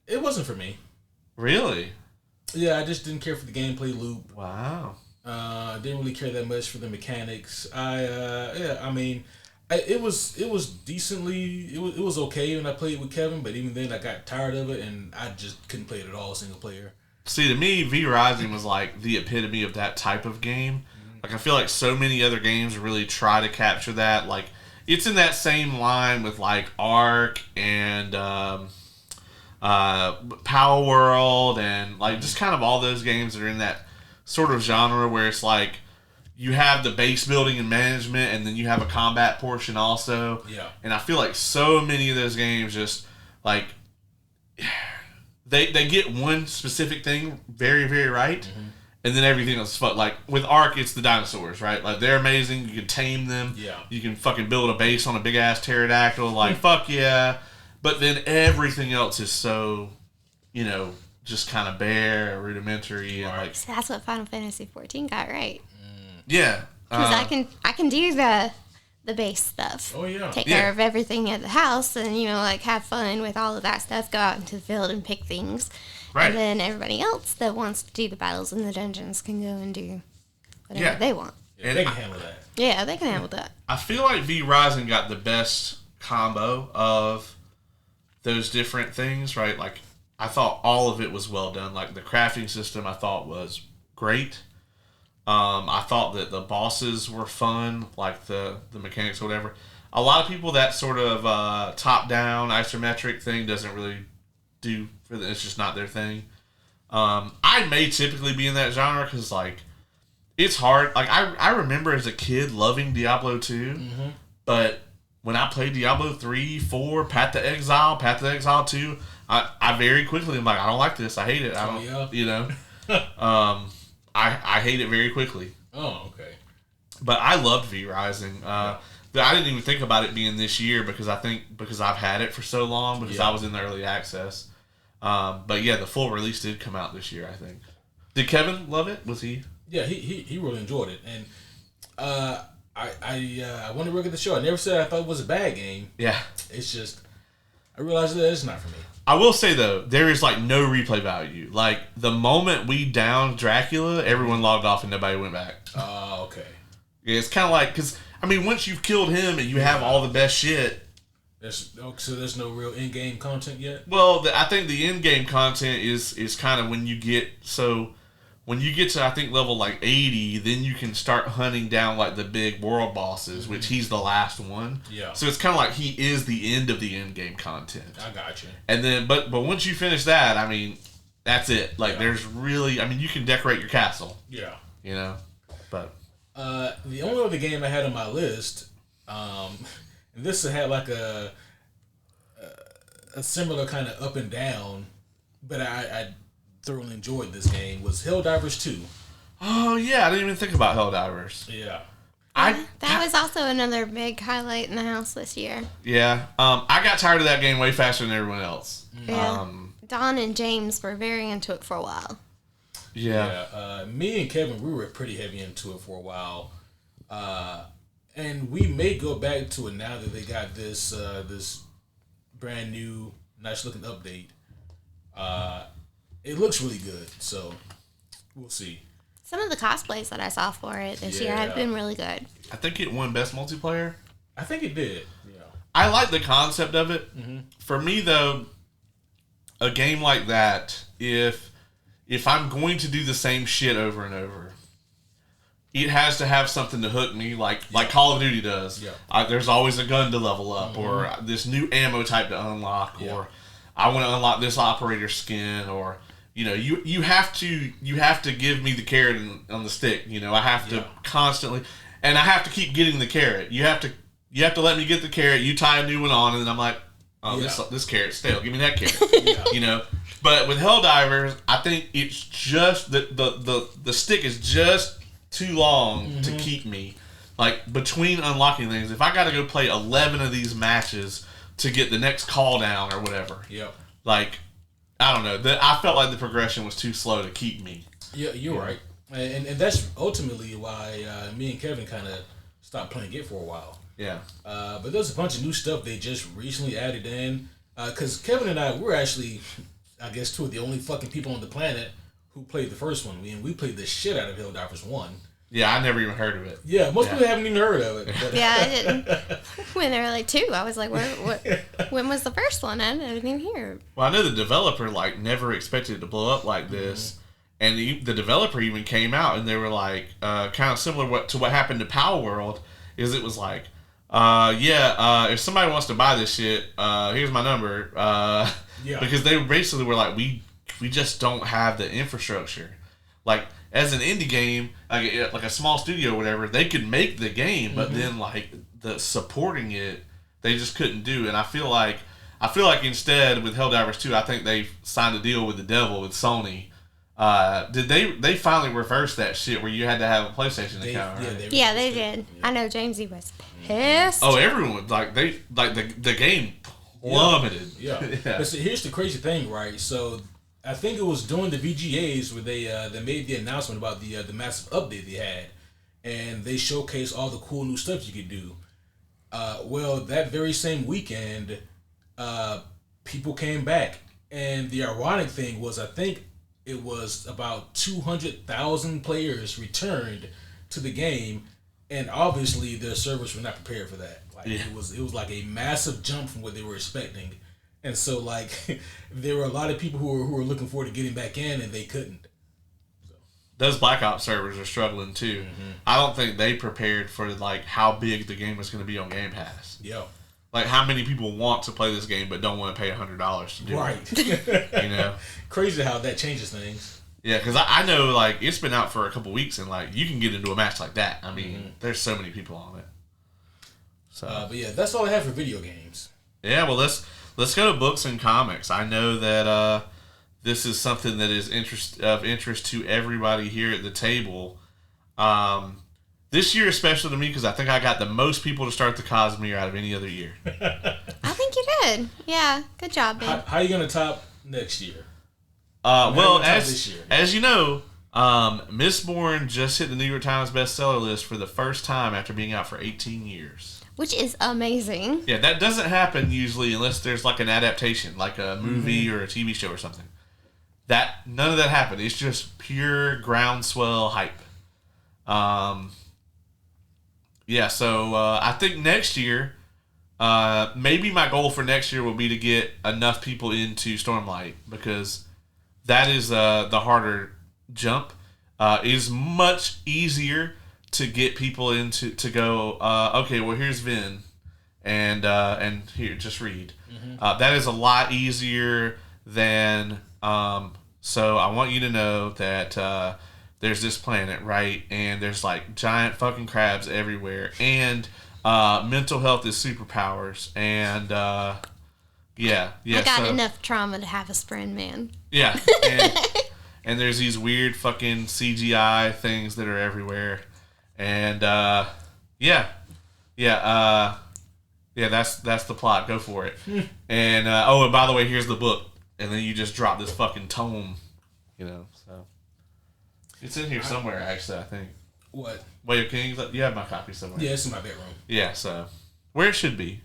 It wasn't for me. Really? Yeah, I just didn't care for the gameplay loop. Wow. Didn't really care that much for the mechanics. It was decently. It was okay when I played with Kevin, but even then I got tired of it and I just couldn't play it at all single player. See, to me, V Rising was like the epitome of that type of game. Like I feel like so many other games really try to capture that. Like it's in that same line with like Ark and Power World and like just kind of all those games that are in that sort of genre where it's like you have the base building and management and then you have a combat portion also. Yeah. And I feel like so many of those games just like they get one specific thing very, very right. And then everything else is fun. Like with Ark, it's the dinosaurs, right? Like they're amazing. You can tame them. Yeah. You can fucking build a base on a big ass pterodactyl. Like fuck yeah. But then everything else is so, just kind of bare, rudimentary, and like. So that's what Final Fantasy 14 got right. Yeah. Because I can do the base stuff. Oh yeah. Take care of everything at the house, and like have fun with all of that stuff. Go out into the field and pick things. Right. And then everybody else that wants to do the battles in the dungeons can go and do whatever they want. Yeah, they can handle that. Yeah, they can handle that. I feel like V Rising got the best combo of those different things, right? Like, I thought all of it was well done. Like, the crafting system I thought was great. I thought that the bosses were fun, like the mechanics or whatever. A lot of people, that sort of top-down isometric thing doesn't really do for them. It's just not their thing. I may typically be in that genre because, like, it's hard. Like, I remember as a kid loving Diablo 2, but when I played Diablo 3, 4, Path to Exile 2, I very quickly am like, I don't like this. I hate it. I don't, I hate it very quickly. Oh, okay. But I loved V Rising. I didn't even think about it being this year because I've had it for so long because I was in the early access. But yeah, the full release did come out this year, I think. Did Kevin love it? Was he? Yeah, he really enjoyed it, and I want to look at the show. I never said I thought it was a bad game. Yeah, it's just I realized that it's not for me. I will say though, there is like no replay value. Like the moment we downed Dracula, everyone logged off and nobody went back. Oh, okay. Yeah, it's kind of like because I mean, once you've killed him and you have all the best shit. So there's no real in-game content yet? Well, I think the in-game content is kind of when you get to I think level like 80, then you can start hunting down like the big world bosses, which he's the last one. Yeah. So it's kind of like he is the end of the in-game content. I got you. And then, but once you finish that, I mean, that's it. Like there's really, I mean, you can decorate your castle. Yeah. But the only other game I had on my list, and this had like a similar kind of up and down, but I thoroughly enjoyed this game, was Helldivers 2. Oh yeah, I didn't even think about Helldivers. Yeah. That was also another big highlight in the house this year. Yeah. I got tired of that game way faster than everyone else. Yeah. Don and James were very into it for a while. Yeah. Me and Kevin, we were pretty heavy into it for a while. And we may go back to it now that they got this this brand new, nice looking update. It looks really good, so we'll see. Some of the cosplays that I saw for it this year have been really good. I think it won Best Multiplayer. I think it did. Yeah. I like the concept of it. Mm-hmm. For me, though, a game like that, if I'm going to do the same shit over and over, it has to have something to hook me, like Call of Duty does. Yeah. There's always a gun to level up, or this new ammo type to unlock, or I want to unlock this operator skin, or you have to give me the carrot on the stick. I have to constantly, and I have to keep getting the carrot. You have to let me get the carrot. You tie a new one on, and then I'm like, oh, this carrot's stale. Give me that carrot. But with Helldivers, I think it's just the stick is just too long to keep me. Like, between unlocking things, if I got to go play 11 of these matches to get the next call down or whatever, like, I don't know. I felt like the progression was too slow to keep me. Yeah, you're right. And that's ultimately why me and Kevin kind of stopped playing it for a while. Yeah. But there's a bunch of new stuff they just recently added in. Because Kevin and I, we're actually, I guess, two of the only fucking people on the planet who played the first one. We played the shit out of Helldivers 1. Yeah, I never even heard of it. Yeah, most people haven't even heard of it. But. Yeah, I didn't. When they were like 2, I was like, when was the first one? I didn't even hear. Well, I know the developer never expected it to blow up like this. And the developer even came out and they were like, kind of similar to what happened to Power World, is it was like, if somebody wants to buy this shit, here's my number. Because they basically were like, we just don't have the infrastructure. Like, as an indie game, like a small studio or whatever, they could make the game, but then the supporting it, they just couldn't do. And I feel like instead with Helldivers 2, I think they signed a deal with the devil, with Sony. Did they finally reverse that shit where you had to have a PlayStation account? Right? Yeah, they did. I know Jamesy was pissed. Oh, everyone the game plummeted. Yeah. But see, here's the crazy thing, right? So I think it was during the VGAs where they made the announcement about the massive update they had, and they showcased all the cool new stuff you could do. Well, that very same weekend, people came back, and the ironic thing was, I think it was about 200,000 players returned to the game, and obviously their servers were not prepared for that. It was like a massive jump from what they were expecting. And so, there were a lot of people who were looking forward to getting back in, and they couldn't. So. Those Black Ops servers are struggling, too. Mm-hmm. I don't think they prepared for, how big the game was going to be on Game Pass. Yeah. How many people want to play this game but don't want to pay $100 to do it. Right. Crazy how that changes things. Yeah, because I know, it's been out for a couple weeks, and, you can get into a match like that. I mean, there's so many people on it. So. But, yeah, that's all I have for video games. Yeah, well, Let's go to books and comics. I know that this is something that is of interest to everybody here at the table. This year is special to me because I think I got the most people to start the Cosmere out of any other year. I think you did. Yeah, good job, babe. How are you going to top next year? As you know, Mistborn just hit the New York Times bestseller list for the first time after being out for 18 years. Which is amazing. Yeah, that doesn't happen usually unless there's an adaptation, like a movie or a TV show or something. None of that happened. It's just pure groundswell hype. So I think next year, maybe my goal for next year will be to get enough people into Stormlight, because that is the harder jump. It is much easier to get people into to go. Okay, well, here's Vin, and here, just read. Mm-hmm. That is a lot easier than. So I want you to know that there's this planet, right? And there's giant fucking crabs everywhere, and mental health is superpowers, and I got enough trauma to have a sprint, man. Yeah, and there's these weird fucking CGI things that are everywhere. And that's the plot. Go for it. And and by the way, here's the book. And then you just drop this fucking tome, so it's in here somewhere. Actually, I think. What? Way of Kings. You have my copy somewhere. Yeah, it's in my bedroom. Yeah, so where it should be.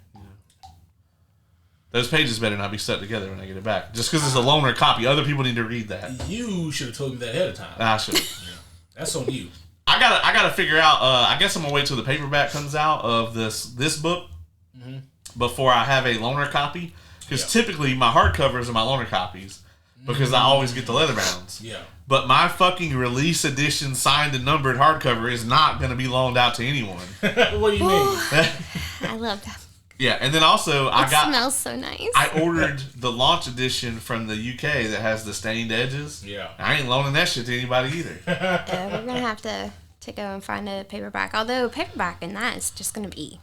Those pages better not be stuck together when I get it back. Just because it's a loaner copy, other people need to read that. You should have told me that ahead of time. I should. Yeah. That's on you. I gotta figure out. I guess I'm gonna wait till the paperback comes out of this book before I have a loaner copy. Because typically my hardcovers are my loaner copies because I always get the leather bounds. Yeah. But my fucking release edition signed and numbered hardcover is not gonna be loaned out to anyone. What do you mean? I love that. Yeah, and then also It smells so nice. I ordered the launch edition from the UK that has the stained edges. Yeah. I ain't loaning that shit to anybody either. Yeah, we're gonna have to go and find a paperback. Although paperback in that is just gonna be.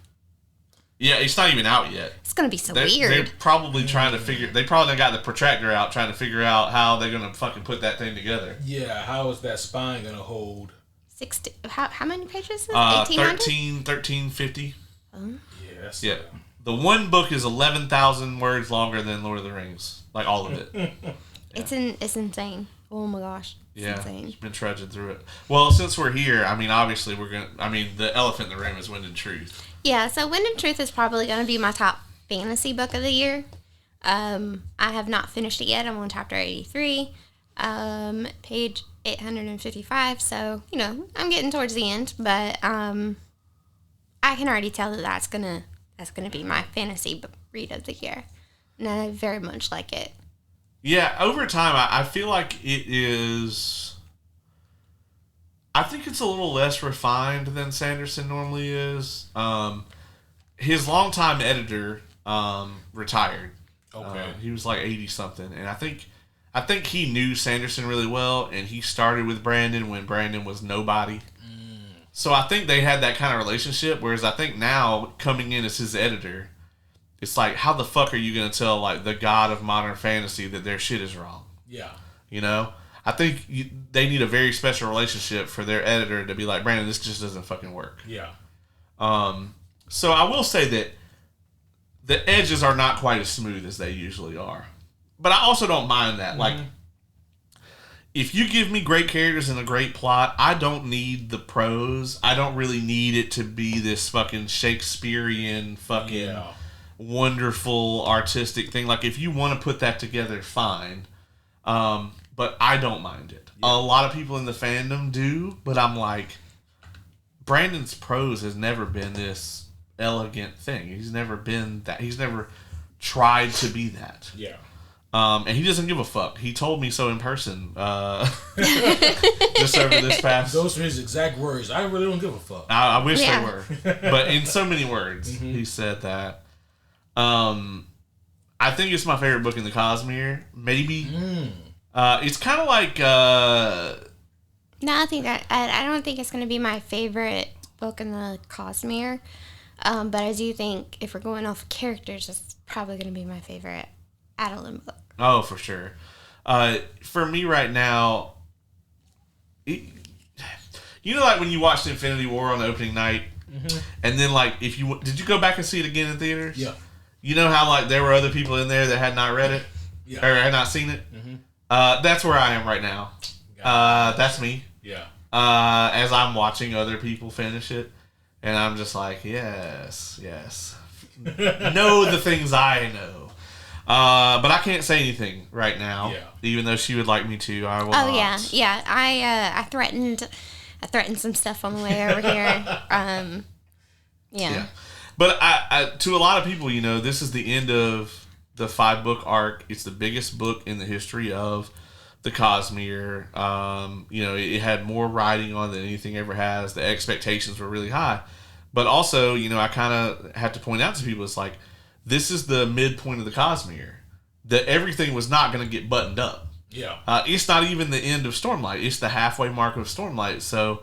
Yeah, it's not even out yet. It's gonna be so They're weird. probably trying to figure. They probably got the protractor out trying to figure out how they're gonna fucking put that thing together. Yeah, how is that spine gonna hold? 60. How many pages is it? 1,800? 1350. Yes. Yeah. The one book is 11,000 words longer than Lord of the Rings. Like, all of it. It's insane. Oh my gosh. It's insane. It's been trudging through it. Well, since we're here, I mean, obviously the elephant in the room is Wind and Truth. Yeah, so Wind of Truth is probably going to be my top fantasy book of the year. I have not finished it yet. I'm on chapter 83, page 855. So, I'm getting towards the end, but I can already tell that that's gonna be my fantasy read of the year. And I very much like it. Yeah, over time, I feel like it is... I think it's a little less refined than Sanderson normally is. His longtime editor retired. Okay. He was like 80-something. And I think he knew Sanderson really well, and he started with Brandon when Brandon was nobody. So I think they had that kind of relationship, whereas I think now, coming in as his editor, it's like, how the fuck are you going to tell, like, the god of modern fantasy that their shit is wrong? Yeah. I think they need a very special relationship for their editor to be like, Brandon, this just doesn't fucking work. Yeah. So I will say that the edges are not quite as smooth as they usually are. But I also don't mind that. Like, if you give me great characters and a great plot, I don't need the prose. I don't really need it to be this fucking Shakespearean fucking wonderful artistic thing. Like, if you want to put that together, fine. But I don't mind it. Yeah. A lot of people in the fandom do, but I'm like, Brandon's prose has never been this elegant thing. He's never been that. He's never tried to be that. Yeah. And he doesn't give a fuck. He told me so in person. Just over this past. Those are his exact words. I really don't give a fuck. I wish they were, but in so many words, he said that. I think it's my favorite book in the Cosmere. Maybe. It's kind of like. No, I don't think it's going to be my favorite book in the Cosmere. But I do think if we're going off of characters, it's probably going to be my favorite Adeline book. Oh, for sure. For me right now, like when you watched Infinity War on the opening night, and then like did you go back and see it again in theaters? Yeah. You know how like there were other people in there that had not read it, or had not seen it. That's where I am right now. That's me. Yeah. As I'm watching other people finish it, and I'm just like, yes, know the things I know. But I can't say anything right now. Yeah. Even though she would like me to, I will. Oh not. yeah. I threatened some stuff on the way over here. Yeah. But I to a lot of people, this is the end of the 5-book arc. It's the biggest book in the history of the Cosmere. It had more writing on than anything ever has. The expectations were really high. But also, I kind of have to point out to people, it's like, this is the midpoint of the Cosmere. That everything was not going to get buttoned up. Yeah. It's not even the end of Stormlight. It's the halfway mark of Stormlight. So,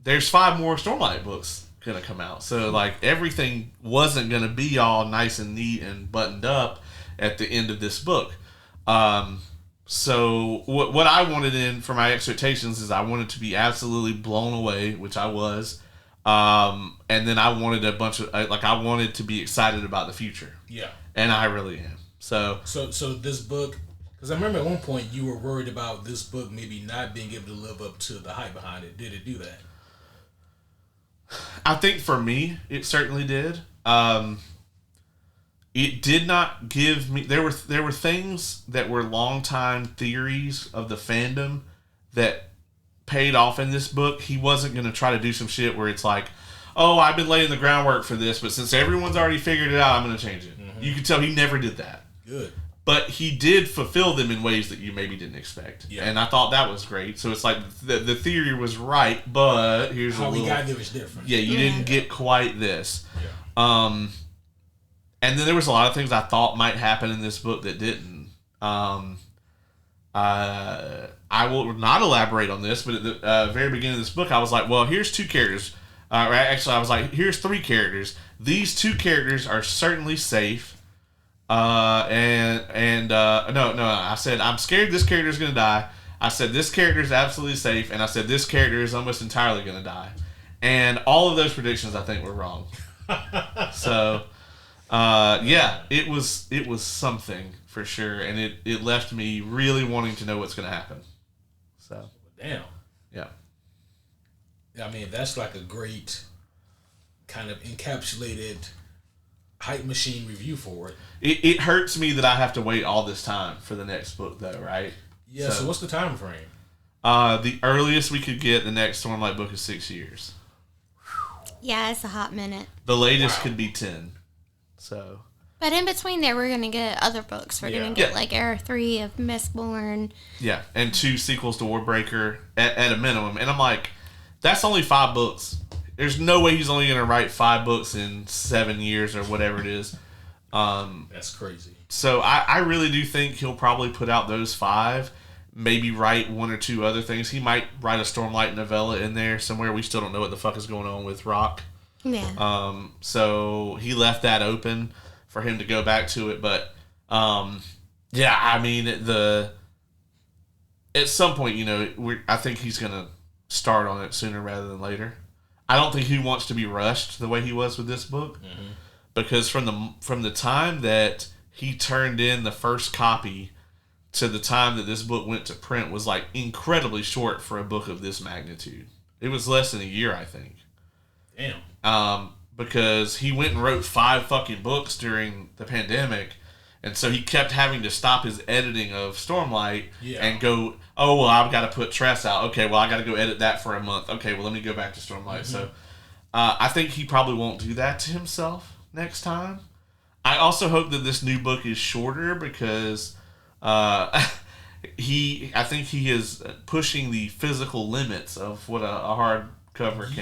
there's 5 more Stormlight books going to come out. So, like, everything wasn't going to be all nice and neat and buttoned up at the end of this book. So, what I wanted for my expectations is I wanted to be absolutely blown away, which I was. And then I wanted I wanted to be excited about the future. Yeah. And I really am. So this book, Because I remember at one point you were worried about this book maybe not being able to live up to the hype behind it. Did it do that? I think for me, it certainly did. It did not give me. There were things that were longtime theories of the fandom that paid off in this book. He wasn't going to try to do some shit where it's like, oh, I've been laying the groundwork for this, but since everyone's already figured it out, I'm going to change it. Mm-hmm. You can tell he never did that. Good. But he did fulfill them in ways that you maybe didn't expect. Yeah. And I thought that was great. So it's like the theory was right, but here's how we got there was different. Yeah, you didn't get quite this. Yeah. And then there was a lot of things I thought might happen in this book that didn't. I will not elaborate on this, but at the very beginning of this book, I was like, well, here's two characters. Actually, I was like, here's three characters. These two characters are certainly safe. No, I said, I'm scared this character is going to die. I said, this character is absolutely safe. And I said, this character is almost entirely going to die. And all of those predictions, I think, were wrong. So, yeah, it was something for sure. And it left me really wanting to know what's going to happen. So, damn. Yeah. I mean, that's like a great kind of encapsulated hype machine review for it. It hurts me that I have to wait all this time for the next book, though, right? Yeah, so what's the time frame? The earliest we could get the next Stormlight book is 6 years. Yeah, it's a hot minute. The latest could be 10. So. But in between there, we're going to get other books. We're going to get, like, Era 3 of Mistborn. Yeah, and 2 sequels to Warbreaker at a minimum. And I'm like, that's only 5 books. There's no way he's only going to write 5 books in 7 years or whatever it is. That's crazy. So I really do think he'll probably put out those 5. Maybe write 1 or 2 other things. He might write a Stormlight novella in there somewhere. We still don't know what the fuck is going on with Rock. Yeah. So he left that open for him to go back to it. But, yeah, I mean, at some point, you know, I think he's going to start on it sooner rather than later. I don't think he wants to be rushed the way he was with this book. Mm-hmm. Because from the time that he turned in the first copy to the time that this book went to print was like incredibly short for a book of this magnitude. It was less than a year, I think. Damn. Because he went and wrote 5 fucking books during the pandemic, and so he kept having to stop his editing of Stormlight and go, oh, well, I've got to put Tress out. Okay, well, I got to go edit that for a month. Okay, well, let me go back to Stormlight. Mm-hmm. So I think he probably won't do that to himself next time. I also hope that this new book is shorter because I think he is pushing the physical limits of what a hardcover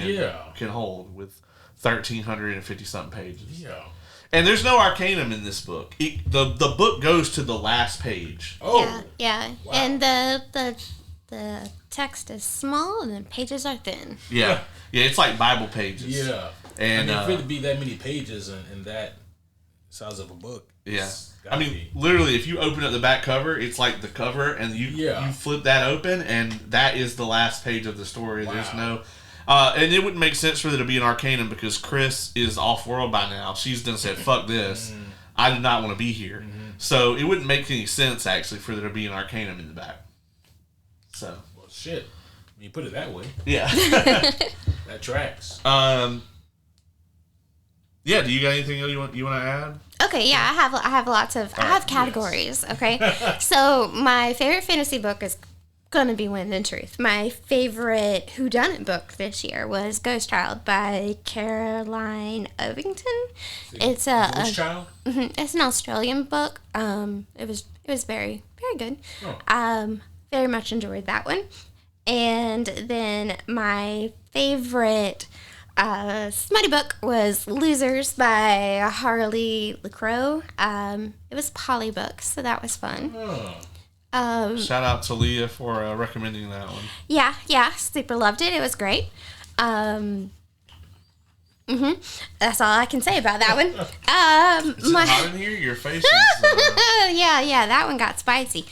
can hold with 1,350 something pages. Yeah. And there's no arcanum in this book. The book goes to the last page. Oh. Yeah. Wow. And the text is small and the pages are thin. Yeah. Yeah, it's like Bible pages. Yeah. And for it to be that many pages in that size of a book. Yeah. I mean, literally, if you open up the back cover, it's like the cover, and you flip that open, and that is the last page of the story. Wow. There's no... and it wouldn't make sense for there to be an arcanum because Chris is off-world by now. She's done said, fuck this. Mm-hmm. I do not want to be here. Mm-hmm. So it wouldn't make any sense, actually, for there to be an arcanum in the back. So... Well, shit. When you put it that way. Yeah. That tracks. Yeah, do you got anything else you want to add? Okay, yeah, I have lots of... I have categories, okay? So my favorite fantasy book is gonna be Wind and Truth. My favorite whodunit book this year was Ghost Child by Caroline Ovington. It's Ghost Child? It's an Australian book. It was very, very good. Oh. Very much enjoyed that one. And then my favorite smutty book was Losers by Harley LaCroix. It was Polly Book, so that was fun. Oh. Shout out to Leah for recommending that one. Yeah, super loved it. It was great. That's all I can say about that one. Is it hot in here? Your face is... Yeah, that one got spicy.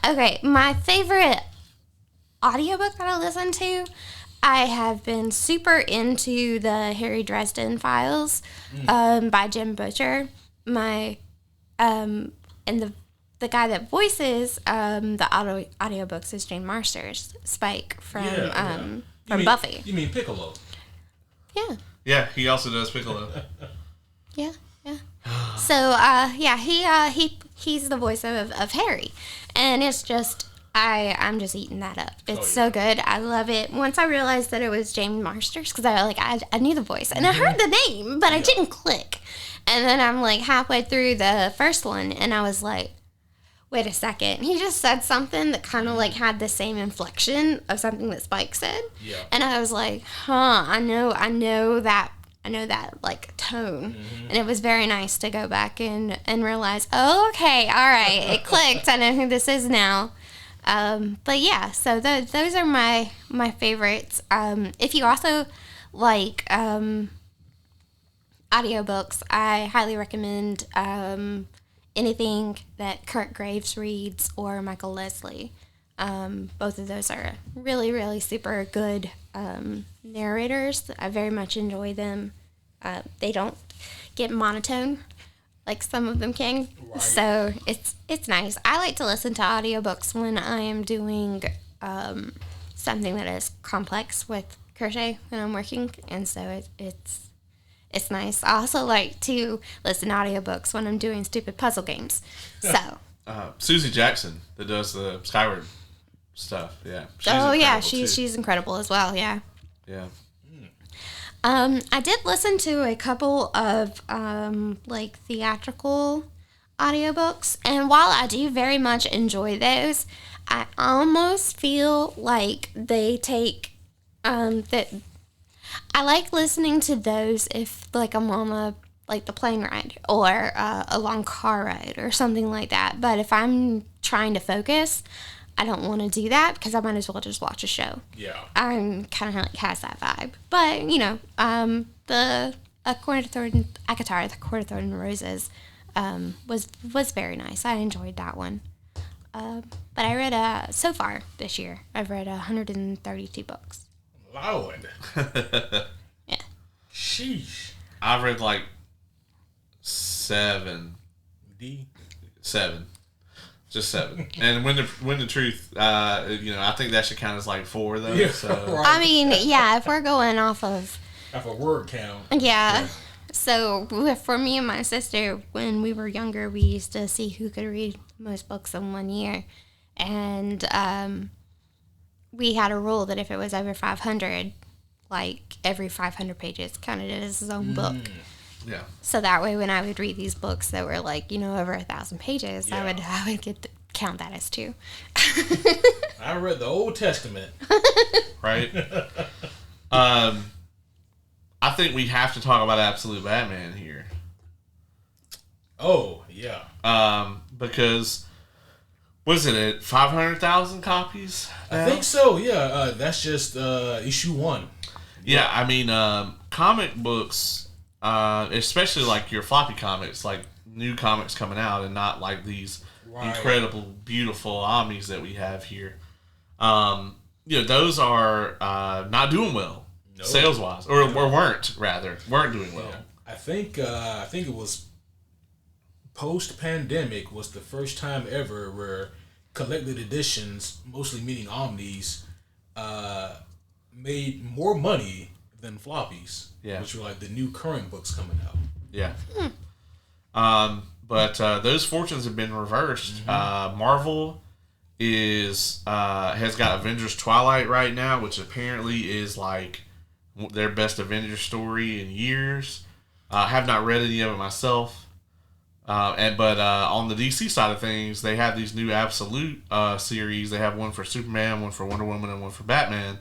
Okay, my favorite audiobook that I listen to, I have been super into the Harry Dresden Files by Jim Butcher. And the guy that voices the audiobooks is Jane Marsters, Spike from Buffy. You mean Piccolo? Yeah. Yeah, he also does Piccolo. Yeah. So he's the voice of Harry, and it's just I'm just eating that up. It's so good. I love it. Once I realized that it was Jane Marsters, because I knew the voice and I heard the name, but I didn't click. And then I'm like halfway through the first one, and I was like, wait a second. He just said something that kind of like had the same inflection of something that Spike said. Yeah. And I was like, I know that like tone. And it was very nice to go back and realize, oh, okay, all right, it clicked. I know who this is now. But yeah, so those are my favorites. If you also like audiobooks, I highly recommend anything that Kurt Graves reads or Michael Leslie. Both of those are really, really super good narrators. I very much enjoy them. They don't get monotone like some of them can. Right. So it's nice. I like to listen to audiobooks when I am doing something that is complex with crochet when I'm working, and so it's nice. I also like to listen to audiobooks when I'm doing stupid puzzle games. So Susie Jackson that does the Skyward stuff. Yeah. She's incredible as well. Yeah. Yeah. I did listen to a couple of like theatrical audiobooks, and while I do very much enjoy those, I almost feel like they take that I like listening to those if like I'm on the plane ride or a long car ride or something like that. But if I'm trying to focus, I don't want to do that because I might as well just watch a show. Yeah. I'm kind of like has that vibe. But, the A Court of Thorns, ACOTAR, The Court of Thorns and Roses was very nice. I enjoyed that one. But I read, so far this year, I've read 132 books. Lord. Yeah. Sheesh. I've read like 7. Seven. Just 7. And when the truth, I think that should count as like 4 though. Yeah, so. right. I mean, yeah, if we're going off of a word count. Yeah. So for me and my sister, when we were younger, we used to see who could read most books in 1 year, and we had a rule that if it was over 500, like every 500 pages counted as his own book. Yeah. So that way, when I would read these books that were like over 1,000 pages, I would count that as 2. I read the Old Testament. Right. I think we have to talk about Absolute Batman here. Oh yeah. Because what is it at 500,000 copies? Now? I think so. Yeah. That's just issue 1. Yeah. I mean, comic books. Especially like your floppy comics, like new comics coming out, and not like these incredible, beautiful omnis that we have here. Those are not doing well sales wise, or weren't doing well. Yeah. I think it was post pandemic was the first time ever where collected editions, mostly meaning omnis, made more money than floppies. Yeah. Which were like the new current books coming out. Yeah. But those fortunes have been reversed. Marvel has got Avengers Twilight right now, which apparently is like their best Avengers story in years. I have not read any of it myself. But on the DC side of things, they have these new Absolute series. They have one for Superman, one for Wonder Woman, and one for Batman.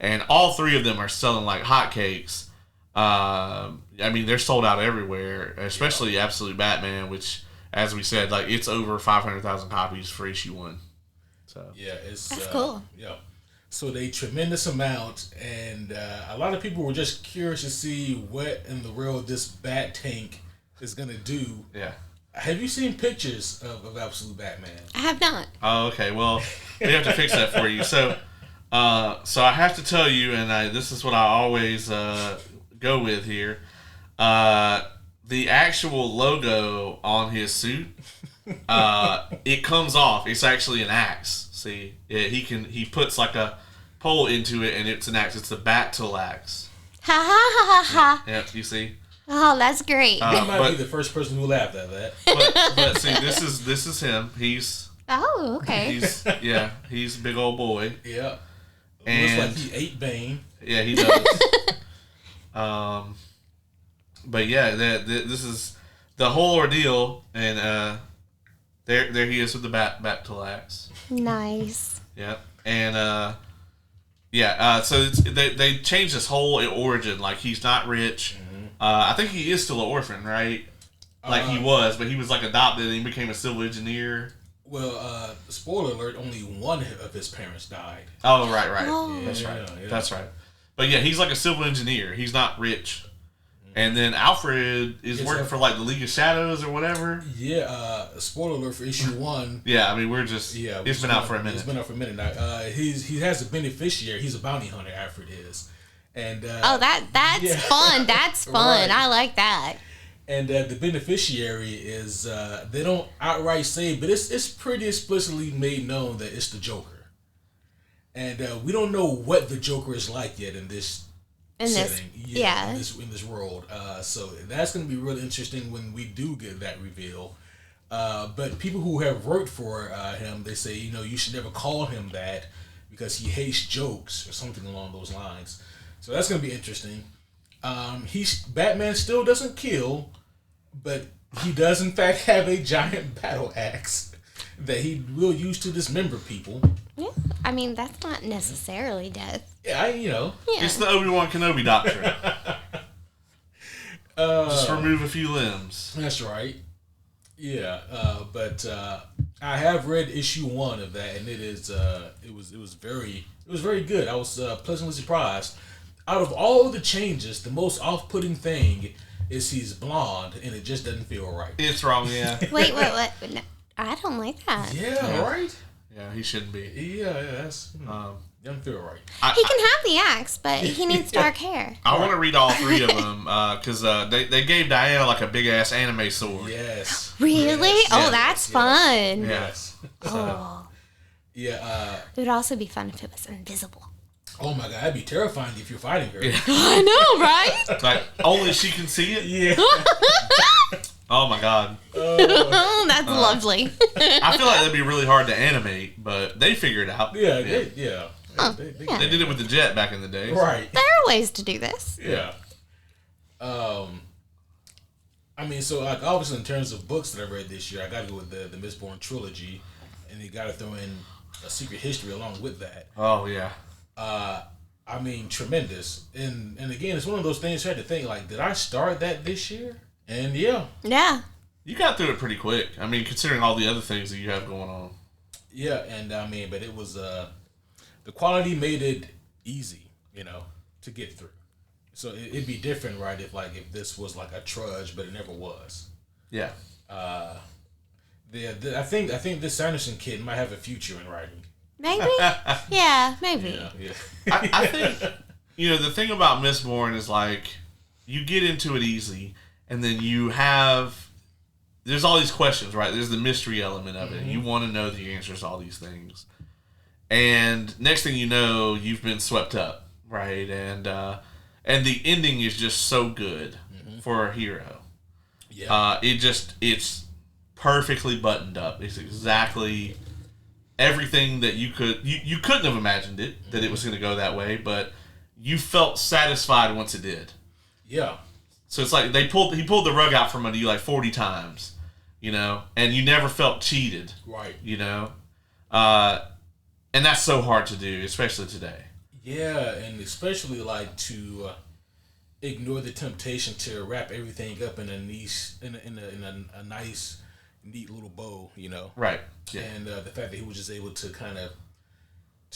And all 3 of them are selling like hotcakes. I mean, they're sold out everywhere, especially Absolute Batman, which, as we said, like it's over 500,000 copies for issue 1. So yeah, that's cool. Yeah, so they tremendous amount, and a lot of people were just curious to see what in the world this Bat Tank is gonna do. Yeah. Have you seen pictures of Absolute Batman? I have not. Oh, okay. Well, we have to fix that for you. So I have to tell you, and this is what I always go with here. the actual logo on his suit, it comes off. It's actually an axe. See, he puts like a pole into it, and it's an axe. It's the battle axe. Ha ha ha ha ha. Yep, you see. Oh, that's great. You might be the first person who laughed at that. But see, this is him. He's okay. He's a big old boy. Yeah. And looks like he ate Bane. Yeah, he does. But yeah, this is the whole ordeal, and there he is with the battle axe. Nice. Yeah, and so they changed his whole origin. Like, he's not rich. Mm-hmm. I think he is still an orphan, right? Like, he was, but he was like adopted and he became a civil engineer. Well, spoiler alert, only one of his parents died. Oh, right. Oh. Yeah, that's right. Yeah. That's right. But yeah, he's like a civil engineer. He's not rich. And then Alfred is working for like the League of Shadows or whatever. Yeah, spoiler alert for issue 1. Yeah, I mean, it's been out for a minute. It's been out for a minute now. He has a beneficiary. He's a bounty hunter, Alfred is. And that's fun. That's fun. Right. I like that. And the beneficiary is they don't outright say, but it's pretty explicitly made known that it's the Joker. And we don't know what the Joker is like yet in this setting. In this world. So that's going to be really interesting when we do get that reveal. But people who have worked for him, they say, you should never call him that because he hates jokes or something along those lines. So that's going to be interesting. Batman still doesn't kill, but he does in fact have a giant battle axe that he will use to dismember people. Yeah, I mean, that's not necessarily death. Yeah, It's the Obi-Wan Kenobi doctrine. Just remove a few limbs. That's right. Yeah, but I have read issue 1 of that, and it was very good. I was pleasantly surprised. Out of all the changes, the most off-putting thing is he's blonde, and it just doesn't feel right. It's wrong, yeah. Wait. No, I don't like that. Yeah, right? Yeah, he shouldn't be. Yeah, that's... doesn't feel right. He can have the axe, but he needs dark hair. I want to read all 3 of them, because they gave Diana like a big-ass anime sword. Yes. Really? Yes. Oh, that's fun. Yes. Oh. Yeah. It would also be fun if it was invisible. Oh my god, that'd be terrifying if you're fighting her. Yeah. I know, right? Like, only she can see it? Yeah. Oh my god. That's lovely. I feel like that'd be really hard to animate, but they figured it out. Yeah. They did it with the jet back in the day. Right. There are ways to do this. Yeah. I mean, so like obviously in terms of books that I read this year, I got to go with the Mistborn trilogy, and you got to throw in A Secret History along with that. Oh yeah. I mean, tremendous. And again, it's one of those things you had to think, like, did I start that this year? And yeah. You got through it pretty quick. I mean, considering all the other things that you have going on. Yeah, and I mean, but it was the quality made it easy, to get through. So it'd be different, right? If this was like a trudge, but it never was. Yeah. I think this Sanderson kid might have a future in writing. Maybe? Yeah, maybe. Yeah. I think, the thing about Mistborn is, like, you get into it easy, and then there's all these questions, right? There's the mystery element of it. Mm-hmm. You want to know the answers to all these things. And next thing you know, you've been swept up, right? And the ending is just so good for a hero. Yeah. It's perfectly buttoned up. It's exactly everything that you couldn't have imagined it, that it was going to go that way, but you felt satisfied once it did. Yeah. So it's like he pulled the rug out from under you like 40 times, and you never felt cheated. Right. And that's so hard to do, especially today. Yeah, and especially like to ignore the temptation to wrap everything up in a nice, in a nice, neat little bow, Right. Yeah. And the fact that he was just able to to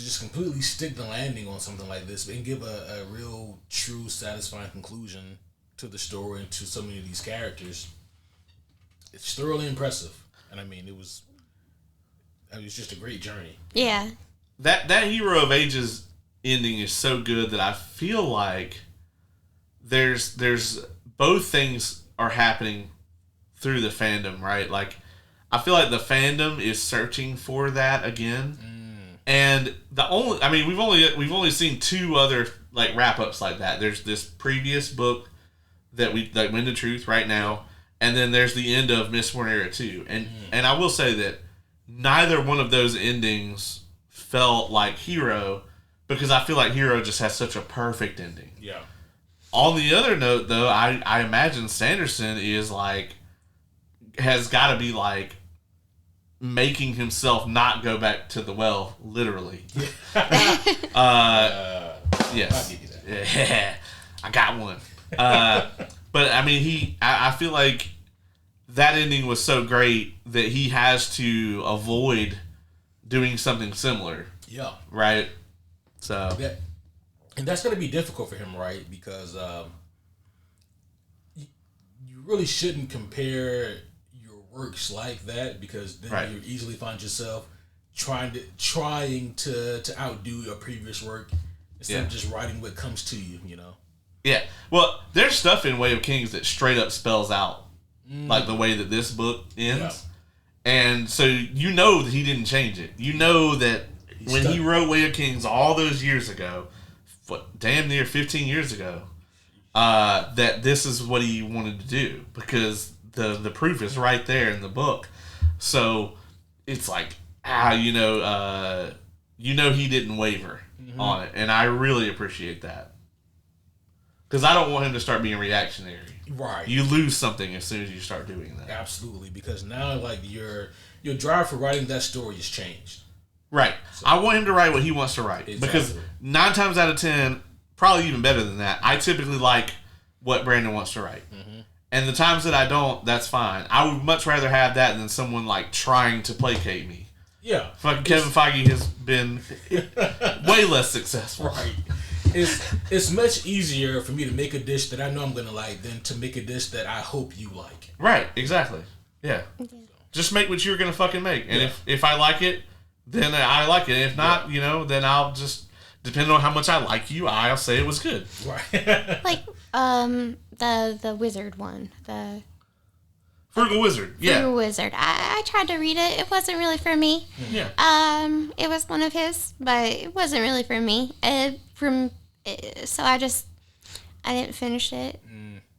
just completely stick the landing on something like this and give a real, true, satisfying conclusion to the story and to so many of these characters. It's thoroughly impressive, and I mean, it was just a great journey. Yeah. That Hero of Ages ending is so good that I feel like there's both things are happening through the fandom, right? Like, I feel like the fandom is searching for that again. And we've only seen 2 other like wrap ups like that. There's this previous book that Wind of Truth right now, and then there's the end of Mistborn Era 2. And I will say that neither one of those endings felt like Hero, because I feel like Hero just has such a perfect ending. Yeah. On the other note, though, I imagine Sanderson is like has got to be like making himself not go back to the well, literally. Yes. I'll give you that. Yeah, I got one. But I mean, I feel like that ending was so great that he has to avoid doing something similar. Yeah. Right? So. And that's going to be difficult for him, right? Because you really shouldn't compare your works like that, because then you easily find yourself trying to outdo your previous work instead of just writing what comes to you, you know? Yeah. Well, there's stuff in Way of Kings that straight up spells out like the way that this book ends. Yeah. And so you know that he didn't change it. You know that when he wrote Way of Kings all those years ago, damn near 15 years ago, that this is what he wanted to do, because the proof is right there in the book. So it's like, he didn't waver on it, and I really appreciate that, because I don't want him to start being reactionary. Right, you lose something as soon as you start doing that. Absolutely, because now like your drive for writing that story has changed. Right. So, I want him to write what he wants to write. Exactly. Because 9 times out of 10, probably even better than that, I typically like what Brandon wants to write. Mm-hmm. And the times that I don't, that's fine. I would much rather have that than someone like trying to placate me. Yeah. Fucking Kevin Feige has been way less successful. Right. It's much easier for me to make a dish that I know I'm going to like than to make a dish that I hope you like. Right. Exactly. Yeah. Just make what you're going to fucking make. And if I like it, then I like it. If not, then I'll just, depending on how much I like you, I'll say it was good. Right. Like, the wizard one. The Frugal Wizard. Yeah. Frugal Wizard. I tried to read it. It wasn't really for me. Yeah. It was one of his, but it wasn't really for me. So I didn't finish it.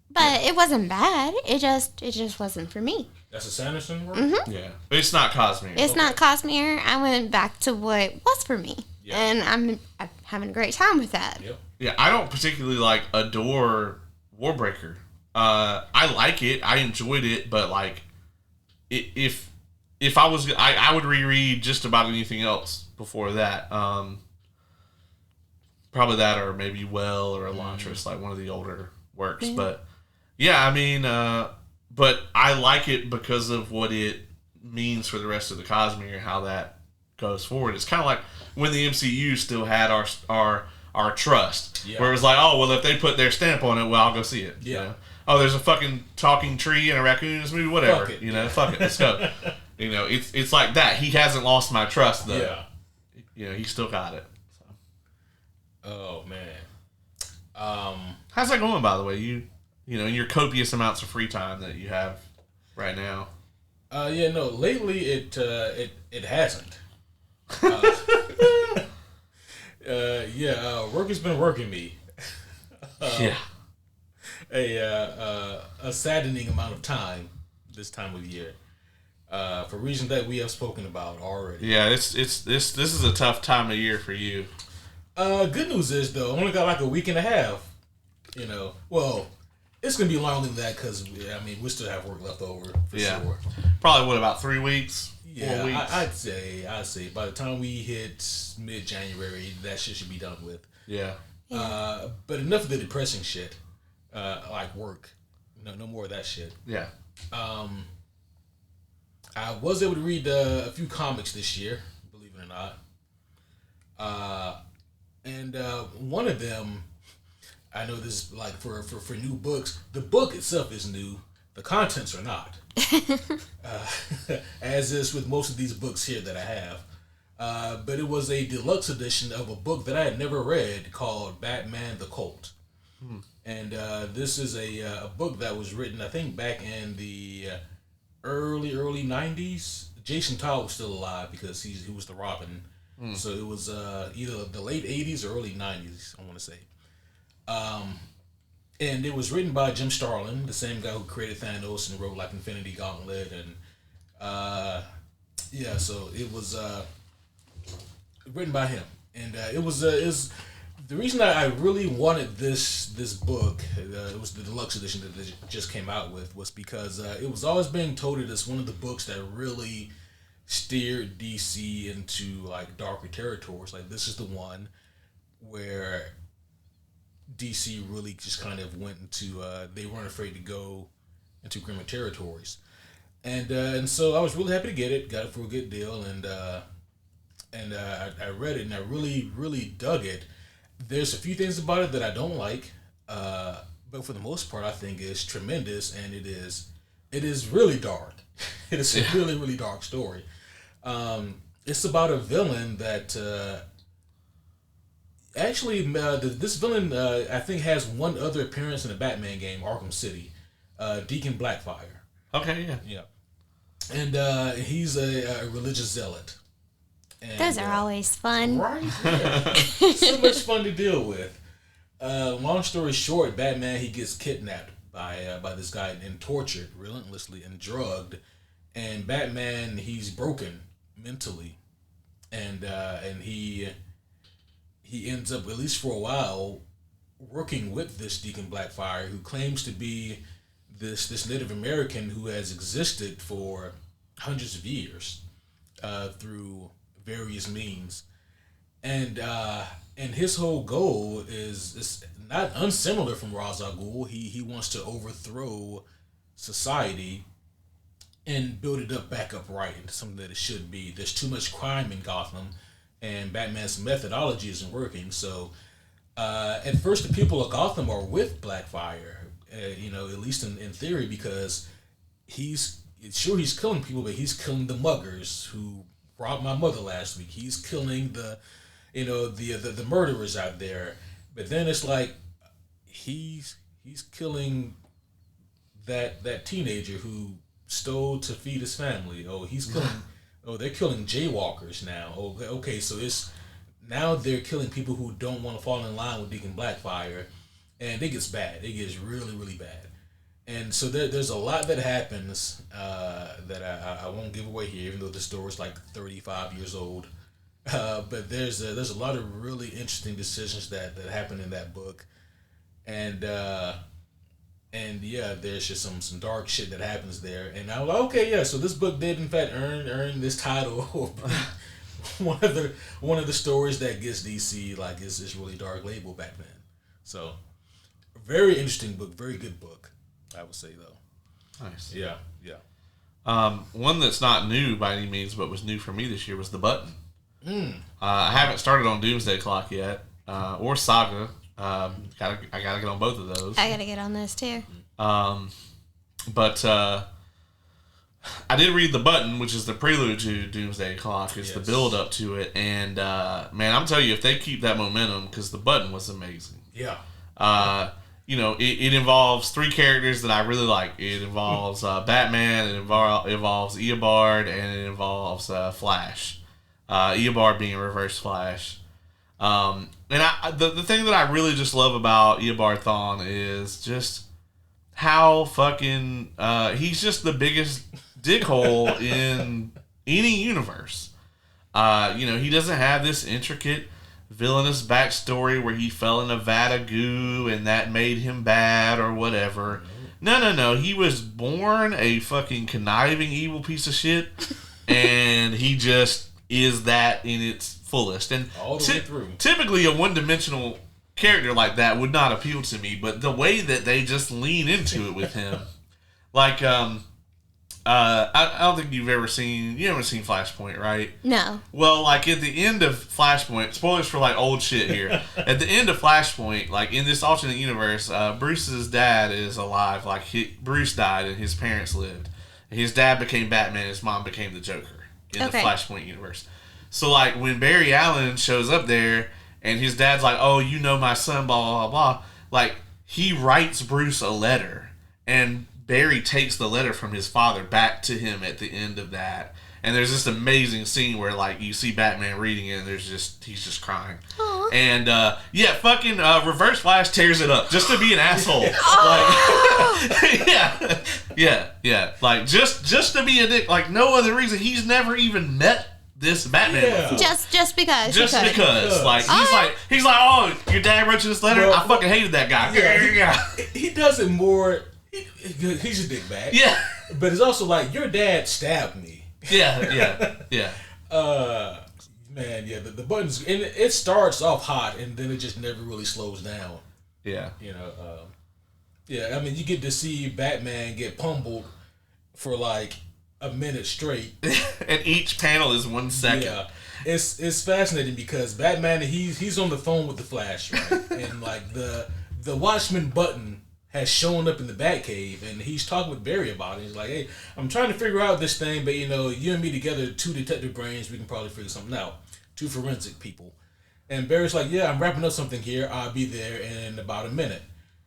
But it wasn't bad. It just wasn't for me. That's a Sanderson work? Mm-hmm. Yeah. But it's not Cosmere. It's not Cosmere. I went back to what was for me. Yeah. And I'm having a great time with that. Yep. Yeah, I don't particularly adore Warbreaker. I like it. I enjoyed it, but if I was, I would reread just about anything else before that. Probably that, or maybe Well or Elantris, like one of the older works. Yeah. But yeah, I mean, but I like it because of what it means for the rest of the Cosmere, how that goes forward. It's kind of like when the MCU still had our trust, where it was like, oh, well, if they put their stamp on it, well, I'll go see it. Yeah. You know? Oh, there's a fucking talking tree and a raccoon in this movie, whatever. Fuck it. Fuck it, let's go. It's like that. He hasn't lost my trust, though. Yeah. He still got it. So. Oh, man. How's that going, by the way? In your copious amounts of free time that you have right now. Lately it hasn't. Work has been working me. A saddening amount of time this time of year, for reasons that we have spoken about already. Yeah, this is a tough time of year for you. Good news is though, I only got a week and a half. Well, it's gonna be longer than that because we still have work left over for sure. Probably about 3 weeks. Yeah, 4 weeks. I'd say by the time we hit mid-January, that shit should be done with. Yeah. But enough of the depressing shit, like work. No more of that shit. Yeah. I was able to read a few comics this year, believe it or not. And one of them, I know this is for new books. The book itself is new. The contents are not. As is with most of these books here that I have. But it was a deluxe edition of a book that I had never read called Batman the Cult. And this is a book that was written, I think, back in the early 90s. Jason Todd was still alive because he was the Robin. So it was either the late 80s or early 90s, I want to say. And it was written by Jim Starlin, the same guy who created Thanos and wrote like Infinity Gauntlet. And so it was written by him. And it was the reason I really wanted this book, it was the deluxe edition that they just came out with, was because it was always being touted as one of the books that really steered DC into like darker territories. Like this is the one where DC really just kind of went into they weren't afraid to go into grimmer territories, and so I was really happy to get it. Got it for a good deal, and I read it and I really dug it. There's a few things about it that I don't like, but for the most part, I think it's tremendous, and it is really dark. It is a really dark story. It's about a villain that actually this villain I think has one other appearance in a Batman game, Arkham City, Deacon Blackfire. Okay, Yeah, and he's a religious zealot. And, Those are always fun. Right? Yeah. So much fun to deal with. Long story short, Batman, he gets kidnapped by this guy and tortured relentlessly and drugged. And Batman, he's broken mentally. And he ends up, at least for a while, working with this Deacon Blackfire, who claims to be this Native American who has existed for hundreds of years through various means, and his whole goal is not unsimilar from Ra's al Ghul. He wants to overthrow society and build it back up right into something that it should be. There's too much crime in Gotham, and Batman's methodology isn't working. So at first, the people of Gotham are with Blackfire, at least in theory, because he's killing people, but he's killing the muggers who robbed my mother last week. He's killing the murderers out there. But then it's like he's killing that teenager who stole to feed his family. Oh, he's killing. Oh, they're killing jaywalkers now. Oh, okay, so it's now they're killing people who don't want to fall in line with Deacon Blackfire, and it gets bad. It gets really bad. And so there's a lot that happens that I won't give away here, even though the story's like 35 years old. But there's a lot of really interesting decisions that happen in that book, and yeah, there's just some dark shit that happens there. And I was like, okay, yeah, so this book did in fact earn this title. one of the stories that gets DC like is really dark label Batman. So very interesting book, very good book, I would say though. nice. Yeah. One that's not new by any means, but was new for me this year was The Button. I haven't started on Doomsday Clock yet, or Saga. I gotta get on both of those. I gotta get on those too. But I did read The Button, which is the prelude to Doomsday Clock. It's the build up to it, and man, I'm telling you, if they keep that momentum, because The Button was amazing. Yeah. It involves three characters that I really like. It involves Batman, it involves Eobard, and it involves Flash. Eobard being Reverse Flash. And the thing that I really just love about Eobard Thawne is just how fucking he's just the biggest dickhole in any universe. He doesn't have this intricate villainous backstory where he fell in a vat of goo and that made him bad or whatever. No. He was born a fucking conniving evil piece of shit, and he just is that in its fullest. And all the way through. Typically, a one-dimensional character like that would not appeal to me, but the way that they just lean into it with him, like, I don't think you haven't seen Flashpoint, right? No. Well, like at the end of Flashpoint, spoilers for like old shit here. At the end of Flashpoint, like in this alternate universe, Bruce's dad is alive. Like Bruce died and his parents lived. And his dad became Batman. His mom became the Joker in the Flashpoint universe. So like when Barry Allen shows up there and his dad's like, "Oh, you know my son," blah blah blah blah. Like he writes Bruce a letter, and Barry takes the letter from his father back to him at the end of that. And there's this amazing scene where, like, you see Batman reading it, and he's just crying. Aww. And fucking Reverse Flash tears it up just to be an asshole. Like, yeah. Like just to be a dick. Like, no other reason. He's never even met this Batman before. Just because. Just because. Like, he's like, oh, your dad wrote you this letter? Bro, I fucking hated that guy. Yeah. He does it more. He's a dickbag. Yeah. But it's also like, your dad stabbed me. Yeah. Man, yeah, the buttons, and it starts off hot, and then it just never really slows down. Yeah. You know, I mean, you get to see Batman get pummeled for like a minute straight. And each panel is 1 second. Yeah. It's fascinating because Batman, he's on the phone with the Flash, right? And like the Watchman button has shown up in the Batcave, and he's talking with Barry about it. He's like, hey, I'm trying to figure out this thing, but, you know, you and me together, 2 detective brains, we can probably figure something out. 2 forensic people. And Barry's like, yeah, I'm wrapping up something here. I'll be there in about a minute.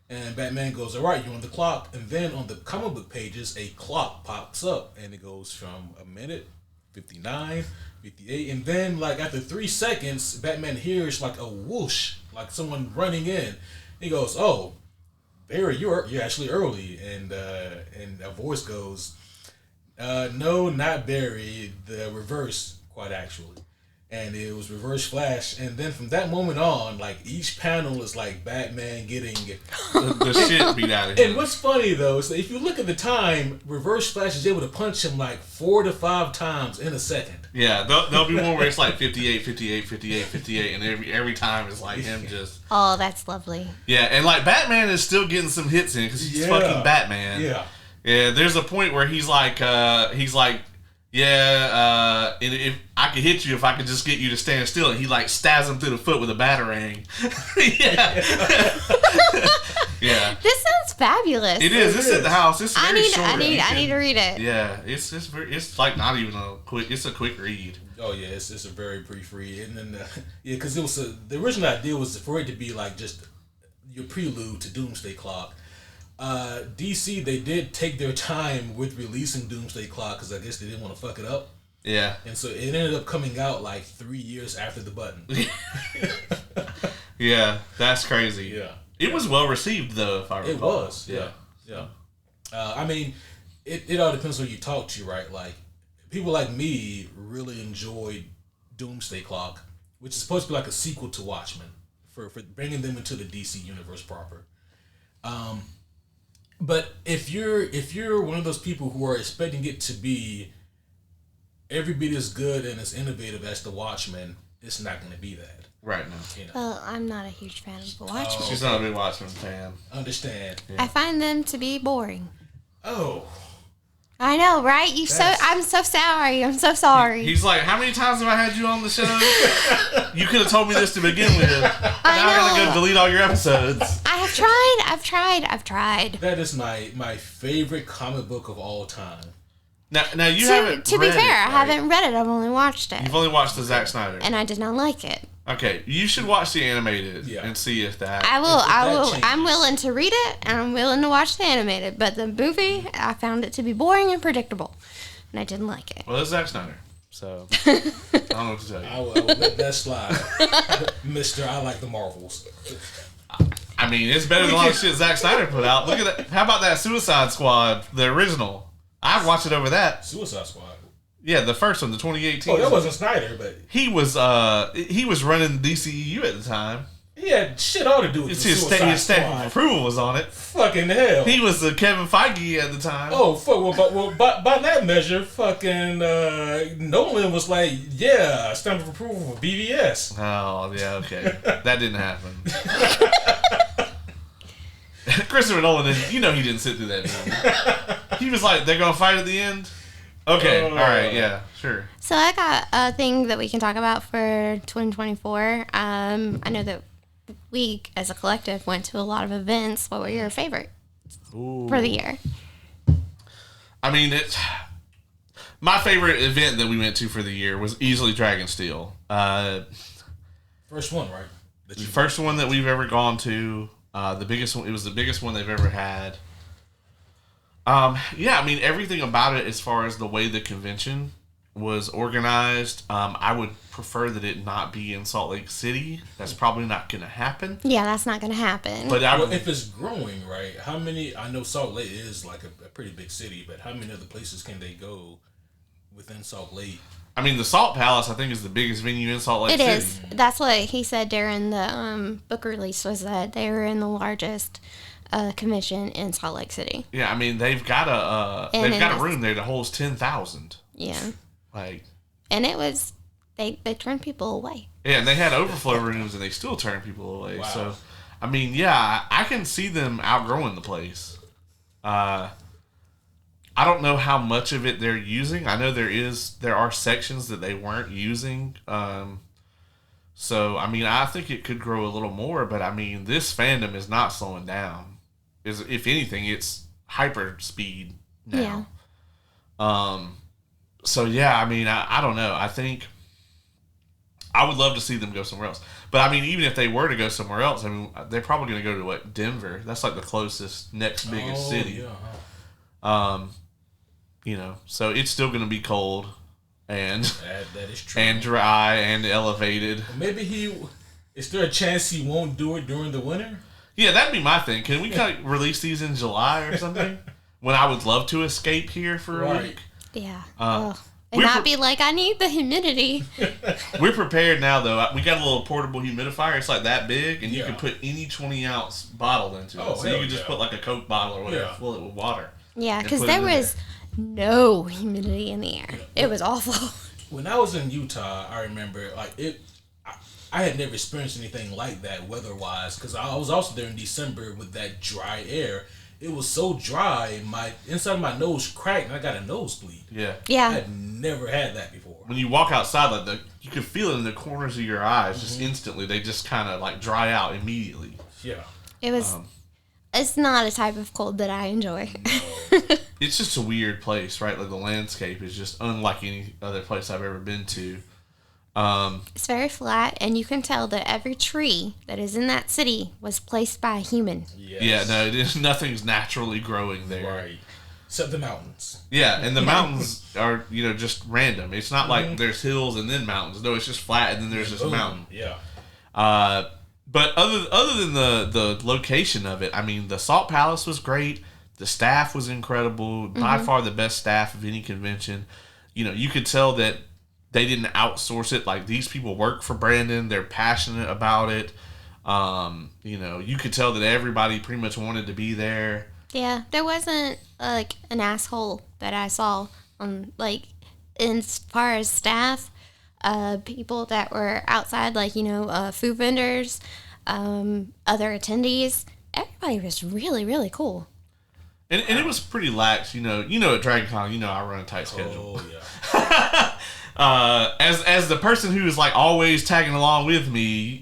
And Batman goes, all right, you're on the clock. And then on the comic book pages, a clock pops up, and it goes from a minute, 59, 58, and then, like, after 3 seconds, Batman hears, like, a whoosh, like someone running in. He goes, oh, Barry, you're actually early, and a voice goes, no, not Barry, the reverse, quite actually. And it was Reverse Flash, and then from that moment on, like, each panel is like Batman getting the shit beat out of him. And what's funny though is that if you look at the time, Reverse Flash is able to punch him like 4 to 5 times in a second. Yeah, there'll be one where it's like 58, 58, 58, 58, and every time it's like him just... Oh, that's lovely. Yeah, and like Batman is still getting some hits in because he's fucking Batman. Yeah. Yeah, there's a point where he's like, yeah, and if I could hit you if I could just get you to stand still, and he like stabs him through the foot with a batarang. Yeah. Yeah. This sounds fabulous. It is. It's at the house. It's very short. I need to read it. Yeah, it's like not even a quick. It's a quick read. Oh yeah, it's a very brief read, and then because it was the original idea was for it to be like just your prelude to Doomsday Clock. DC, they did take their time with releasing Doomsday Clock because I guess they didn't want to fuck it up. Yeah. And so it ended up coming out like 3 years after the button. Yeah, that's crazy. Yeah. It was well received though, if I recall. It was. Yeah. I mean, it all depends on who you talk to, right? Like, people like me really enjoyed Doomsday Clock, which is supposed to be like a sequel to Watchmen, for bringing them into the DC universe proper. But if you're one of those people who are expecting it to be every bit as good and as innovative as the Watchmen, it's not going to be that. Right now. You know? Well, I'm not a huge fan of the Watchmen. She's not a big Watchmen fan. Understand. I find them to be boring. Oh. I know, right? I'm so sorry. I'm so sorry. He's like, how many times have I had you on the show? You could have told me this to begin with. Now I gotta go delete all your episodes. I've tried. That is my favorite comic book of all time. Now you haven't. To be fair, I haven't read it. I've only watched it. You've only watched the Zack Snyder, and I did not like it. Okay, you should watch the animated and see if that. I will. I'm willing to read it, and I'm willing to watch the animated. But the movie, I found it to be boring and predictable, and I didn't like it. Well, it's Zack Snyder, so I don't know what to tell you. I will let that slide, Mister. I like the Marvels. I mean, it's better than a lot of shit Zack Snyder put out. Look at that. How about that Suicide Squad, the original? I'd watch it over that. Suicide Squad. Yeah, the first one, the 2018. Oh, that wasn't Snyder, but he was running DCEU at the time. He had shit all to do with his stamp of approval was on it. Fucking hell. He was the Kevin Feige at the time. Oh, fuck. Well, by that measure, fucking Nolan was like, yeah, stamp of approval for BVS. Oh, yeah, okay. That didn't happen. Christopher Nolan, he didn't sit through that movie. He was like, they're going to fight at the end? Okay, all right, yeah, sure. So I got a thing that we can talk about for 2024. I know that we, as a collective, went to a lot of events. What were your favorite for the year? I mean, my favorite event that we went to for the year was easily Dragonsteel. First one, right? The first one that we've ever gone to. The biggest one. It was the biggest one they've ever had. Yeah, I mean everything about it, as far as the way the convention was organized. I would prefer that it not be in Salt Lake City. That's probably not going to happen. Yeah, that's not going to happen. But if it's growing, right? How many? I know Salt Lake is like a pretty big city, but how many other places can they go within Salt Lake? I mean, the Salt Palace, I think, is the biggest venue in Salt Lake City. It is. That's what he said during the book release, was that they were in the largest convention in Salt Lake City. Yeah, I mean, they've got a room there that holds 10,000. Yeah. Like, and it was they turned people away. Yeah, and they had overflow rooms, and they still turn people away. Wow. So, I mean, yeah, I can see them outgrowing the place. I don't know how much of it they're using. I know there are sections that they weren't using. So, I mean, I think it could grow a little more. But I mean, this fandom is not slowing down. If anything, it's hyper speed now. Yeah. So yeah, I mean, I don't know. I think I would love to see them go somewhere else. But I mean, even if they were to go somewhere else, I mean, they're probably going to go to Denver. That's like the closest next biggest city. Yeah. You know, so it's still going to be cold and that is true. And dry and elevated. Maybe is there a chance he won't do it during the winter? Yeah, that'd be my thing. Can we kind of release these in July or something? When I would love to escape here for a week. Yeah. And not be like, I need the humidity. We're prepared now, though. We got a little portable humidifier. It's like that big, and you can put any 20-ounce bottle into it. So you can just put like a Coke bottle or whatever, fill it with water. Yeah, because there was no humidity in the air. It was awful. When I was in Utah, I remember I had never experienced anything like that weather-wise, because I was also there in December with that dry air. It was so dry, my inside of my nose cracked, and I got a nosebleed. Yeah. I had never had that before. When you walk outside, you could feel it in the corners of your eyes, just instantly. They just kind of like dry out immediately. Yeah. It was. It's not a type of cold that I enjoy. No. It's just a weird place, right? Like the landscape is just unlike any other place I've ever been to. It's very flat, and you can tell that every tree that is in that city was placed by a human. Yes. Yeah, no, nothing's naturally growing there. Right. Except the mountains. Yeah, and the mountains are, just random. It's not like there's hills and then mountains. No, it's just flat and then there's just a mountain. Yeah. But other than the location of it, I mean, the Salt Palace was great. The staff was incredible. By far the best staff of any convention. You could tell that they didn't outsource it. Like, these people work for Brandon. They're passionate about it. You could tell that everybody pretty much wanted to be there. Yeah, there wasn't, like, an asshole that I saw on, like, as far as staff, people that were outside, like, food vendors, other attendees. Everybody was really, really cool. And it was pretty lax, at DragonCon, I run a tight schedule. Oh, yeah. As the person who is like always tagging along with me,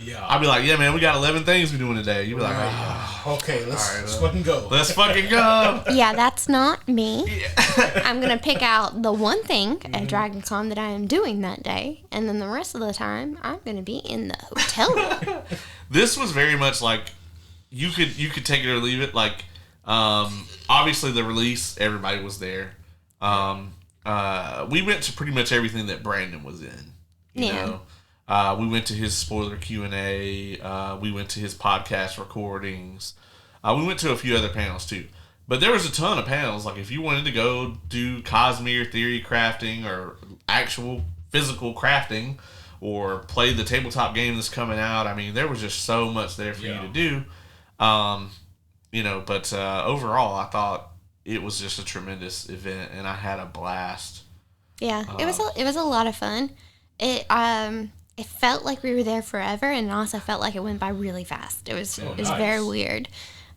Yeah. I'll be like, yeah, man, we got 11 things we're doing today. You'll be like, okay, let's fucking go. Let's fucking go. Yeah, that's not me. I'm going to pick out the one thing at DragonCon that I am doing that day, and then the rest of the time, I'm going to be in the hotel room. This was very much like, you could take it or leave it. Like, obviously the release, everybody was there. We went to pretty much everything that Brandon was in. You know? We went to his spoiler Q&A. We went to his podcast recordings. We went to a few other panels too. But there was a ton of panels. Like, if you wanted to go do Cosmere theory crafting or actual physical crafting or play the tabletop game that's coming out, I mean, there was just so much there for you to do. But overall, I thought it was just a tremendous event, and I had a blast. Yeah, it was a lot of fun. It felt like we were there forever, and it also felt like it went by really fast. It was very weird.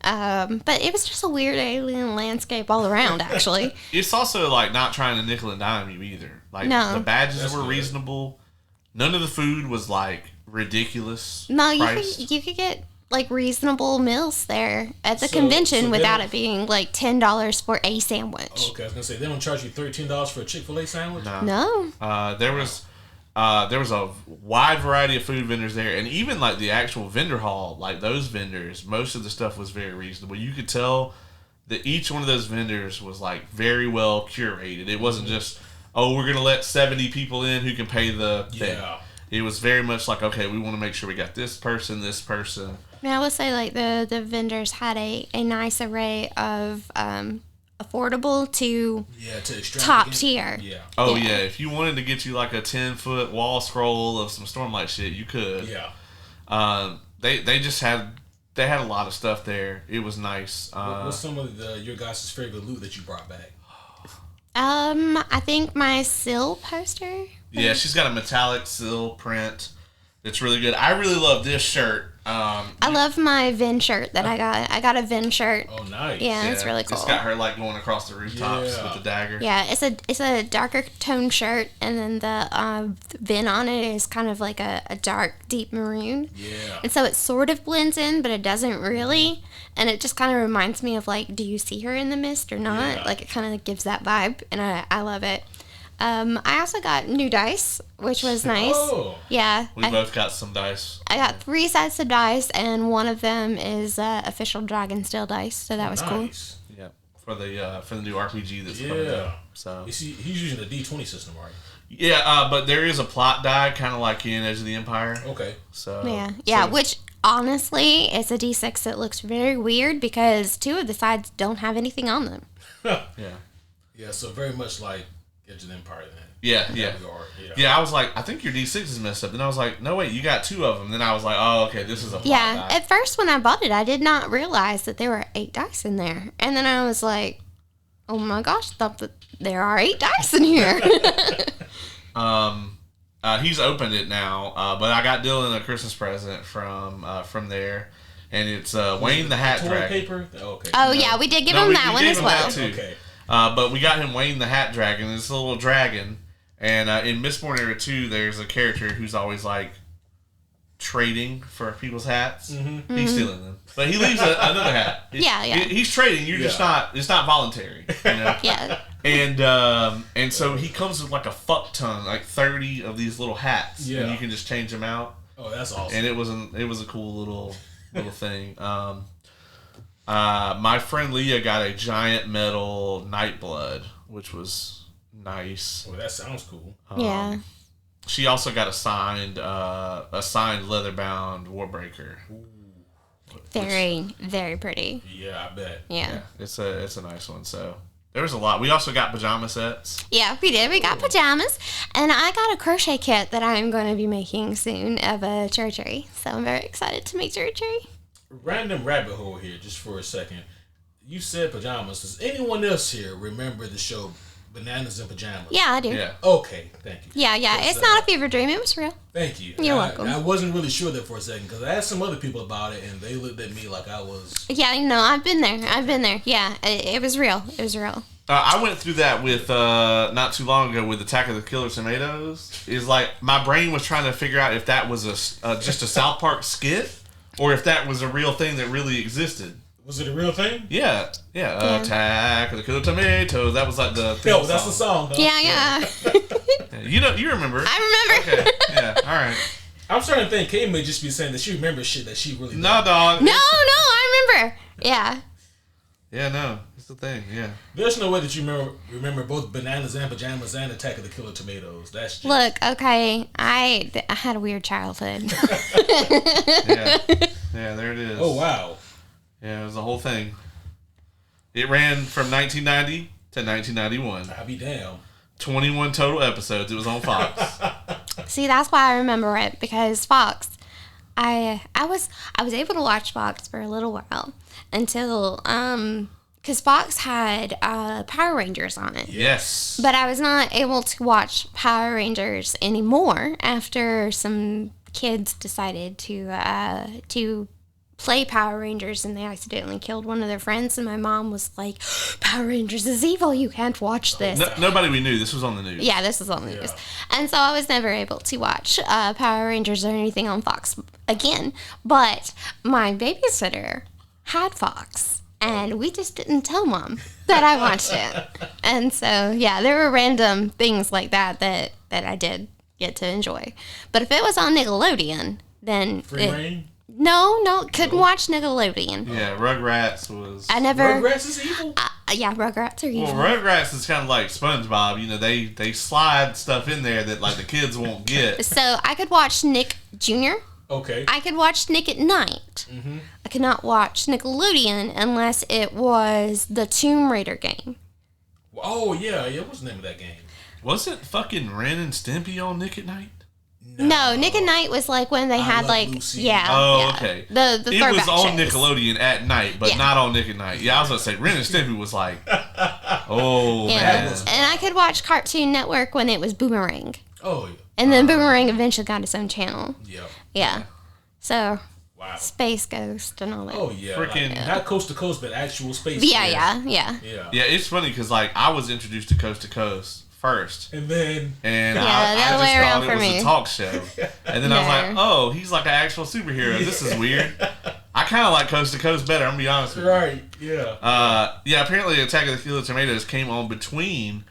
But it was just a weird alien landscape all around, actually. It's also like not trying to nickel and dime you either. Like, the badges were reasonable. None of the food was like ridiculous. No, you could get like reasonable meals there at the convention without it being like $10 for a sandwich. Okay, I was gonna say they don't charge you $13 for a Chick-fil-A sandwich. No. There was there was a wide variety of food vendors there, and even like the actual vendor hall, like those vendors, most of the stuff was very reasonable. You could tell that each one of those vendors was like very well curated. It wasn't just, oh, we're gonna let 70 people in who can pay the thing. Yeah. It was very much like, okay, we want to make sure we got this person. I would say like the vendors had a nice array of affordable to to top extravagant. tier. Yeah. Oh Yeah. yeah, if you wanted to get you like a 10-foot wall scroll of some Stormlight shit, you could. Yeah. They just had a lot of stuff there. It was nice. What's some of your guys' favorite loot that you brought back? I think my Syl poster. Yeah, she's got a metallic seal print. It's really good. I really love this shirt. I love my Vin shirt that I got. I got a Vin shirt. Oh, nice. Yeah, it's really cool. It's got her like going across the rooftops Yeah. with the dagger. Yeah, it's a darker tone shirt, and then the Vin on it is kind of like a dark, deep maroon. Yeah. And so it sort of blends in, but it doesn't really. And it just kind of reminds me of like, do you see her in the mist or not? Yeah. Like it kind of gives that vibe, and I love it. I also got new dice, which was nice. Oh. Yeah. We both got some dice. I got 3 sets of dice, and one of them is official Dragonsteel dice, so that was cool. Nice. Yeah, for the new RPG that's coming Yeah. up. So You see, he's using the D20 system, right? yeah, but there is a plot die, kind of like in Edge of the Empire. Okay. So Yeah, so- which honestly is a D6 that looks very weird because 2 of the sides don't have anything on them. yeah, Yeah, so very much like Edge of the Empire then. yeah. In that regard, yeah. Yeah, I was like, I think your D6 is messed up. Then I was like, no, wait, you got 2 of them. Then I was like, oh, okay, this is a plot Yeah, die. at first when I bought it, I did not realize that there were 8 dice in there. And then I was like, oh my gosh, thought that there are 8 dice in here. He's opened it now, but I got Dylan a Christmas present from there, and it's Wayne the Hat Toilet Dragon. paper? Okay. Oh, yeah, we did give No, him we that one gave as him well. that too. Okay. But we got him Wayne the Hat Dragon. It's a little dragon, and in Mistborn Era 2, there's a character who's always like trading for people's hats. Mm-hmm. He's stealing them, but he leaves another hat. Yeah. He's trading. You're just not. It's not voluntary. You know? Yeah. And so he comes with like a fuck ton, like 30 of these little hats, Yeah. and you can just change them out. Oh, that's awesome. And it was a cool little thing. My friend Leah got a giant metal Nightblood, which was nice. Oh, that sounds cool. Yeah. She also got a signed leather-bound Warbreaker. Very, very pretty. Yeah, I bet. Yeah. It's a nice one. So there was a lot. We also got pajama sets. Yeah, we did. We got pajamas. And I got a crochet kit that I'm going to be making soon of a cherry. So I'm very excited to make cherry. Random rabbit hole here, just for a second. You said pajamas. Does anyone else here remember the show Bananas in Pajamas? Yeah, I do. Yeah. Okay, thank you. Yeah. It's not a fever dream. It was real. Thank you. You're welcome. I wasn't really sure there for a second because I asked some other people about it and they looked at me like I was. Yeah, I've been there. Yeah, it was real. It was real. I went through that with not too long ago with Attack of the Killer Tomatoes. Is like my brain was trying to figure out if that was just a South Park skit or if that was a real thing that really existed. Was it a real thing? Yeah. Attack of the Killer Tomatoes. That was like the theme No, that's the song. Huh? Yeah. You remember it. I remember. Okay. Yeah. All right. I'm starting to think Kay may just be saying that she remembers shit that she really No, doesn't. dog. No, I remember. Yeah. Yeah, no. It's the thing. Yeah. There's no way that you remember both Bananas and Pajamas and Attack of the Killer Tomatoes. That's just... Look, okay, I had a weird childhood. Yeah. Yeah. There it is. Oh, wow. Yeah, it was the whole thing. It ran from 1990 to 1991. I'll be damn. 21 total episodes. It was on Fox. See, that's why I remember it, because Fox, I was able to watch Fox for a little while until because Fox had Power Rangers on it. Yes. But I was not able to watch Power Rangers anymore after some kids decided to play Power Rangers and they accidentally killed one of their friends, and my mom was like, Power Rangers is evil, you can't watch this. Nobody we knew. This was on the news. Yeah, this was on the news. And so I was never able to watch Power Rangers or anything on Fox again. But my babysitter had Fox, and we just didn't tell Mom that I watched it. And so, yeah, there were random things like that I did. get to enjoy. But if it was on Nickelodeon, then Free reign? No, couldn't watch Nickelodeon. Yeah, Rugrats was. I never. Rugrats is evil? Yeah, Rugrats are evil. Well, Rugrats is kind of like SpongeBob. You know, they slide stuff in there that like the kids won't get. So I could watch Nick Jr. Okay. I could watch Nick at Night. Mm-hmm. I could not watch Nickelodeon unless it was the Tomb Raider game. Oh, yeah. What's the name of that game? Was it fucking Ren and Stimpy on Nick at Night? No, Nick at Night was like when they had Love like Lucy. yeah. Oh, yeah. okay. The It throwback was on shows. Nickelodeon at night, but Yeah. not on Nick at Night. Yeah, I was gonna say Ren and Stimpy was like, oh Yeah. man. And I could watch Cartoon Network when it was Boomerang. Oh, And then Boomerang eventually got its own channel. yeah. Yeah. So Wow. Space Ghost and all that. Oh, yeah. Freaking- Like, not coast to coast, but actual space. Yeah. Yeah. Yeah, it's funny because like I was introduced to Coast first. And then... And Yeah, I the just other way thought around it for was me. a talk show. And then I was like, No. oh, he's like an actual superhero. This is weird. I kind of like Coast to Coast better, I'm going to be honest with you. Right, yeah. Yeah, apparently Attack of the Killer Tomatoes came on between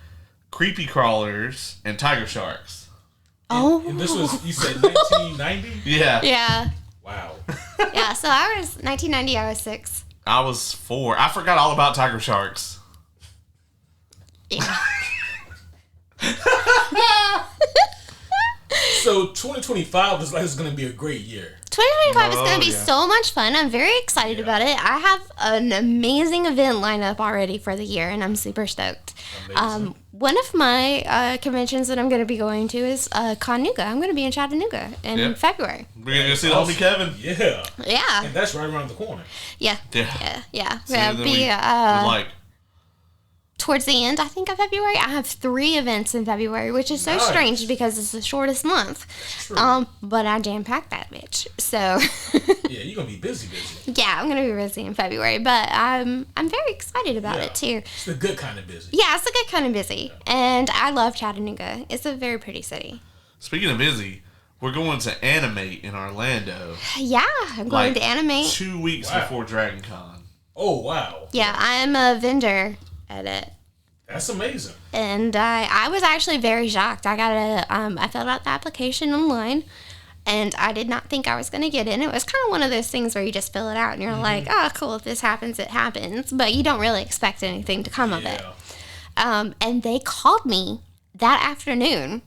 Creepy Crawlers and Tiger Sharks. Oh. And this was, you said 1990? Yeah. Yeah. Wow. Yeah. So I was 1990. I was 6. I was 4. I forgot all about Tiger Sharks. Yeah. So 2025 is like it's going to be a great year. 2025 is going Oh, to be yeah. so much fun. I'm very excited about it. I have an amazing event lineup already for the year, and I'm super stoked. Amazing. One of my conventions that I'm going to be going to is Chattanooga. I'm going to be in Chattanooga in Yeah. February. We're going to go see the homie Kevin. Yeah. Yeah. And that's right around the corner. Yeah. Yeah. Yeah. So Yeah. then Be we would like, towards the end, I think, of February. I have 3 events in February, which is so Nice. strange because it's the shortest month. True. But I jam-packed that bitch. So, Yeah, you're going to be busy. yeah, I'm going to be busy in February. But I'm very excited about Yeah. it, too. It's the good kind of busy. Yeah, it's a good kind of busy. And I love Chattanooga. It's a very pretty city. speaking of busy, we're going to Animate in Orlando. Yeah, I'm going Like, to animate. 2 weeks Wow. before Dragon Con. Oh, wow. Yeah, I'm a vendor at it. That's amazing. And I was actually very shocked. I filled out the application online, and I did not think I was going to get in. It was kind of one of those things where you just fill it out, and you're like, oh, cool, if this happens, it happens. But you don't really expect anything to come of it. Yeah. And they called me that afternoon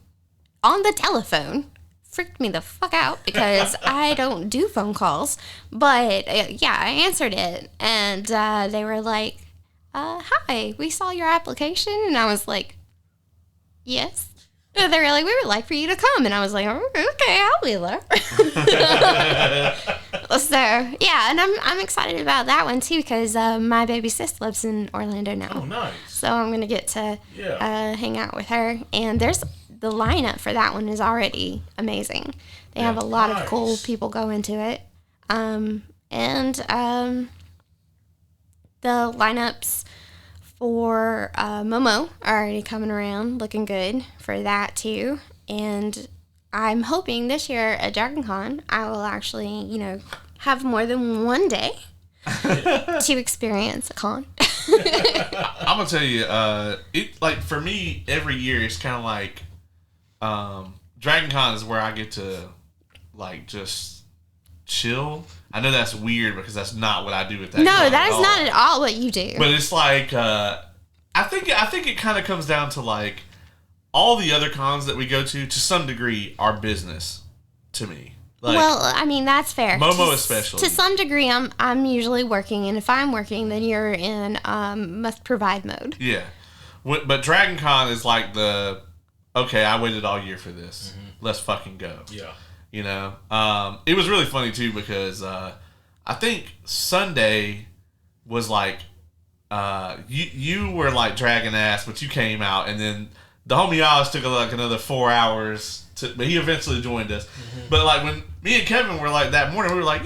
on the telephone. Freaked me the fuck out because I don't do phone calls. But, yeah, I answered it, and they were like, hi, we saw your application. And I was like, yes. And they were like, we would like for you to come. And I was like, "Oh, okay, I'll be there." So, yeah, and I'm excited about that one, too, because my baby sis lives in Orlando now. Oh, nice. So I'm going to get to Yeah. hang out with her. And the lineup for that one is already amazing. They have a lot of cool Nice. people go into it. The lineups for Momo are already coming around, looking good for that too. And I'm hoping this year at Dragon Con, I will actually, have more than one day to experience a con. I'm gonna tell you, it like for me every year it's kind of like, Dragon Con is where I get to like just chill. I know that's weird because that's not what I do at that. No, con that at is all. not at all what you do. But it's like, I think it kind of comes down to like all the other cons that we go to some degree are business to me. Like, well, I mean, that's fair. Momo To- especially. To some degree, I'm usually working, and if I'm working, then you're in must provide mode. yeah. But Dragon Con is like okay, I waited all year for this. Let's fucking go. Yeah. You know, it was really funny too because I think Sunday was like you were like dragging ass, but you came out, and then the homie Oz took like another 4 hours but he eventually joined us. But like when me and Kevin were like that morning, we were like,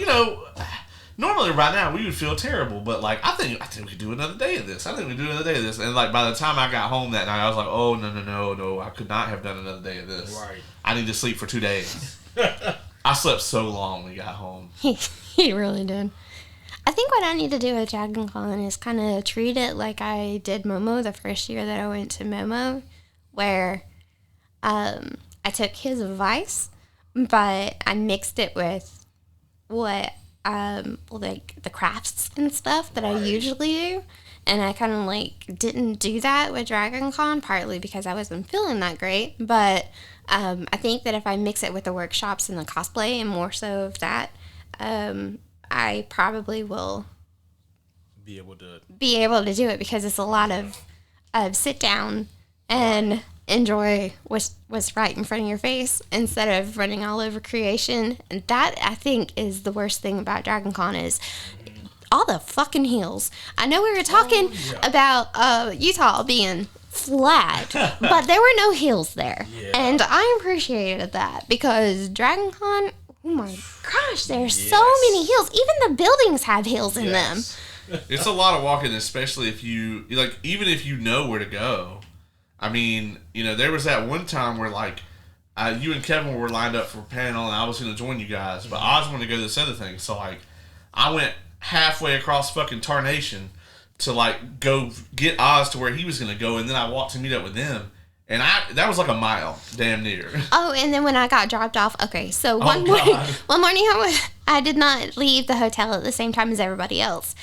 normally right now we would feel terrible, but like I think we could do another day of this. I think we could do another day of this. And like by the time I got home that night, I was like, oh no, I could not have done another day of this. Right. I need to sleep for 2 days. I slept so long when we got home. He really did. I think what I need to do at Dragon Con is kind of treat it like I did Momo the first year that I went to Momo, where I took his advice, but I mixed it with what like the crafts and stuff that I usually do. And I kind of like didn't do that with Dragon Con, partly because I wasn't feeling that great. But I think that if I mix it with the workshops and the cosplay and more so of that, I probably will be able to do it, because it's a lot of sit down and enjoy what's right in front of your face instead of running all over creation. And that, I think, is the worst thing about Dragon Con is all the fucking hills. I know we were talking about Utah being flat, but there were no hills there. Yeah. And I appreciated that, because Dragon Con, oh my gosh, there's so many hills. Even the buildings have hills in them. It's a lot of walking, especially if you, like, even if you know where to go. I mean, you know, there was that one time where, like, you and Kevin were lined up for a panel, and I was going to join you guys, but Oz wanted to go to this other thing. So, like, I went halfway across fucking Tarnation to, like, go get Oz to where he was going to go, and then I walked to meet up with them. And that was like a mile, damn near. Oh, and then when I got dropped off, okay, so one morning I did not leave the hotel at the same time as everybody else.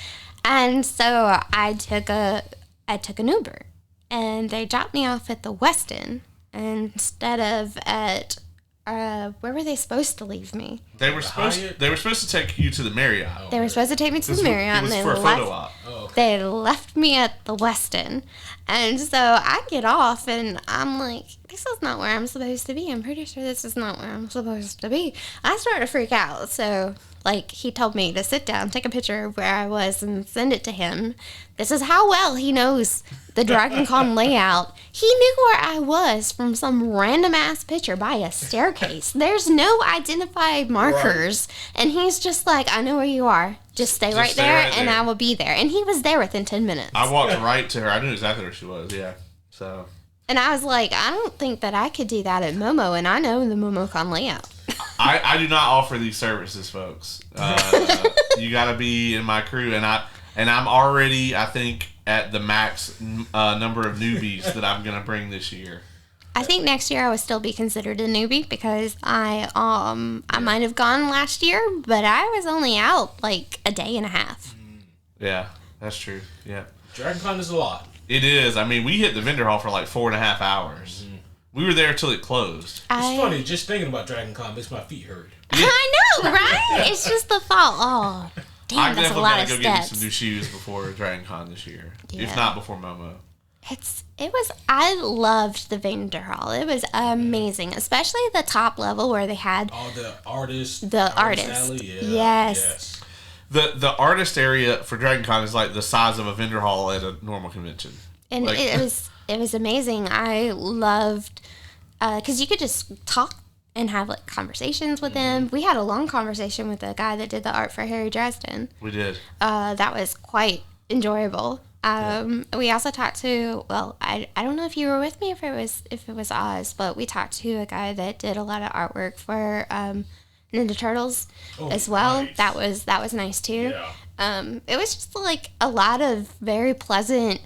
And so I took an Uber, and they dropped me off at the Westin instead of at where were they supposed to leave me? They were supposed to take you to the Marriott. They were supposed to take me to the Marriott, and they left me at the Westin. And so I get off, and I'm like, this is not where I'm supposed to be. I'm pretty sure this is not where I'm supposed to be. I started to freak out. So, like, he told me to sit down, take a picture of where I was, and send it to him. This is how well he knows the Dragon Con layout. He knew where I was from some random-ass picture by a staircase. There's no identified markers. Right. And he's just like, I know where you are. Just stay right there, and I will be there. And he was there within 10 minutes. I walked right to her. I knew exactly where she was, yeah. So. And I was like, I don't think that I could do that at Momo, and I know the MomoCon layout. I do not offer these services, folks. You got to be in my crew, and I'm already, I think, at the max number of newbies that I'm going to bring this year. I think next year I would still be considered a newbie, because I might have gone last year, but I was only out like a day and a half. Yeah, that's true. Yeah, Dragon Con is a lot. It is. I mean, we hit the vendor hall for like 4.5 hours. Mm-hmm. We were there till it closed. It's funny, just thinking about Dragon Con makes my feet hurt. Yeah. I know, right? It's just the fall. Oh, damn, that's a lot of steps. I definitely gotta go get me some new shoes before Dragon Con this year, if not before Momo. I loved the vendor hall. It was amazing, especially the top level where they had all the artists. Alley, yes. The artist area for Dragon Con is like the size of a vendor hall at a normal convention. And like, it was amazing. I loved, because you could just talk and have like conversations with them. We had a long conversation with the guy that did the art for Harry Dresden. We did. That was quite enjoyable. We also talked to, I don't know if you were with me if it was Oz, but we talked to a guy that did a lot of artwork for Ninja Turtles as well. Nice. That was nice too. Yeah. It was just like a lot of very pleasant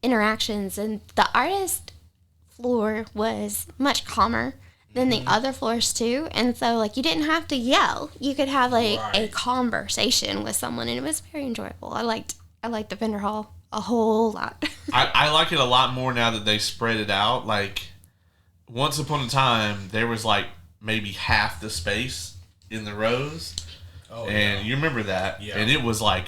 interactions, and the artist floor was much calmer than the other floors too, and so like you didn't have to yell. You could have like a conversation with someone, and it was very enjoyable. I liked the vendor hall a whole lot. I like it a lot more now that they spread it out. Like, once upon a time, there was like maybe half the space in the rows. Oh, and you remember that. Yeah. And it was like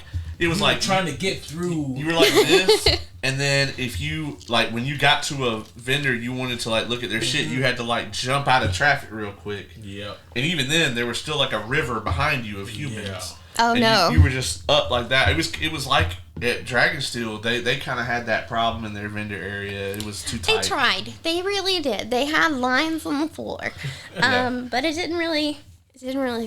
trying to get through. You were like this, and then if you, like, when you got to a vendor, you wanted to, like, look at their shit, you had to, like, jump out of traffic real quick. Yeah. And even then, there was still, like, a river behind you of humans. Yeah. Oh, and no. You were just up like that. It was like at Dragonsteel, they kind of had that problem in their vendor area. It was too tight. They tried. They really did. They had lines on the floor. But it didn't really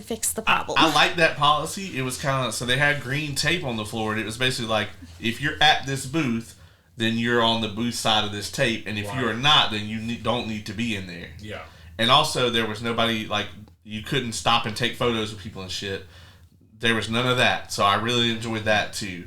fix the problem. I like that policy. It was kind of, so they had green tape on the floor, and it was basically like, if you're at this booth, then you're on the booth side of this tape, and if you are not, then you don't need to be in there. Yeah. And also, there was nobody, like, you couldn't stop and take photos with people and shit. There was none of that, so I really enjoyed that too.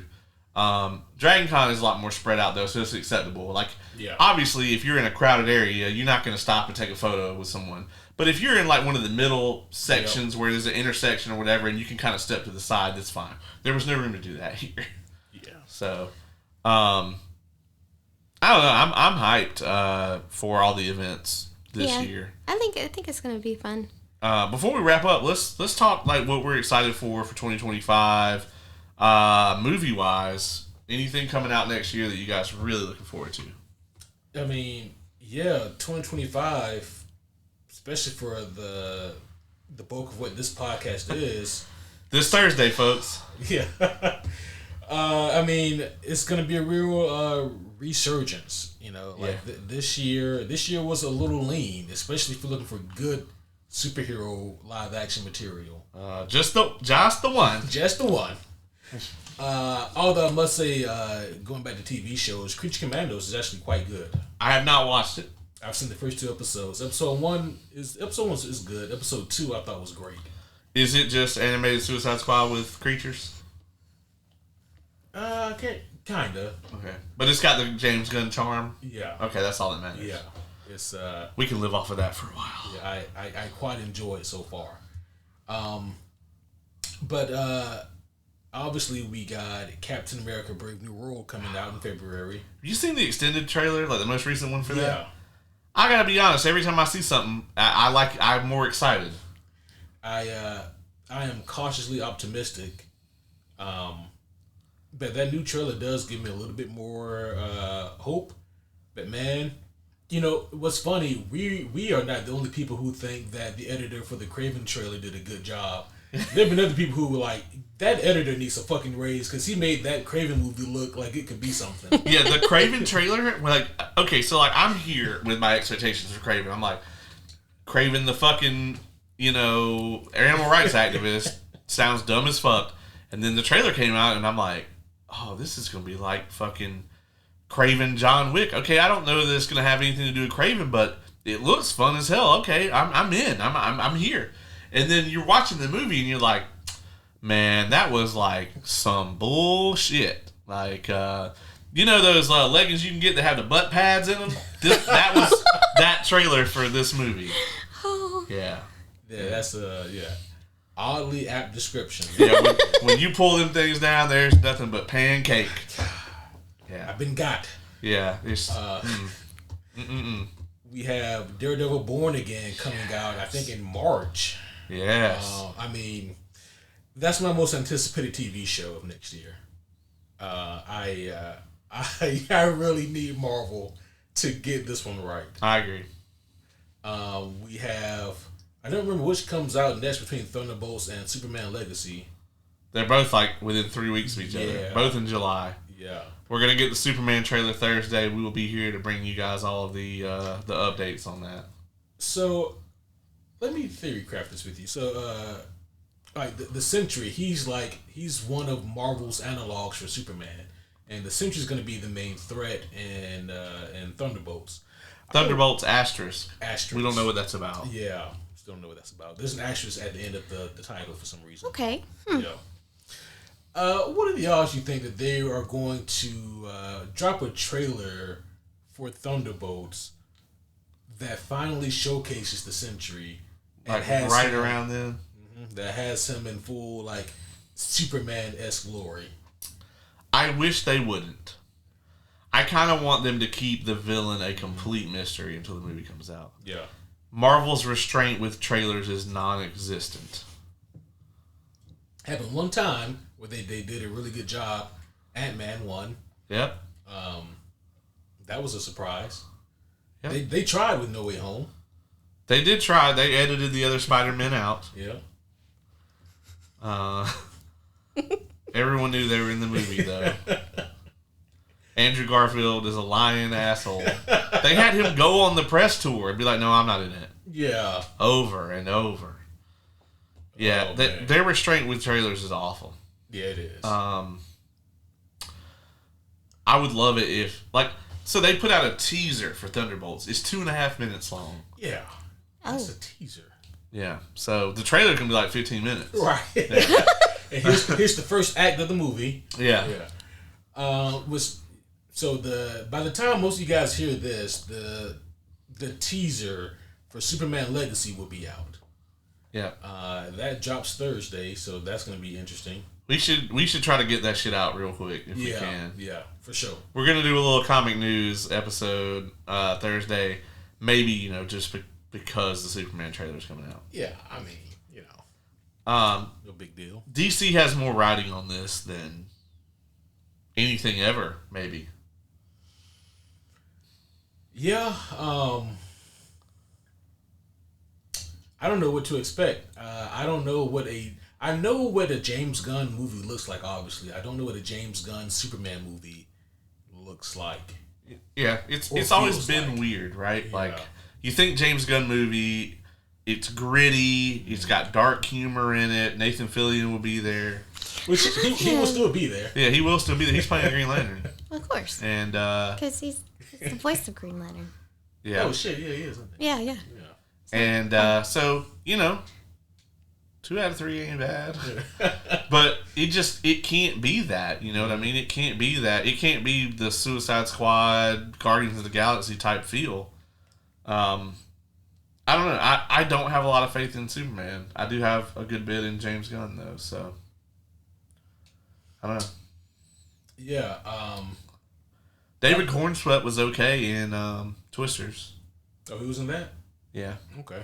Dragon Con is a lot more spread out though, so it's acceptable. Like, Yeah. Obviously, if you're in a crowded area, you're not going to stop and take a photo with someone. But if you're in like one of the middle sections where there's an intersection or whatever, and you can kind of step to the side, that's fine. There was no room to do that here. Yeah. So, I don't know. I'm hyped for all the events this year. I think it's gonna be fun. Before we wrap up, let's talk like what we're excited for 2025. Movie wise, anything coming out next year that you guys are really looking forward to? I mean, yeah, 2025. Especially for the bulk of what this podcast is. This Thursday, folks. Yeah. I mean, it's going to be a real resurgence, you know. Like this year was a little lean, especially if you're looking for good superhero live action material. Just the one. Just the one. Although I must say, going back to TV shows, Creature Commandos is actually quite good. I have not watched it. I've seen the first 2 episodes. Episode one is good. Episode 2 I thought was great. Is it just animated Suicide Squad with creatures? Kinda. Okay, but it's got the James Gunn charm. Yeah. Okay, that's all that matters. Yeah. It's we can live off of that for a while. Yeah, I quite enjoy it so far. But obviously we got Captain America: Brave New World coming out in February. You seen the extended trailer, like the most recent one for that? Yeah. I gotta be honest. Every time I see something, I'm more excited. I am cautiously optimistic. But that new trailer does give me a little bit more hope. But man, you know what's funny? We are not the only people who think that the editor for the Kraven trailer did a good job. There've been other people who were like, that editor needs a fucking raise because he made that Kraven movie look like it could be something. Yeah, the Kraven trailer, like, okay, so like I'm here with my expectations for Kraven. I'm like, Kraven the fucking, animal rights activist sounds dumb as fuck. And then the trailer came out and I'm like, oh, this is going to be like fucking Kraven John Wick. Okay, I don't know that it's going to have anything to do with Kraven, but it looks fun as hell. Okay, I'm in. I'm here. And then you're watching the movie and you're like, man, that was like some bullshit. Like, those leggings you can get that have the butt pads in them? That was that trailer for this movie. Oh. Yeah. Yeah, that's oddly apt description. Yeah, when you pull them things down, there's nothing but pancake. Yeah. I've been got. Yeah. It's, We have Daredevil Born Again coming out, I think, in March. Yes. I mean, that's my most anticipated TV show of next year. I really need Marvel to get this one right. I agree. We have, I don't remember which comes out next between Thunderbolts and Superman Legacy. They're both like within 3 weeks of each other. Both in July. Yeah. We're gonna get the Superman trailer Thursday. We will be here to bring you guys all of the updates on that. So, let me theory craft this with you. So, like the Sentry, he's one of Marvel's analogs for Superman, and the Sentry's going to be the main threat in Thunderbolts. Thunderbolts asterisk. Asterisk. We don't know what that's about. Yeah, still don't know what that's about. There's an asterisk at the end of the title for some reason. Okay. Yeah. What are the odds you think that they are going to drop a trailer for Thunderbolts that finally showcases the Sentry? Like right around then? That has him in full, like, Superman-esque glory. I wish they wouldn't. I kind of want them to keep the villain a complete mystery until the movie comes out. Yeah. Marvel's restraint with trailers is non-existent. Happened one time where they did a really good job. Ant-Man 1. Yep. That was a surprise. Yep. They tried with No Way Home. They did try. They edited the other Spider-Men out. Yeah. Everyone knew they were in the movie, though. Andrew Garfield is a lying asshole. They had him go on the press tour and be like, no, I'm not in it. Yeah. Over and over. Yeah, their restraint with trailers is awful. Yeah, it is. I would love it if, so they put out a teaser for Thunderbolts. It's 2.5 minutes long. Yeah. That's a teaser. Yeah, so the trailer can be like 15 minutes. Right. Yeah. And here's the first act of the movie. Yeah. Yeah. So by the time most of you guys hear this, the teaser for Superman Legacy will be out. Yeah. That drops Thursday, so that's going to be interesting. We should try to get that shit out real quick if we can. Yeah, for sure. We're gonna do a little comic news episode Thursday, maybe just because the Superman trailer's coming out. Yeah, I mean, no big deal. DC has more writing on this than anything ever, maybe. Yeah, I don't know what to expect. I don't know I know what a James Gunn movie looks like, obviously. I don't know what a James Gunn Superman movie looks like. Yeah, it's always been weird, right? Yeah. Like, you think James Gunn movie, it's gritty, it's got dark humor in it, Nathan Fillion will be there. Which he will still be there. Yeah, he will still be there. He's playing Green Lantern. Of course. And, because he's the voice of Green Lantern. yeah. Oh, shit, yeah, he is. Yeah. And, so, 2 out of 3 ain't bad. But it can't be that, you know what I mean? It can't be that. It can't be the Suicide Squad, Guardians of the Galaxy type feel. I don't know. I don't have a lot of faith in Superman. I do have a good bit in James Gunn, though, so. I don't know. Yeah, David Cornsweet was okay in Twisters. Oh, he was in that? Yeah. Okay.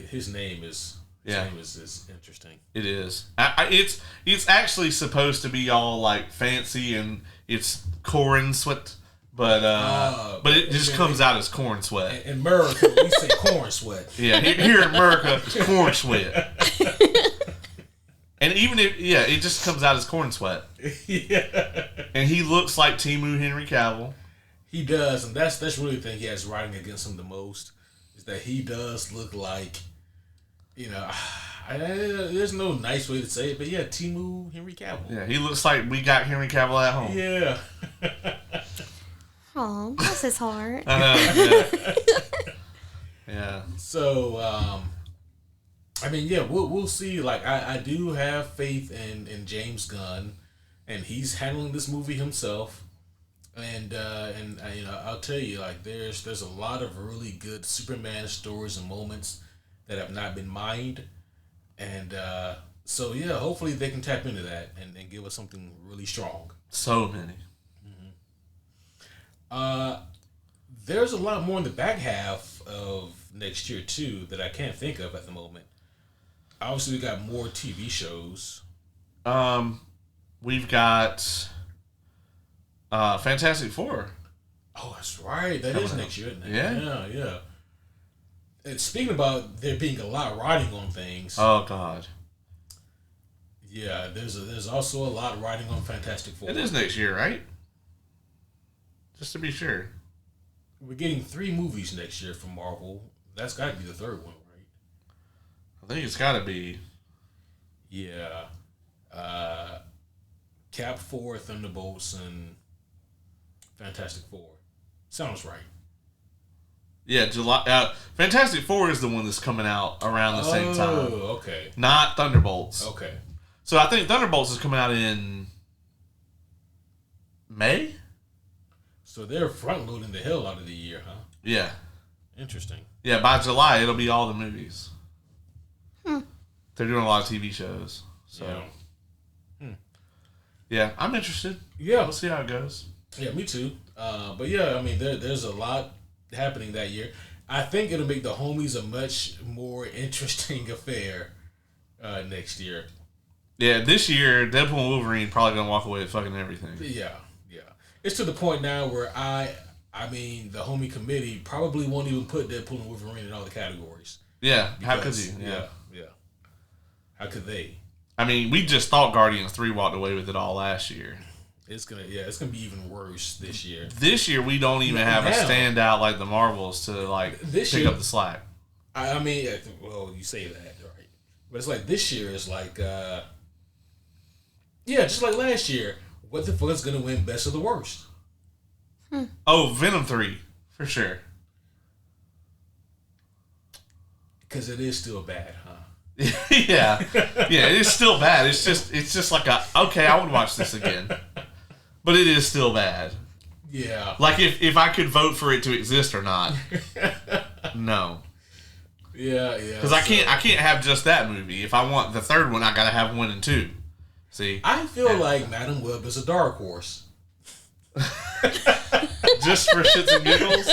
His name is interesting. It is. It's actually supposed to be all like fancy and it's corn sweat, but it just comes out as corn sweat. In America, we say corn sweat. Yeah, here in America, it's corn sweat. And even if it just comes out as corn sweat. Yeah. And he looks like Temu Henry Cavill. He does, and that's really the thing he has riding against him the most. That he does look like, there's no nice way to say it, but yeah, Temu Henry Cavill. Yeah, he looks like we got Henry Cavill at home. Yeah. Oh, bless his heart. I know. Yeah. Yeah. So, we'll see. Like, I do have faith in James Gunn, and he's handling this movie himself. And I'll tell you, like, there's a lot of really good Superman stories and moments that have not been mined, and so hopefully they can tap into that and give us something really strong. So many. There's a lot more in the back half of next year too that I can't think of at the moment. Obviously, we got more TV shows. We've got. Fantastic Four. Oh, that's right. That is next year, isn't it? Yeah. And speaking about there being a lot riding on things. Oh God. Yeah, there's also a lot riding on Fantastic Four. It is next year, right? Just to be sure. We're getting 3 movies next year from Marvel. That's got to be the third one, right? I think it's got to be. Yeah. Cap 4, Thunderbolts, and Fantastic Four. Sounds right. Yeah, July. Fantastic Four is the one that's coming out around the same time. Oh, okay. Not Thunderbolts. Okay. So I think Thunderbolts is coming out in May? So they're front loading the hell out of the year, huh? Yeah. Interesting. Yeah, by July it'll be all the movies. They're doing a lot of TV shows. So yeah, I'm interested. Yeah. We'll see how it goes. Yeah, me too. But yeah, I mean, there's a lot happening that year. I think it'll make the homies a much more interesting affair next year. Yeah, this year, Deadpool and Wolverine probably gonna walk away with fucking everything. Yeah. It's to the point now where I mean, the homie committee probably won't even put Deadpool and Wolverine in all the categories. Yeah, how could you? Yeah. How could they? I mean, we just thought Guardians 3 walked away with it all last year. It's gonna be even worse this year. This year, we don't even have a standout like the Marvels to pick up the slack. I mean, well, you say that, right? But it's like this year is like, just like last year. What the fuck is gonna win best of the worst? Oh, Venom 3 for sure. Because it is still bad, huh? yeah, it is still bad. It's just like I would watch this again. but it is still bad. Yeah. Like if I could vote for it to exist or not. No. Yeah. Because I can't have just that movie. If I want the third one, I gotta have 1 and 2. See? I feel like Madam Web is a dark horse. Just for shits and giggles.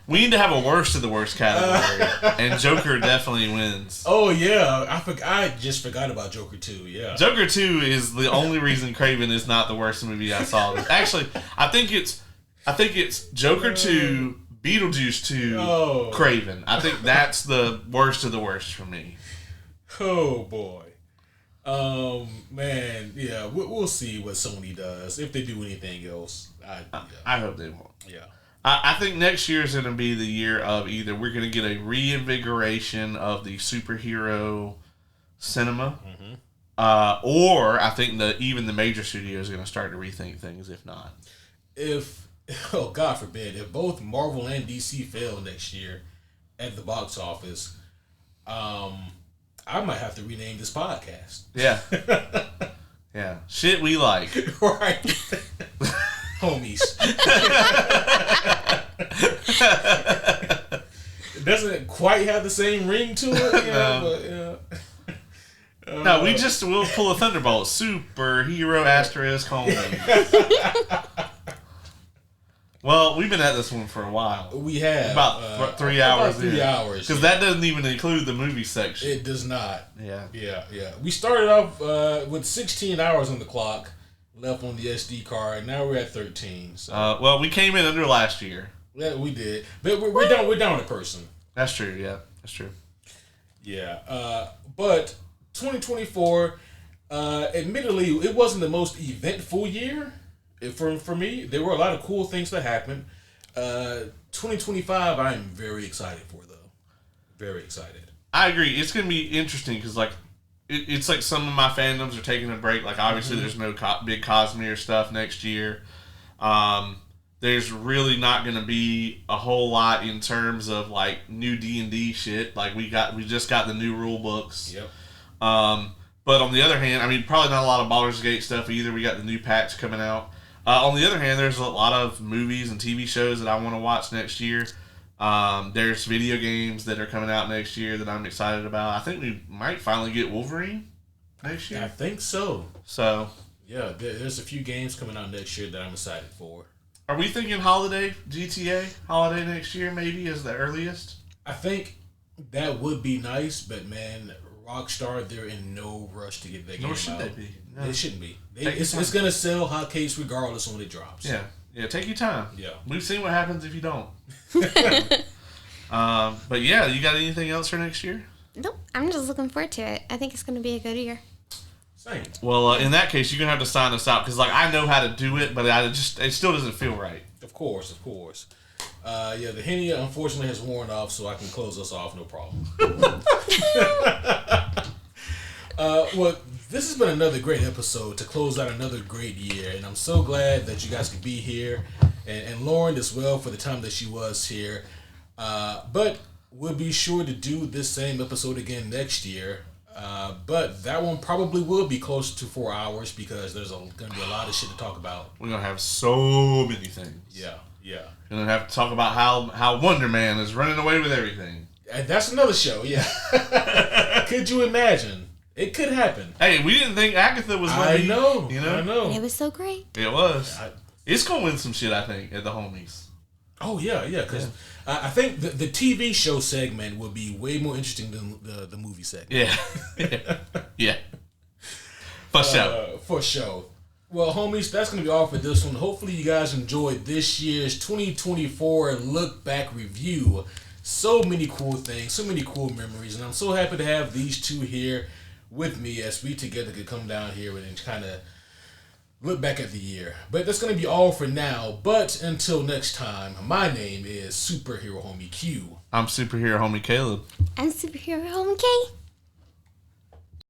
We need to have a worst of the worst category, and Joker definitely wins. Oh yeah, I just forgot about Joker 2. Yeah, Joker 2 is the only reason Craven is not the worst movie I saw. Actually, I think it's Joker 2, Beetlejuice 2, Craven. I think that's the worst of the worst for me. Oh boy. Man, yeah, we'll see what Sony does if they do anything else. I hope they won't. Yeah. I think next year is going to be the year of either we're going to get a reinvigoration of the superhero cinema, or I think even the major studios are going to start to rethink things. If not, oh God forbid, if both Marvel and DC fail next year at the box office, I might have to rename this podcast. Yeah, yeah, shit we like, right, homies. It doesn't quite have the same ring to it, but no, we'll pull a Thunderbolt, superhero asterisk home. Well, we've been at this one for a while. We have about 3 hours. About 3 hours, because that doesn't even include the movie section. It does not. Yeah. We started off with 16 hours on the clock left on the SD card. Now we're at 13. So. Well, we came in under last year. Yeah, we did, but we're down a person. That's true. Yeah, that's true. Yeah, but 2024, admittedly, it wasn't the most eventful year for me. There were a lot of cool things that happened. 2025, I'm very excited for, though. Very excited. I agree. It's going to be interesting because, like, it's like some of my fandoms are taking a break. Like, obviously, there's no big Cosmere stuff next year. There's really not going to be a whole lot in terms of like new D&D shit. Like we just got the new rule books. Yep. But on the other hand, I mean, probably not a lot of Baldur's Gate stuff either. We got the new patch coming out. On the other hand, there's a lot of movies and TV shows that I want to watch next year. There's video games that are coming out next year that I'm excited about. I think we might finally get Wolverine next year. I think so. So yeah, there's a few games coming out next year that I'm excited for. Are we thinking GTA holiday next year maybe is the earliest? I think that would be nice, but man, Rockstar, they're in no rush to get that game out. Nor should they be. No. They shouldn't be. It's going to sell hotcakes regardless when it drops. Yeah, take your time. Yeah. We've seen what happens if you don't. But yeah, you got anything else for next year? Nope. I'm just looking forward to it. I think it's going to be a good year. Same. Well, in that case, you're going to have to sign us out because, like, I know how to do it, but it still doesn't feel right. Of course. Yeah, the Henny unfortunately has worn off, so I can close us off, no problem. Well, this has been another great episode to close out another great year, and I'm so glad that you guys could be here, and Lauren as well for the time that she was here. But we'll be sure to do this same episode again next year. But that one probably will be closer to 4 hours because there's going to be a lot of shit to talk about. We're going to have so many things. Yeah. We're going to have to talk about how Wonder Man is running away with everything. And that's another show, yeah. Could you imagine? It could happen. Hey, we didn't think Agatha was going to be. I know. It was so great. It was. It's going to win some shit, I think, at the homies. Oh, yeah, because I think the TV show segment will be way more interesting than the movie segment. Yeah. For sure. Well, homies, that's going to be all for this one. Hopefully you guys enjoyed this year's 2024 Look Back Review. So many cool things, so many cool memories, and I'm so happy to have these two here with me as we together could come down here and kind of look back at the year. But that's going to be all for now. But until next time, my name is Superhero Homie Q. I'm Superhero Homie Caleb. I'm Superhero Homie K.